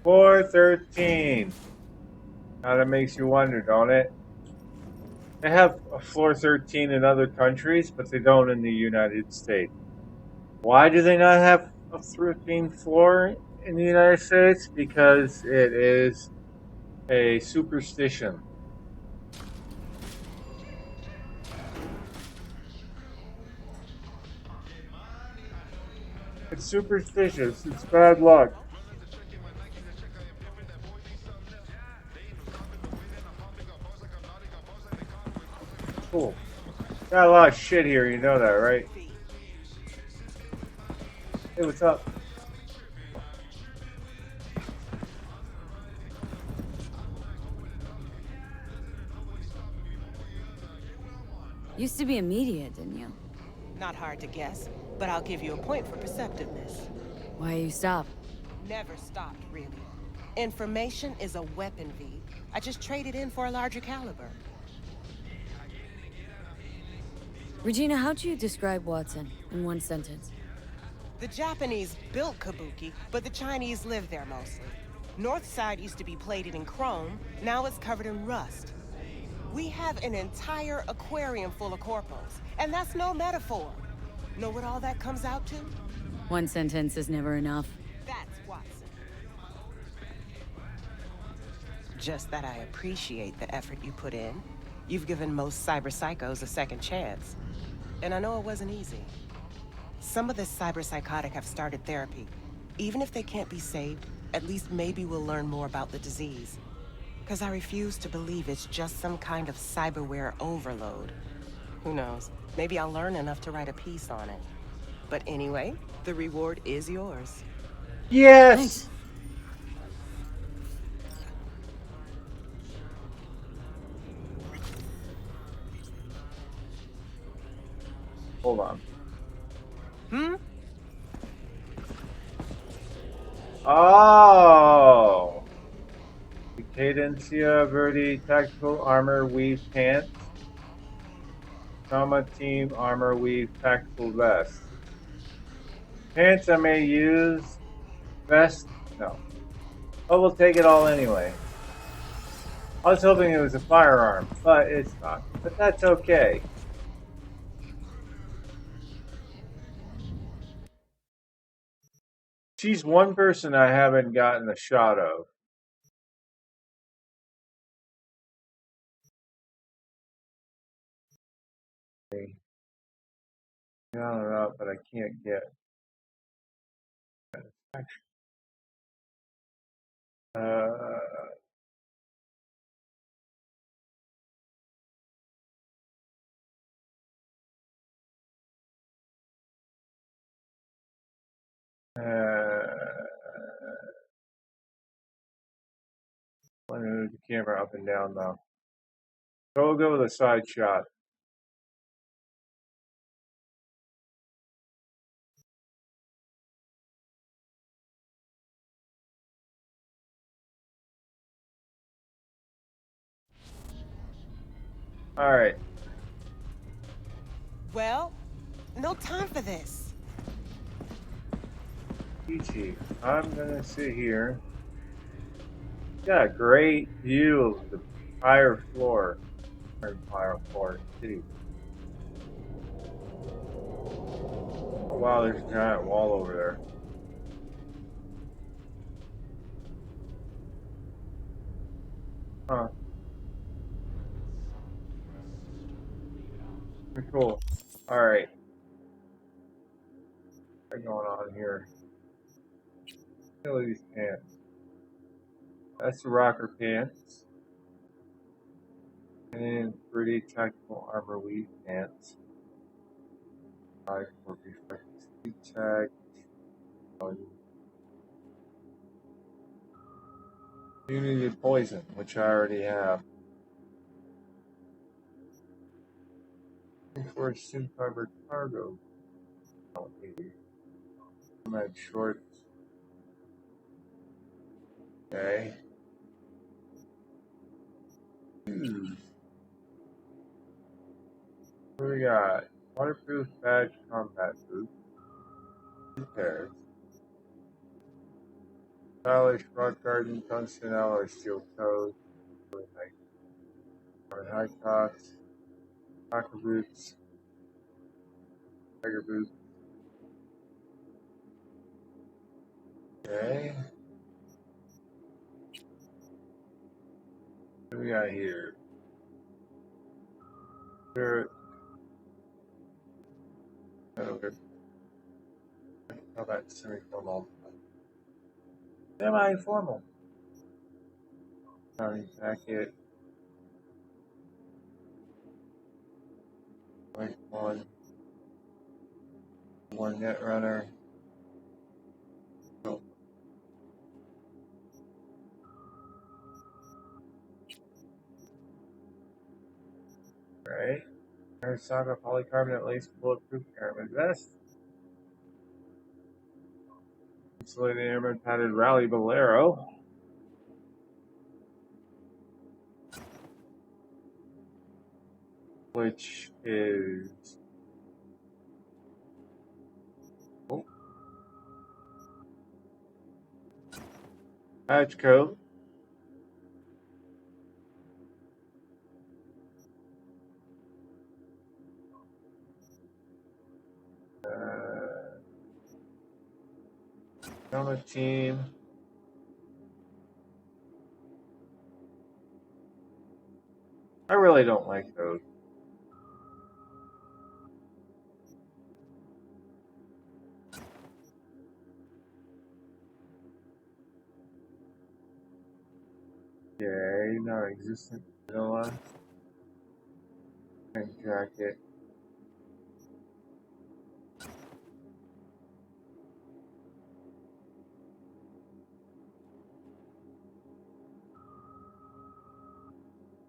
Floor 13. Now that makes you wonder, don't it? They have a floor 13 in other countries, but they don't in the United States. Why do they not have a 13th floor in the United States? Because it is a superstition. It's superstitious. It's bad luck. Cool. Got a lot of shit here, you know that, right? Hey, what's up? Used to be a media, didn't you? Not hard to guess, but I'll give you a point for perceptiveness. Why you stop? Never stopped, really. Information is a weapon, V. I just traded in for a larger caliber. Regina, how'd you describe Watson in one sentence? The Japanese built Kabuki, but the Chinese lived there mostly. North side used to be plated in chrome, now it's covered in rust. We have an entire aquarium full of corpos, and that's no metaphor. Know what all that comes out to? One sentence is never enough. That's Watson. Just that I appreciate the effort you put in. You've given most cyberpsychos a second chance. And I know it wasn't easy. Some of the cyberpsychotic have started therapy. Even if they can't be saved, at least maybe we'll learn more about the disease. Because I refuse to believe it's just some kind of cyberware overload. Who knows? Maybe I'll learn enough to write a piece on it. But anyway, the reward is yours. Yes! Thanks. Hold on. Oh! The Cadencia Verde Tactical Armor Weave Pants. Trauma Team Armor Weave Tactical Vest. Pants I may use. Vest? No. Oh, we'll take it all anyway. I was hoping it was a firearm, but it's not. But that's okay. She's one person I haven't gotten a shot of. Down and up, but I can't get. Want to move the camera up and down though. So we'll go with a side shot. All right. Well, no time for this. Peachy, I'm gonna sit here. Got a great view of the entire floor. Entire floor city. Oh wow, there's a giant wall over there. Huh. Pretty cool. Alright. What's going on here? Look at these pants. That's the rocker pants. And pretty tactical armor weave pants. For reflective speed tag. Immunity to poison, which I already have. For a thin fiber cargo. Combat shorts. Okay. What do we got? Waterproof badge combat boots. 2 pairs. Stylish rock garden tungsten alloy steel toes. Really nice. High tops. Soccer boots. Tiger boots. Okay. What do we got here? Spirit. Okay. How about semi-formal? Semi-formal. County jacket. White one. One net runner. Oh. Right. Arasaka polycarbonate lace bulletproof airman vest. Insulated airman padded rally bolero. Which is patch coat. Helmet team. I really don't like those. Okay, non-existent vanilla. And jacket.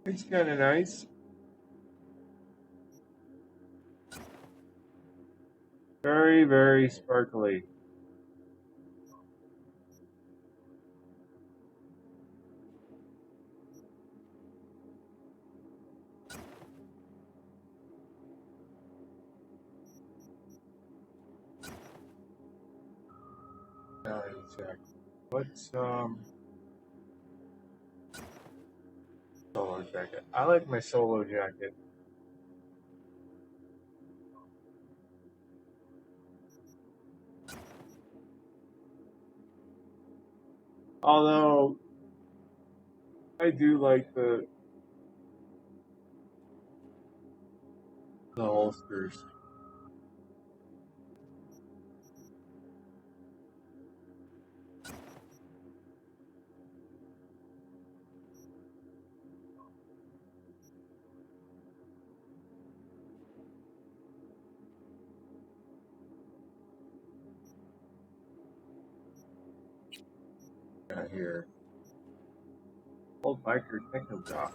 It's kind of nice. Very, very sparkly. Now let me check. What's solo jacket? I like my solo jacket. Although I do like the holsters. Here. Old biker techno job.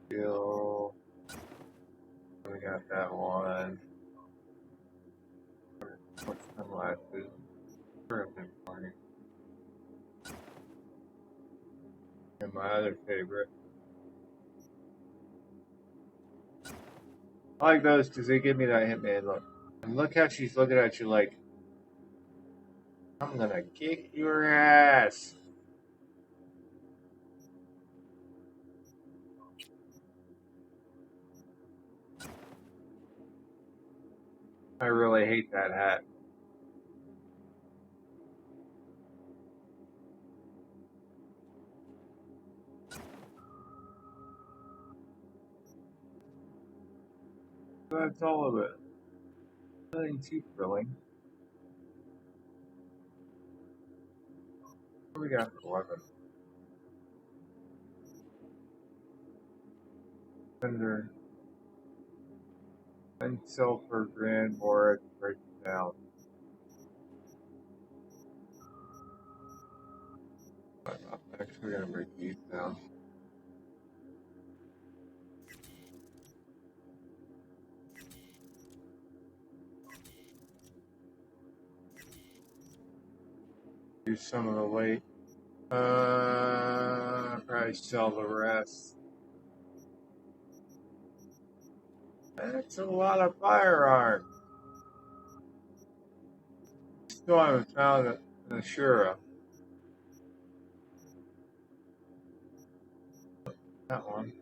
Still. We got that one. What's sunglasses? Perfect morning. And my other favorite. I like those because they give me that Hitman look. And look how she's looking at you like, I'm gonna kick your ass. I really hate that hat. That's all of it. Nothing too thrilling. What do we got for weapon? Thunder. And sulfur grand board break it down. Actually, we're gonna break these down. Use some of the weight. Probably sell the rest. That's a lot of firearms. Still haven't found an Ashura. That one.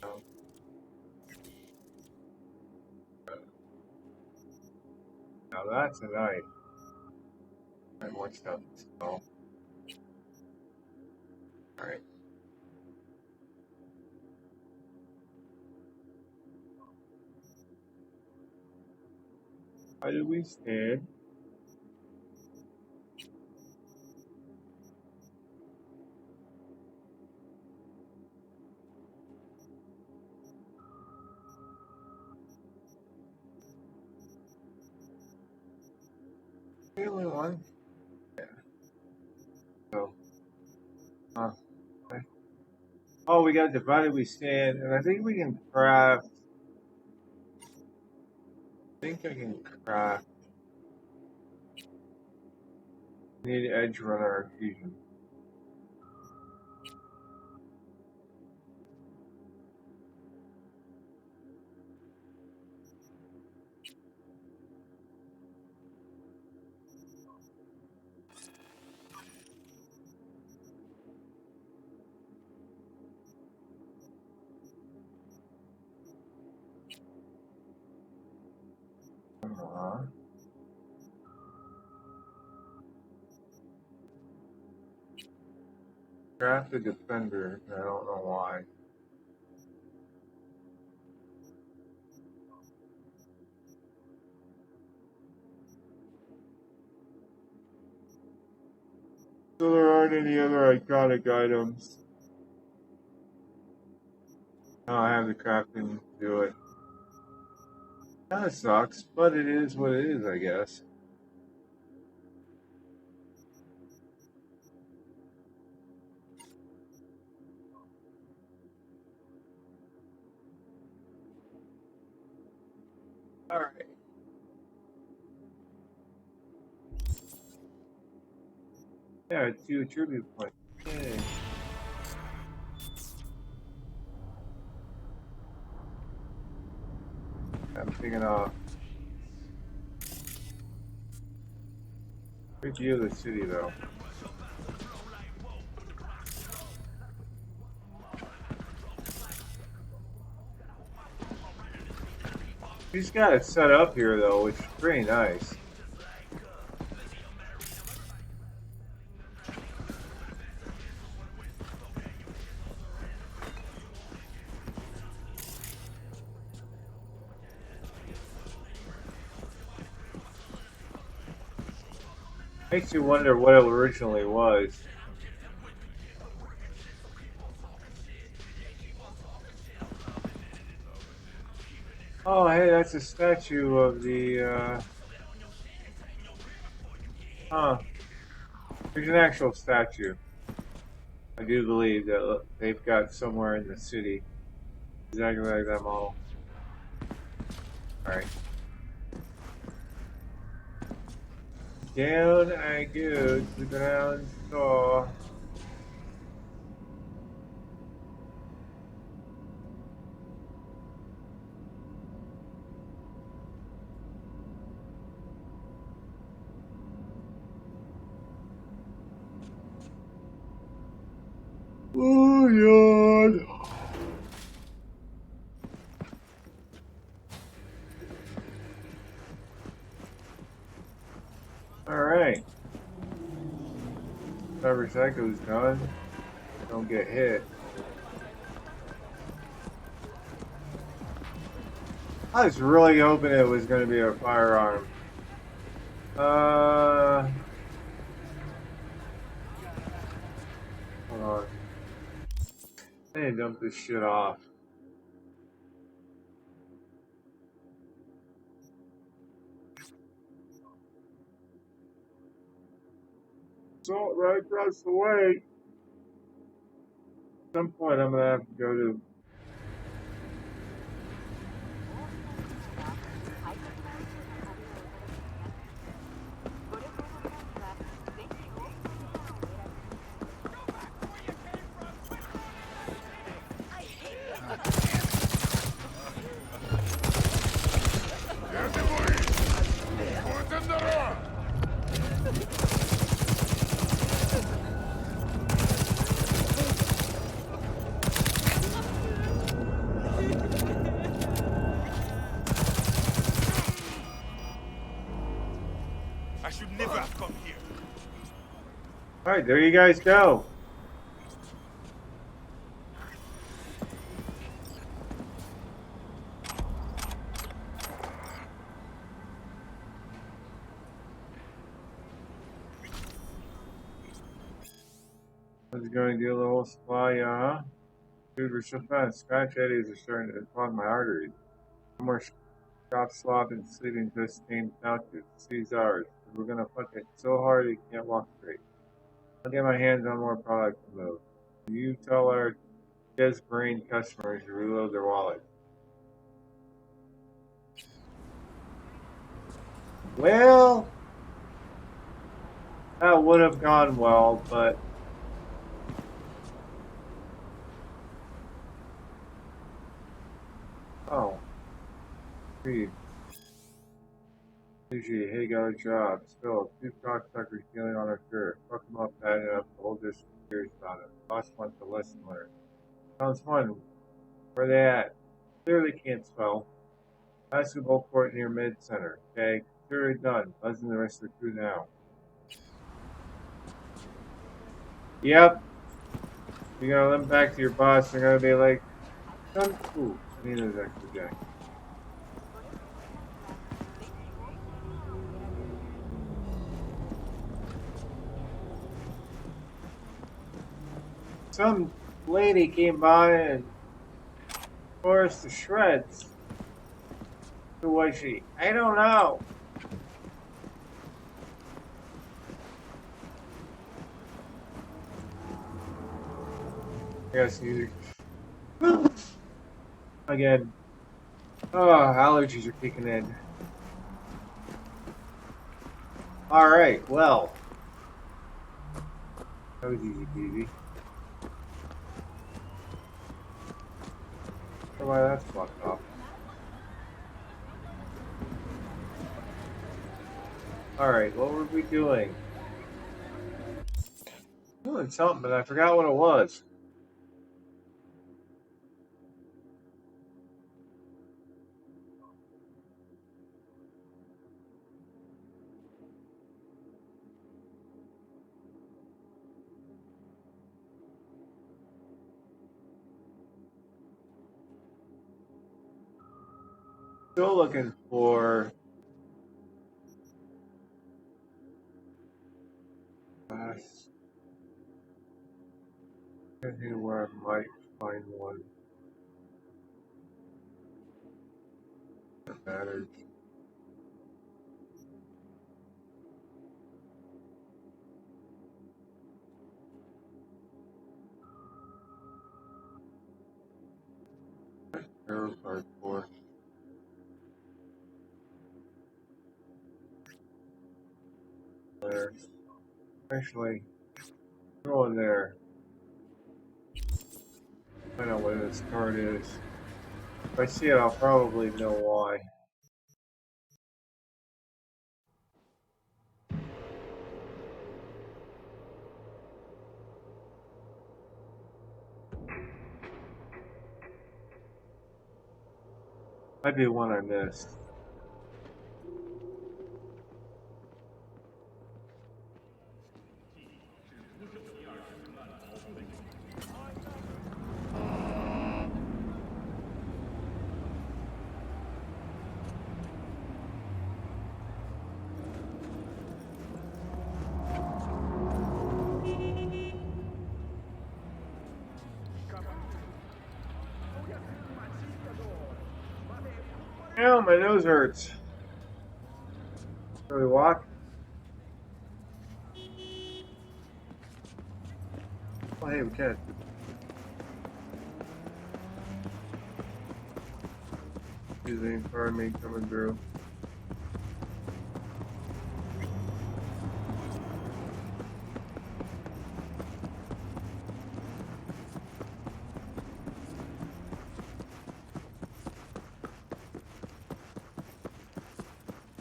No. Now that's a knife. And more stuff. So, alright. How do we stand? The only one? Yeah. So, okay. Oh, we got divided we stand, and I think we can craft. I think I can craft. Need edge runner fusion. Craft the defender. I don't know why. So there aren't any other iconic items. Oh, I have the crafting to do it. Kinda sucks, but it is what it is, I guess. Alright. Yeah, 2 tribute points. Yay. I'm thinking of good view of the city though. He's got it set up here though, which is pretty nice. Makes you wonder what it originally was. Oh, hey, that's a statue of the, huh. There's an actual statue. I do believe that they've got somewhere in the city. Exactly like that model. Alright. Down I go to the ground floor. Oh, God. Alright. Cyberpsycho's done. Don't get hit. I was really hoping it was going to be a firearm. Hold on. I need to dump this shit off. Salt right across the way. At some point I'm going to have to go to... Alright, there you guys go. I was going to do the whole supply, huh? Dude, we're so fast. Scratch eddies are starting to clog my arteries. No more shop slop and sleeping to stained couches. Seize ours. We're gonna fuck it so hard you can't walk straight. I'll get my hands on more product from those. You tell our brain customers to reload their wallets. Well, that would have gone well, but oh, Reed. Usually, hey, got a job. Still, two cocksuckers stealing on our shirt. Fuck them up bad enough. The whole district cares about it. Boss wants a lesson learned. Sounds fun. Where they at? Clearly can't spell. Basketball court near Mid Center. Okay, consider it done. Buzzing the rest of the crew now. Yep. You're gonna limp back to your boss. They're gonna be like, "Son, ooh, I need those extra jack." Some lady came by and tore us to shreds. Who was she? I don't know. Yes, you. Again. Oh, allergies are kicking in. Alright, well. That was easy peasy. Wonder why that's blocked off. Alright, what were we doing? Doing something, but I forgot what it was. Still looking for I don't know where I might find one that matters. Arrow card for there. Actually, go in there. Find out what this card is. If I see it, I'll probably know why. Might be one I missed. Ow, my nose hurts. Shall we walk? Oh, hey, we can. Excuse me, pardon me, coming through.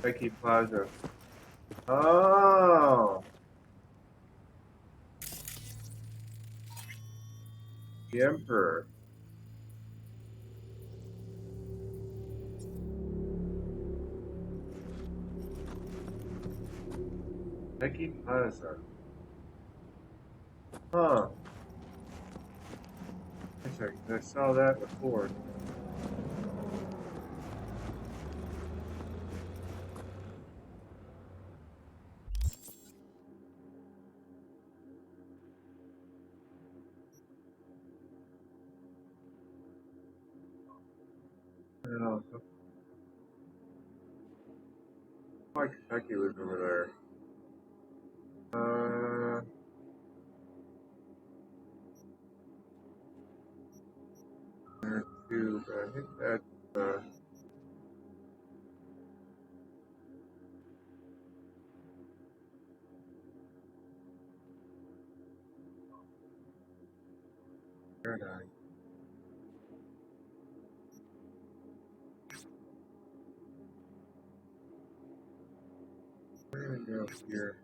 Becky Plaza. Oh! The Emperor. Becky Plaza. Huh. Interesting. I saw that before. I don't know. Why Kentucky was over there. There too, but I think that's Paradise. We're gonna go here.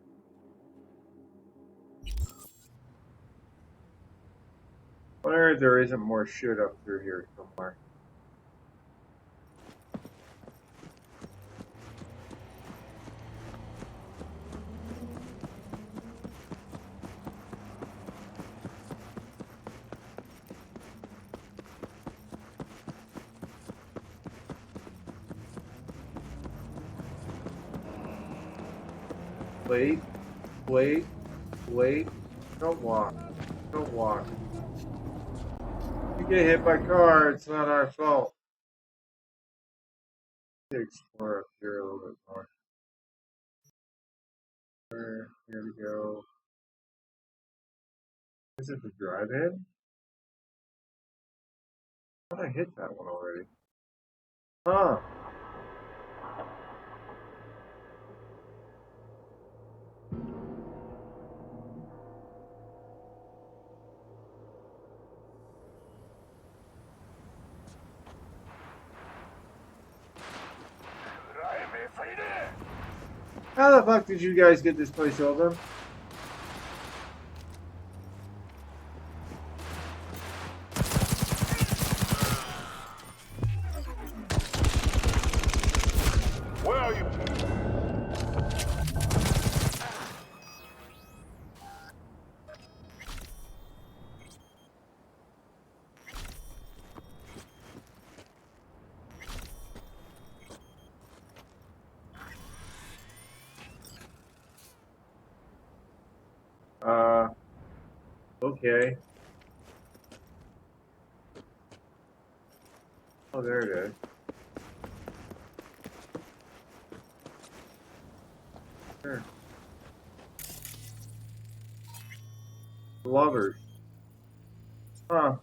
I wonder if there isn't more shit up through here somewhere. Wait, wait, wait. Don't walk. Don't walk. You get hit by car, it's not our fault. Let's explore up here a little bit more. Here we go. Is it the drive-in? I thought I hit that one already. Huh. How the fuck did you guys get this place open? Where are you? Okay. Oh, there it is. Sure. Lovers. Huh.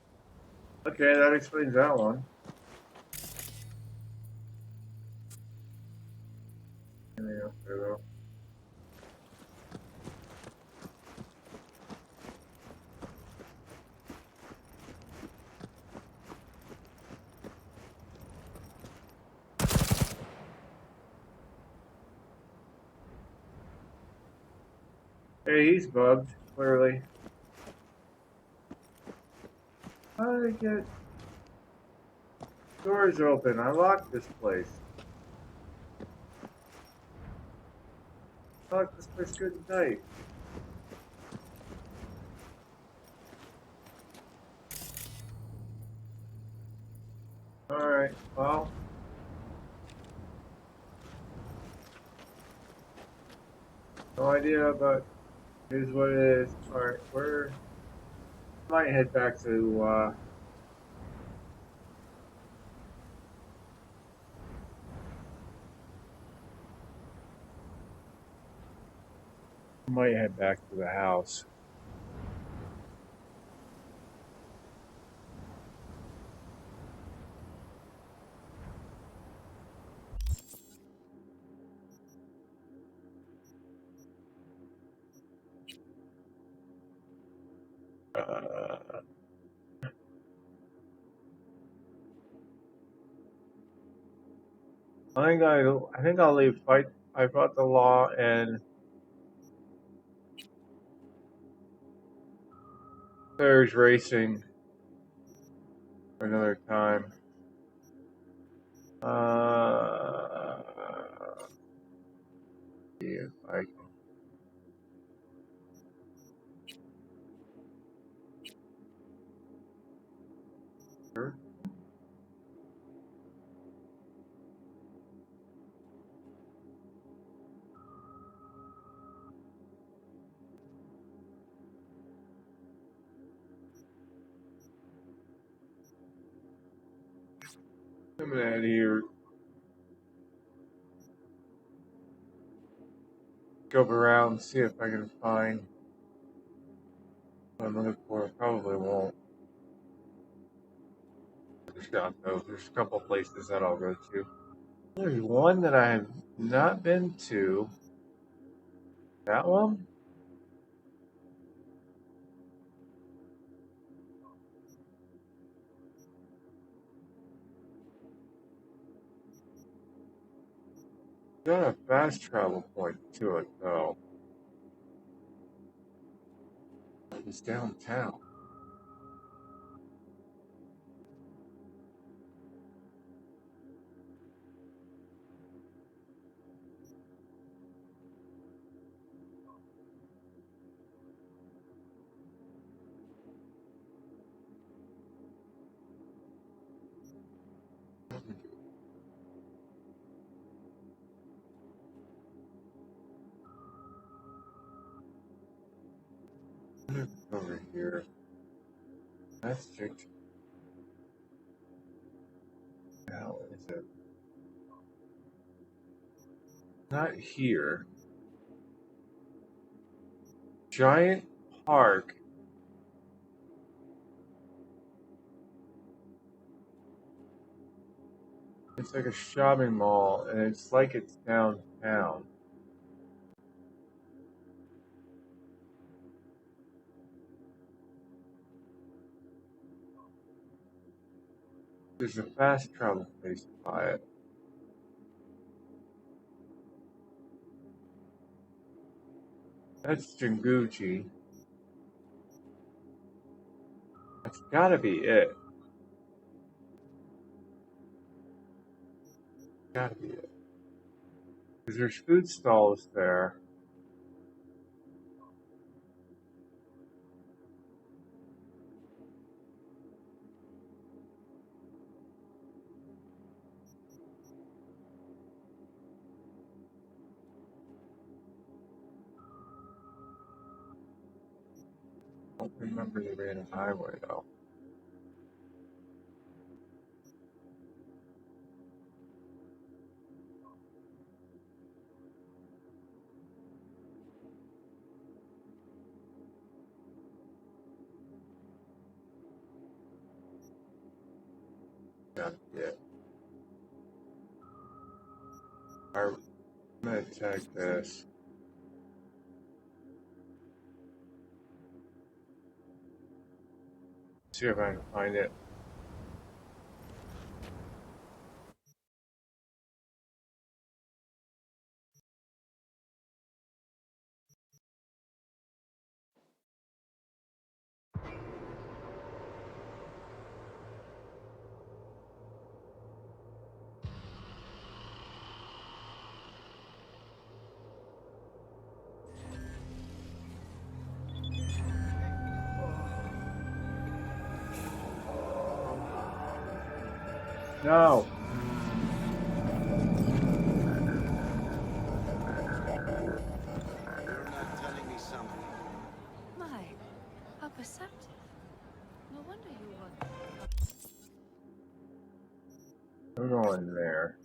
Okay, that explains that one. Anything else there, though? Hey, he's bugged, clearly. How did I get doors open? I locked this place. I locked this place good and tight. Alright, well. No idea, but here's what it is. Alright, might head back to, might head back to the house. I think I'll leave I fought the law and there's racing for another time. See if I can. I'm gonna head here. Go around, see if I can find what I'm looking for. Probably won't. Shot though. There's a couple places that I'll go to. There's one that I have not been to. That one? Got a fast travel point to it though. It's downtown. Over here. That's just how is it? Not here. Giant park. It's like a shopping mall, and it's like it's downtown. There's a fast travel place by it. That's Jinguji. That's gotta be it. Gotta be it. Because there's food stalls there. I don't remember the random highway though. Gotta be it. Alright, I'm gonna tag this. See if I can find it. No! You're not telling me something. My, how perceptive. No wonder you were. I'm going there.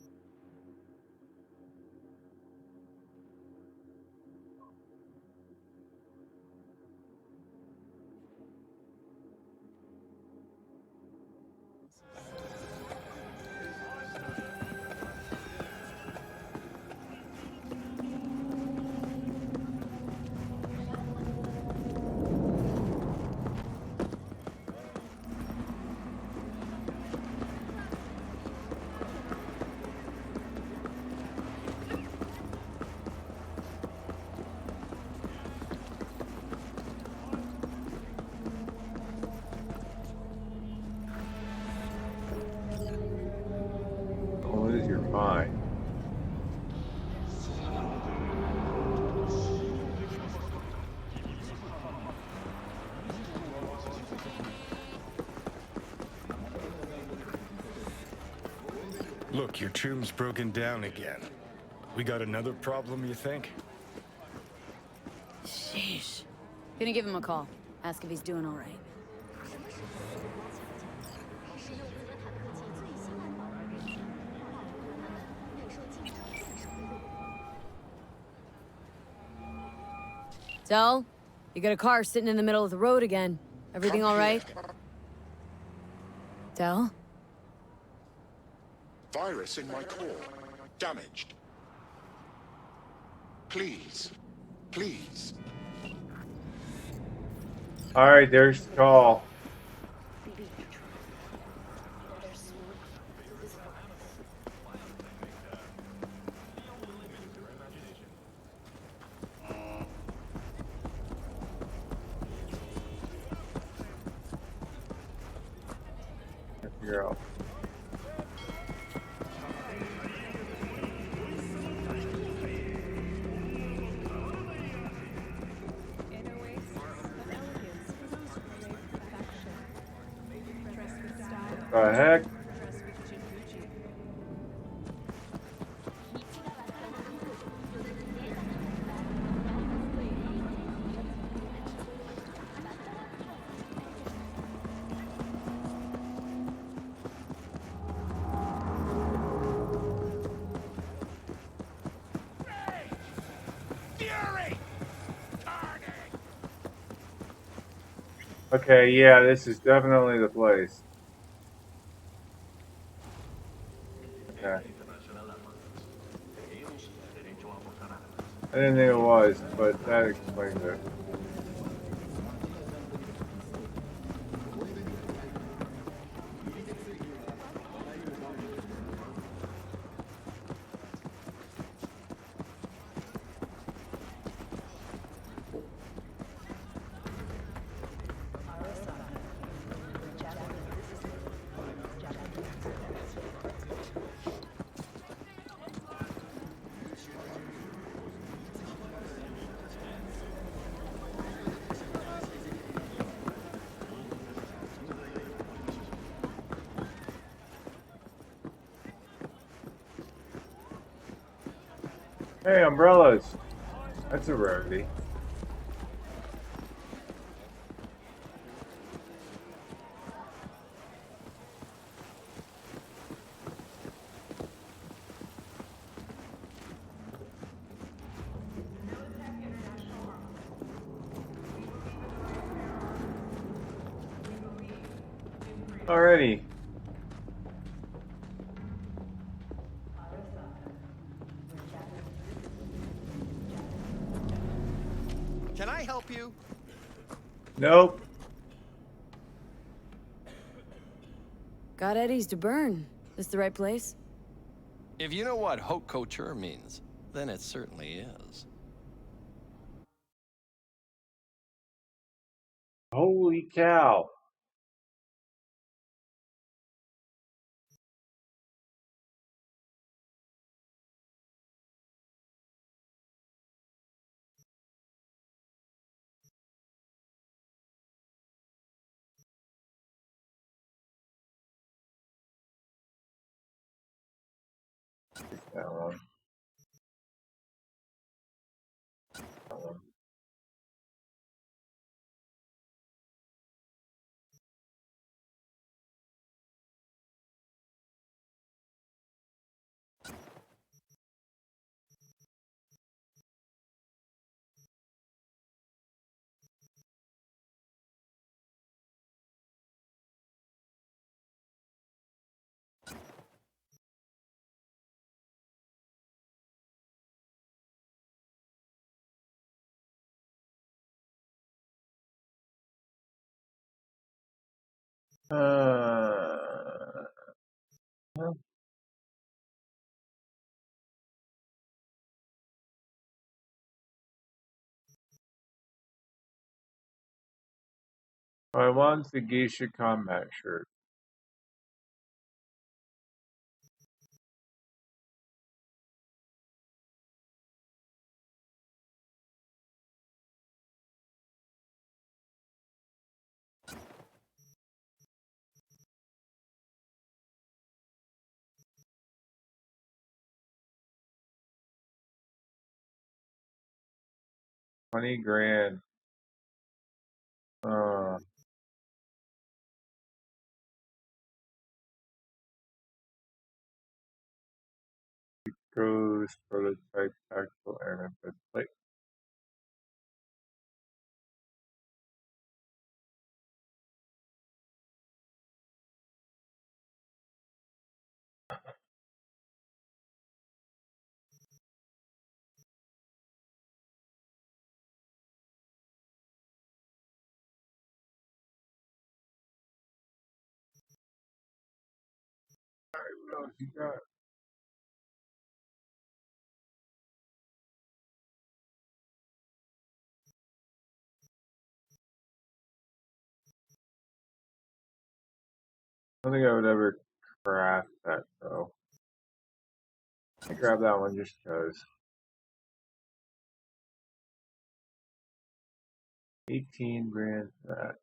What is your find? Look, your tomb's broken down again. We got another problem, you think? Sheesh. Gonna give him a call. Ask if he's doing all right. Tell, you got a car sitting in the middle of the road again. Everything all right? Tell? Virus in my core. Damaged. Please. Please. Alright, there's the call. Figure out. What the heck? Okay, yeah, this is definitely the place. Okay. I didn't think it was, but that explains it. Hey, umbrellas. That's a rarity. Alrighty. Can I help you? Nope. Got Eddies to burn. This the right place? If you know what haute couture means, then it certainly is. Holy cow. That one. That one. I want the geisha combat shirt. $20,000. Goes prototype tactical airman plate. he got. I don't think I would ever craft that though. I grab that one just because. 18 grand for that.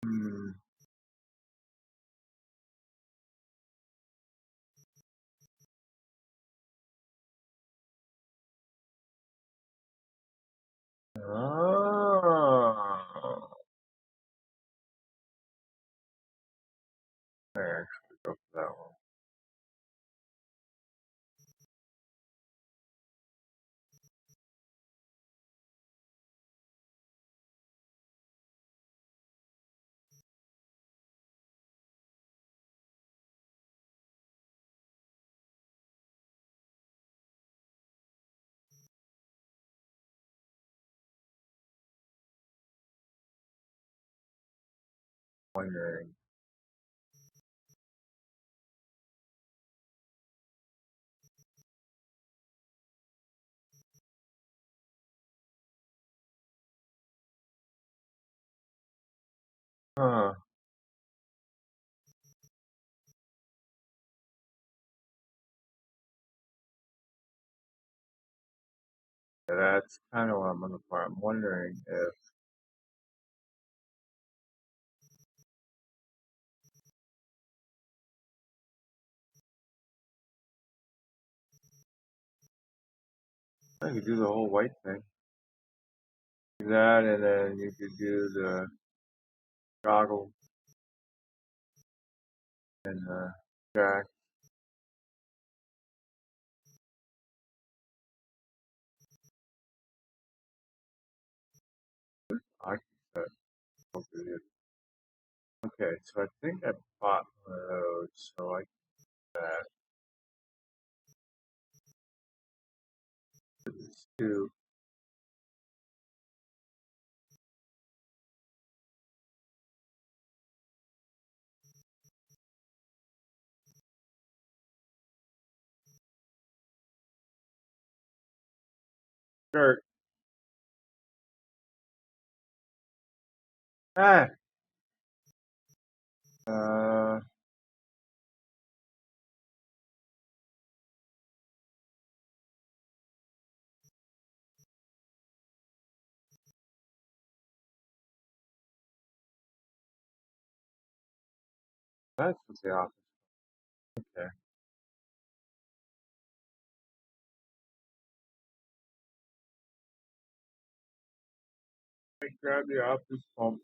Hmm. Oh. I actually go for that one. Wondering. Huh. Yeah, that's kind of what I'm looking for. I'm wondering if I could do the whole white thing. Do that, and then you could do the goggle and the jack. I can set both of these. Okay, so I think I bought one of those, so I can do that. These two. Shirt. Ah! Uh, that's what the office. Okay. I grab the office pump.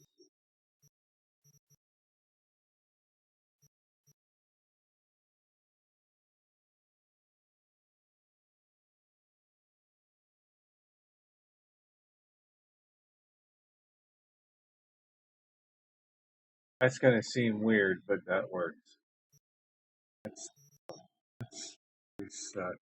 That's gonna seem weird, but that works. That's reset.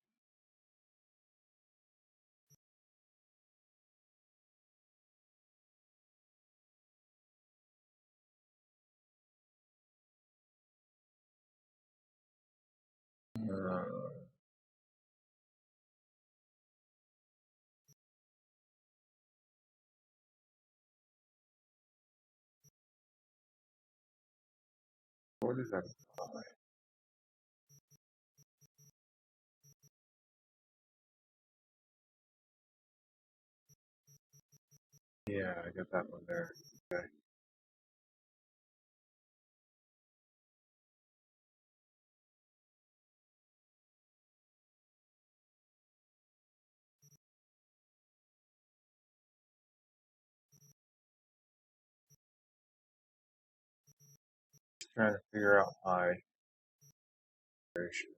Uh, what is that? Yeah, I got that one there. Okay. Just trying to figure out my variation.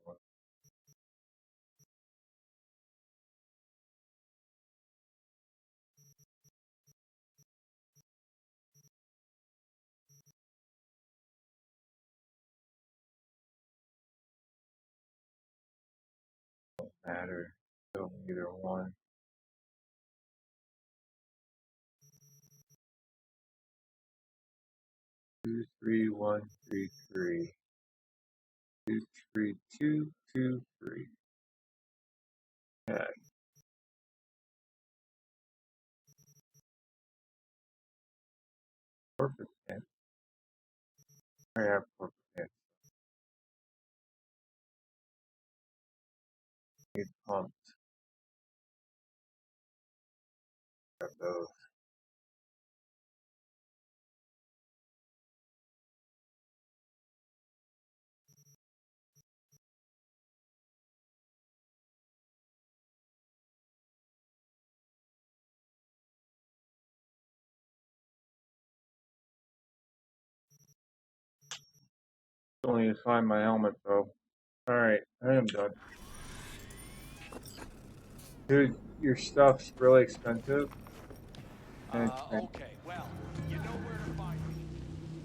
matter. Kill either one. Two, three, one, three, three. 2, 3, 2, 2, 3. Yeah. Perfect pants. I have perfect pants. Get pumped. Got those. Still need to find my helmet though. Alright, I am done. Dude, your stuff's really expensive. Okay, well, you know where to find me.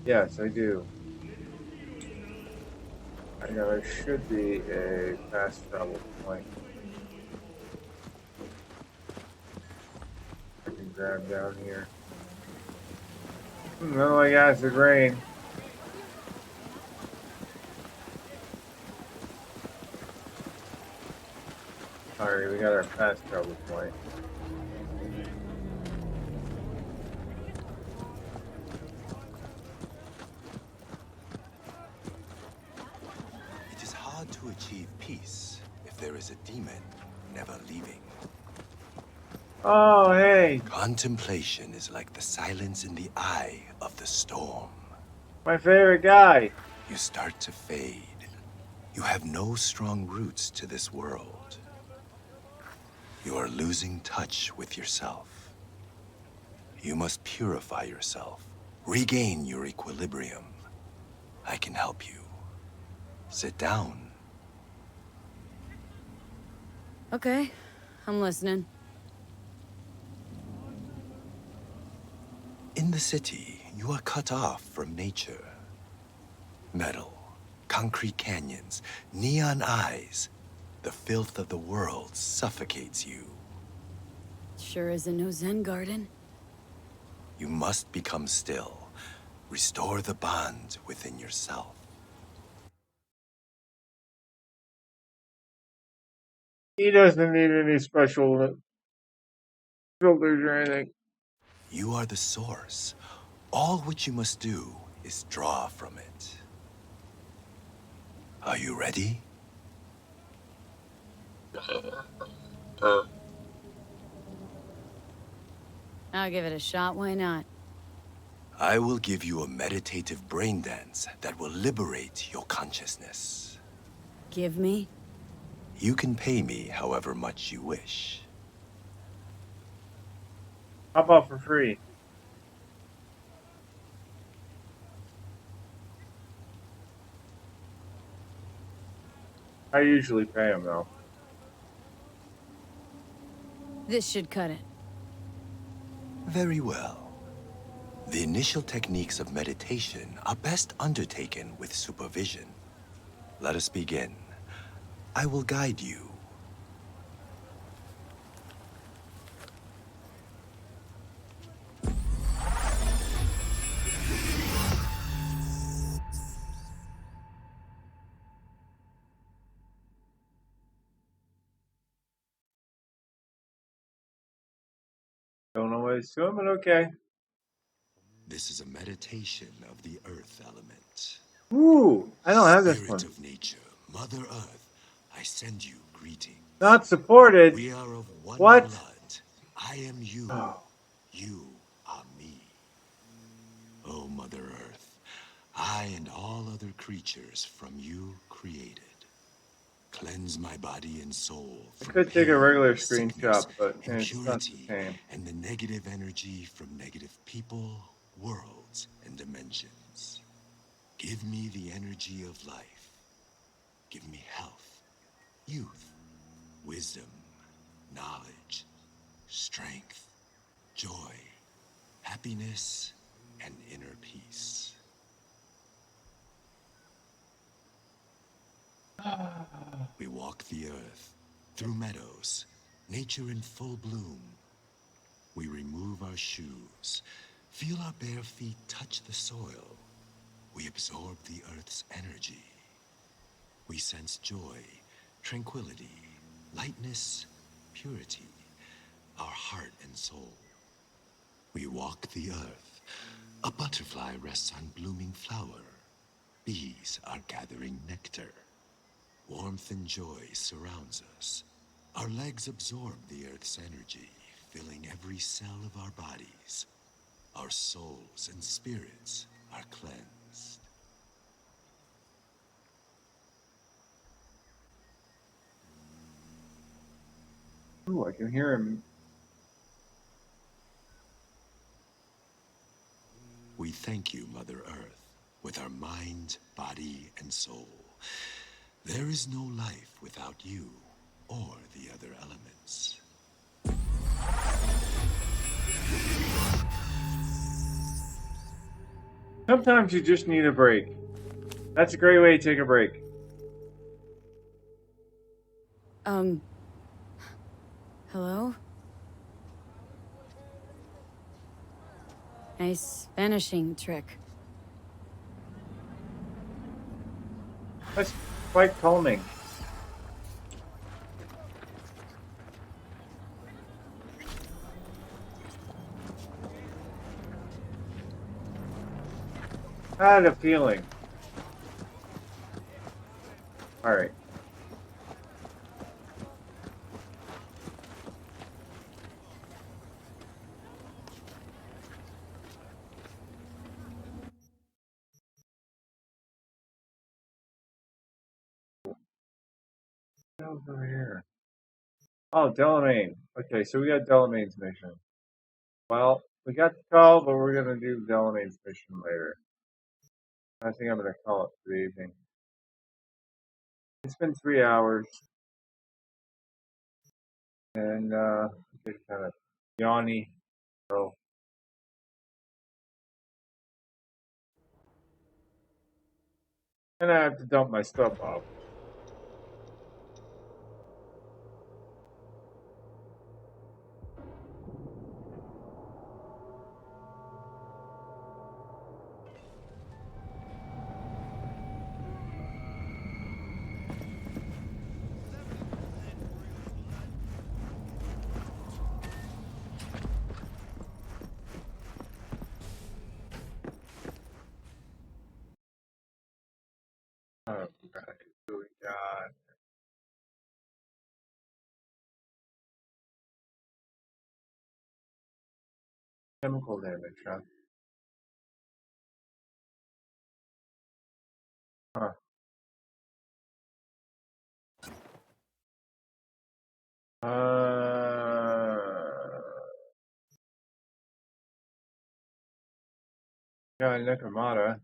Yes, I do. I know there should be a fast travel point I can grab down here. No, like acid rain. Alright, we got our fast travel point. It is hard to achieve peace if there is a demon never leaving. Oh, hey! Contemplation is like the silence in the eye of the storm. My favorite guy! You start to fade. You have no strong roots to this world. You are losing touch with yourself. You must purify yourself, regain your equilibrium. I can help you. Sit down. Okay, I'm listening. In the city, you are cut off from nature. Metal, concrete canyons, neon eyes. The filth of the world suffocates you. Sure isn't no Zen garden. You must become still. Restore the bond within yourself. He doesn't need any special filters or anything. You are the source. All which you must do is draw from it. Are you ready? I'll give it a shot, why not? I will give you a meditative brain dance that will liberate your consciousness. Give me? You can pay me however much you wish. How about for free? I usually pay him though. This should cut it. Very well. The initial techniques of meditation are best undertaken with supervision. Let us begin. I will guide you. Don't know what it's doing, but okay. This is a meditation of the earth element. Ooh, I don't have this Spirit one. of nature, Mother Earth, I send you greetings. Not supported. We are of one What? blood. I am you. Oh. You are me. Oh, Mother Earth, I and all other creatures from you created. Cleanse my body and soul I from could take pain, a regular sickness, screenshot, but it's not the impurity, same. and the negative energy from negative people, worlds, and dimensions. Give me the energy of life. Give me health, youth, wisdom, knowledge, strength, joy, happiness, and inner peace. We walk the earth, Through meadows, nature in full bloom. We remove our shoes, feel our bare feet touch the soil. We absorb the earth's energy. We sense joy, tranquility, lightness, purity, our heart and soul. We walk the earth. A butterfly rests on blooming flower. Bees are gathering nectar. Warmth and joy surrounds us. Our legs absorb the earth's energy, filling every cell of our bodies. Our souls and spirits are cleansed. Ooh, I can hear him. We thank you, Mother Earth, with our mind, body, and soul. There is no life without you or the other elements. Sometimes you just need a break. That's a great way to take a break. Hello? Nice vanishing trick. That's quite calming. I had a feeling. Alright. Over here. Oh, Delamain. Okay, so we got Delamain's mission. Well, we got the call, but we're gonna do Delamain's mission later. I think I'm gonna call it for the evening. It's been 3 hours, and just kind of yawny. So, and I have to dump my stuff off. Oh, right. So we got chemical damage, huh? Huh. Got Necromata.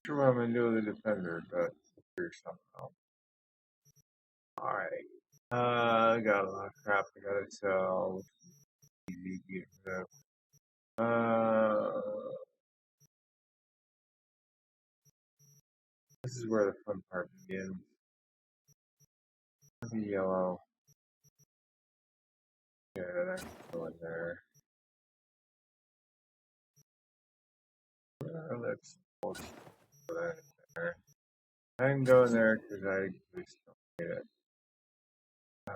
Sure what I'm gonna do with the defender, but figure something out. Alright. I got a lot of crap I gotta sell. Easy to get rid of. This is where the fun part begins. The yellow. Yeah, that can go in there. Let's put that in there. I can go in there because I just don't get it. I'm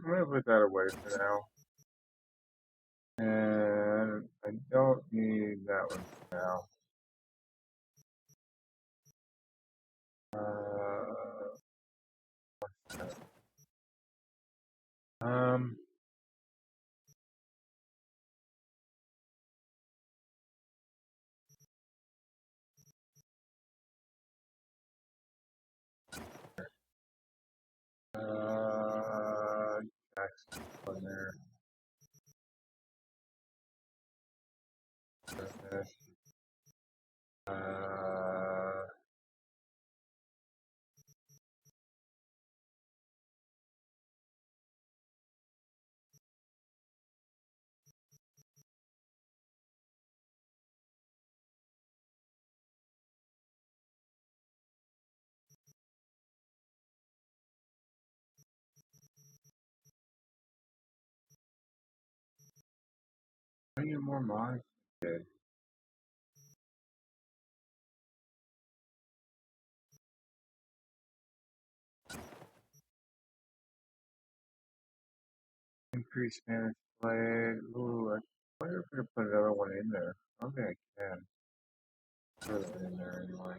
gonna put that away for now. And I don't need that one now. What's that? Jackson on there. I need more mods. Okay. Increase damage played. Ooh, I wonder if I could put another one in there. I don't think I can. Put it in there anyway.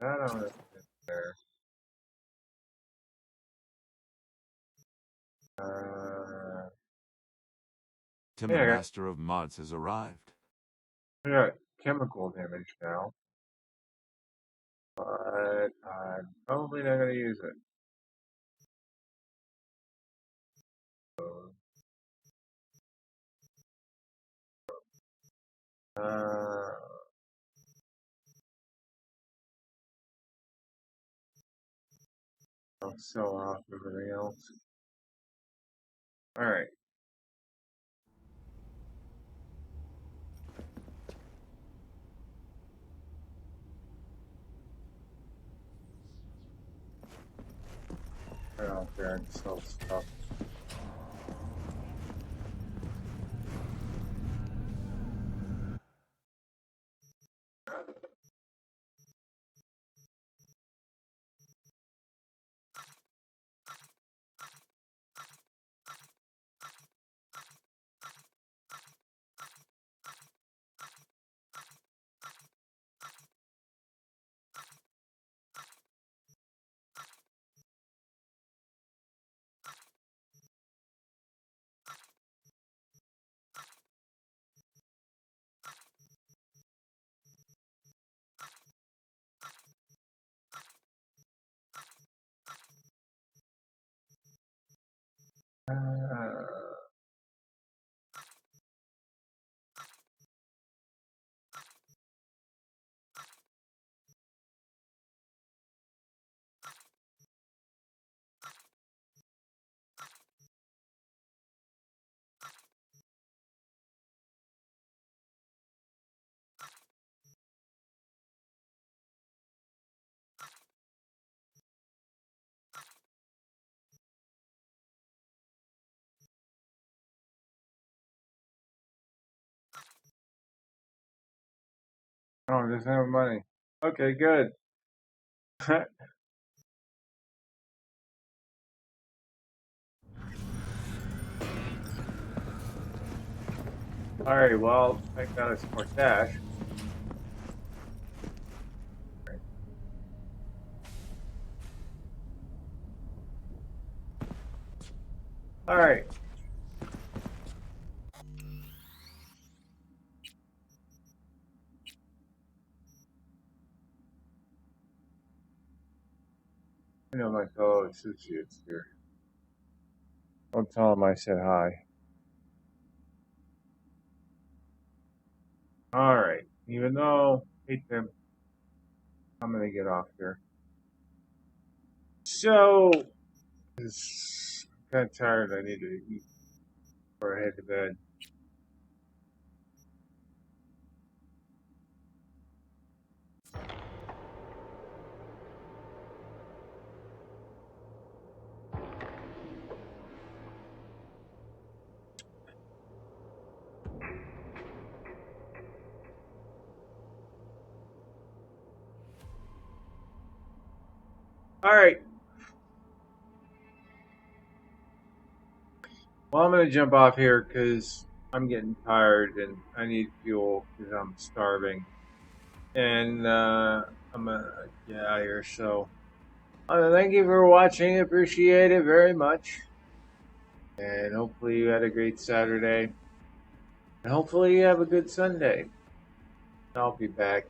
That I'm gonna put in there. Tim, Yeah, the master of mods, has arrived. I got chemical damage now. But I'm probably not gonna use it. So, I'll sell off everything else. Alright. Right out there and sell stuff. Oh, it doesn't have money. Okay, good. Alright, well, I got us more cash. Alright. I know my fellow associates here. Don't tell them I said hi. Alright. Even though I hate them, I'm gonna get off here. So, I'm kind of tired. I need to eat before I head to bed. Alright. Well, I'm going to jump off here because I'm getting tired and I need fuel because I'm starving. And I'm going to get out of here. So, thank you for watching. Appreciate it very much. And hopefully you had a great Saturday. And hopefully you have a good Sunday. I'll be back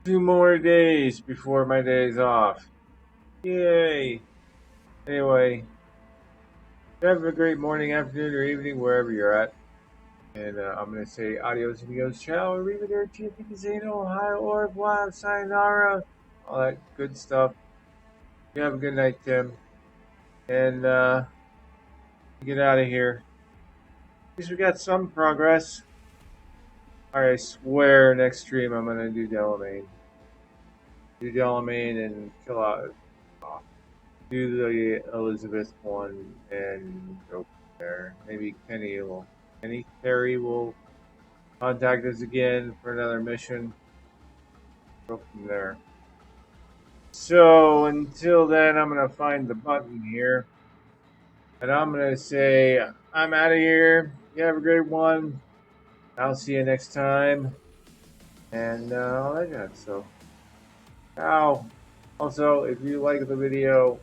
2 more days before my day's off. Yay! Anyway, have a great morning, afternoon, or evening, wherever you're at. And I'm going to say adios, amigos, ciao, arrivederci, Casino, hi, au revoir, sayonara, all that good stuff. You have a good night, Tim. And get out of here. At least we got some progress. Alright, I swear next stream I'm going to do Delamain. Do Delamain and chill out. Do the Elizabeth one and go from there. Maybe Terry will contact us again for another mission. Go from there. So until then, I'm going to find the button here. And I'm going to say, I'm out of here. You have a great one. I'll see you next time. And all that good. So, ciao. Also, if you like the video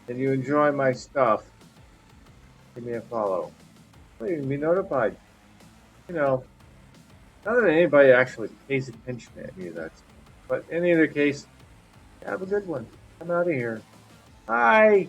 and you enjoy my stuff, give me a follow. So you can be notified. You know, not that anybody actually pays attention to any of that stuff. But in either case, have a good one. I'm out of here. Bye.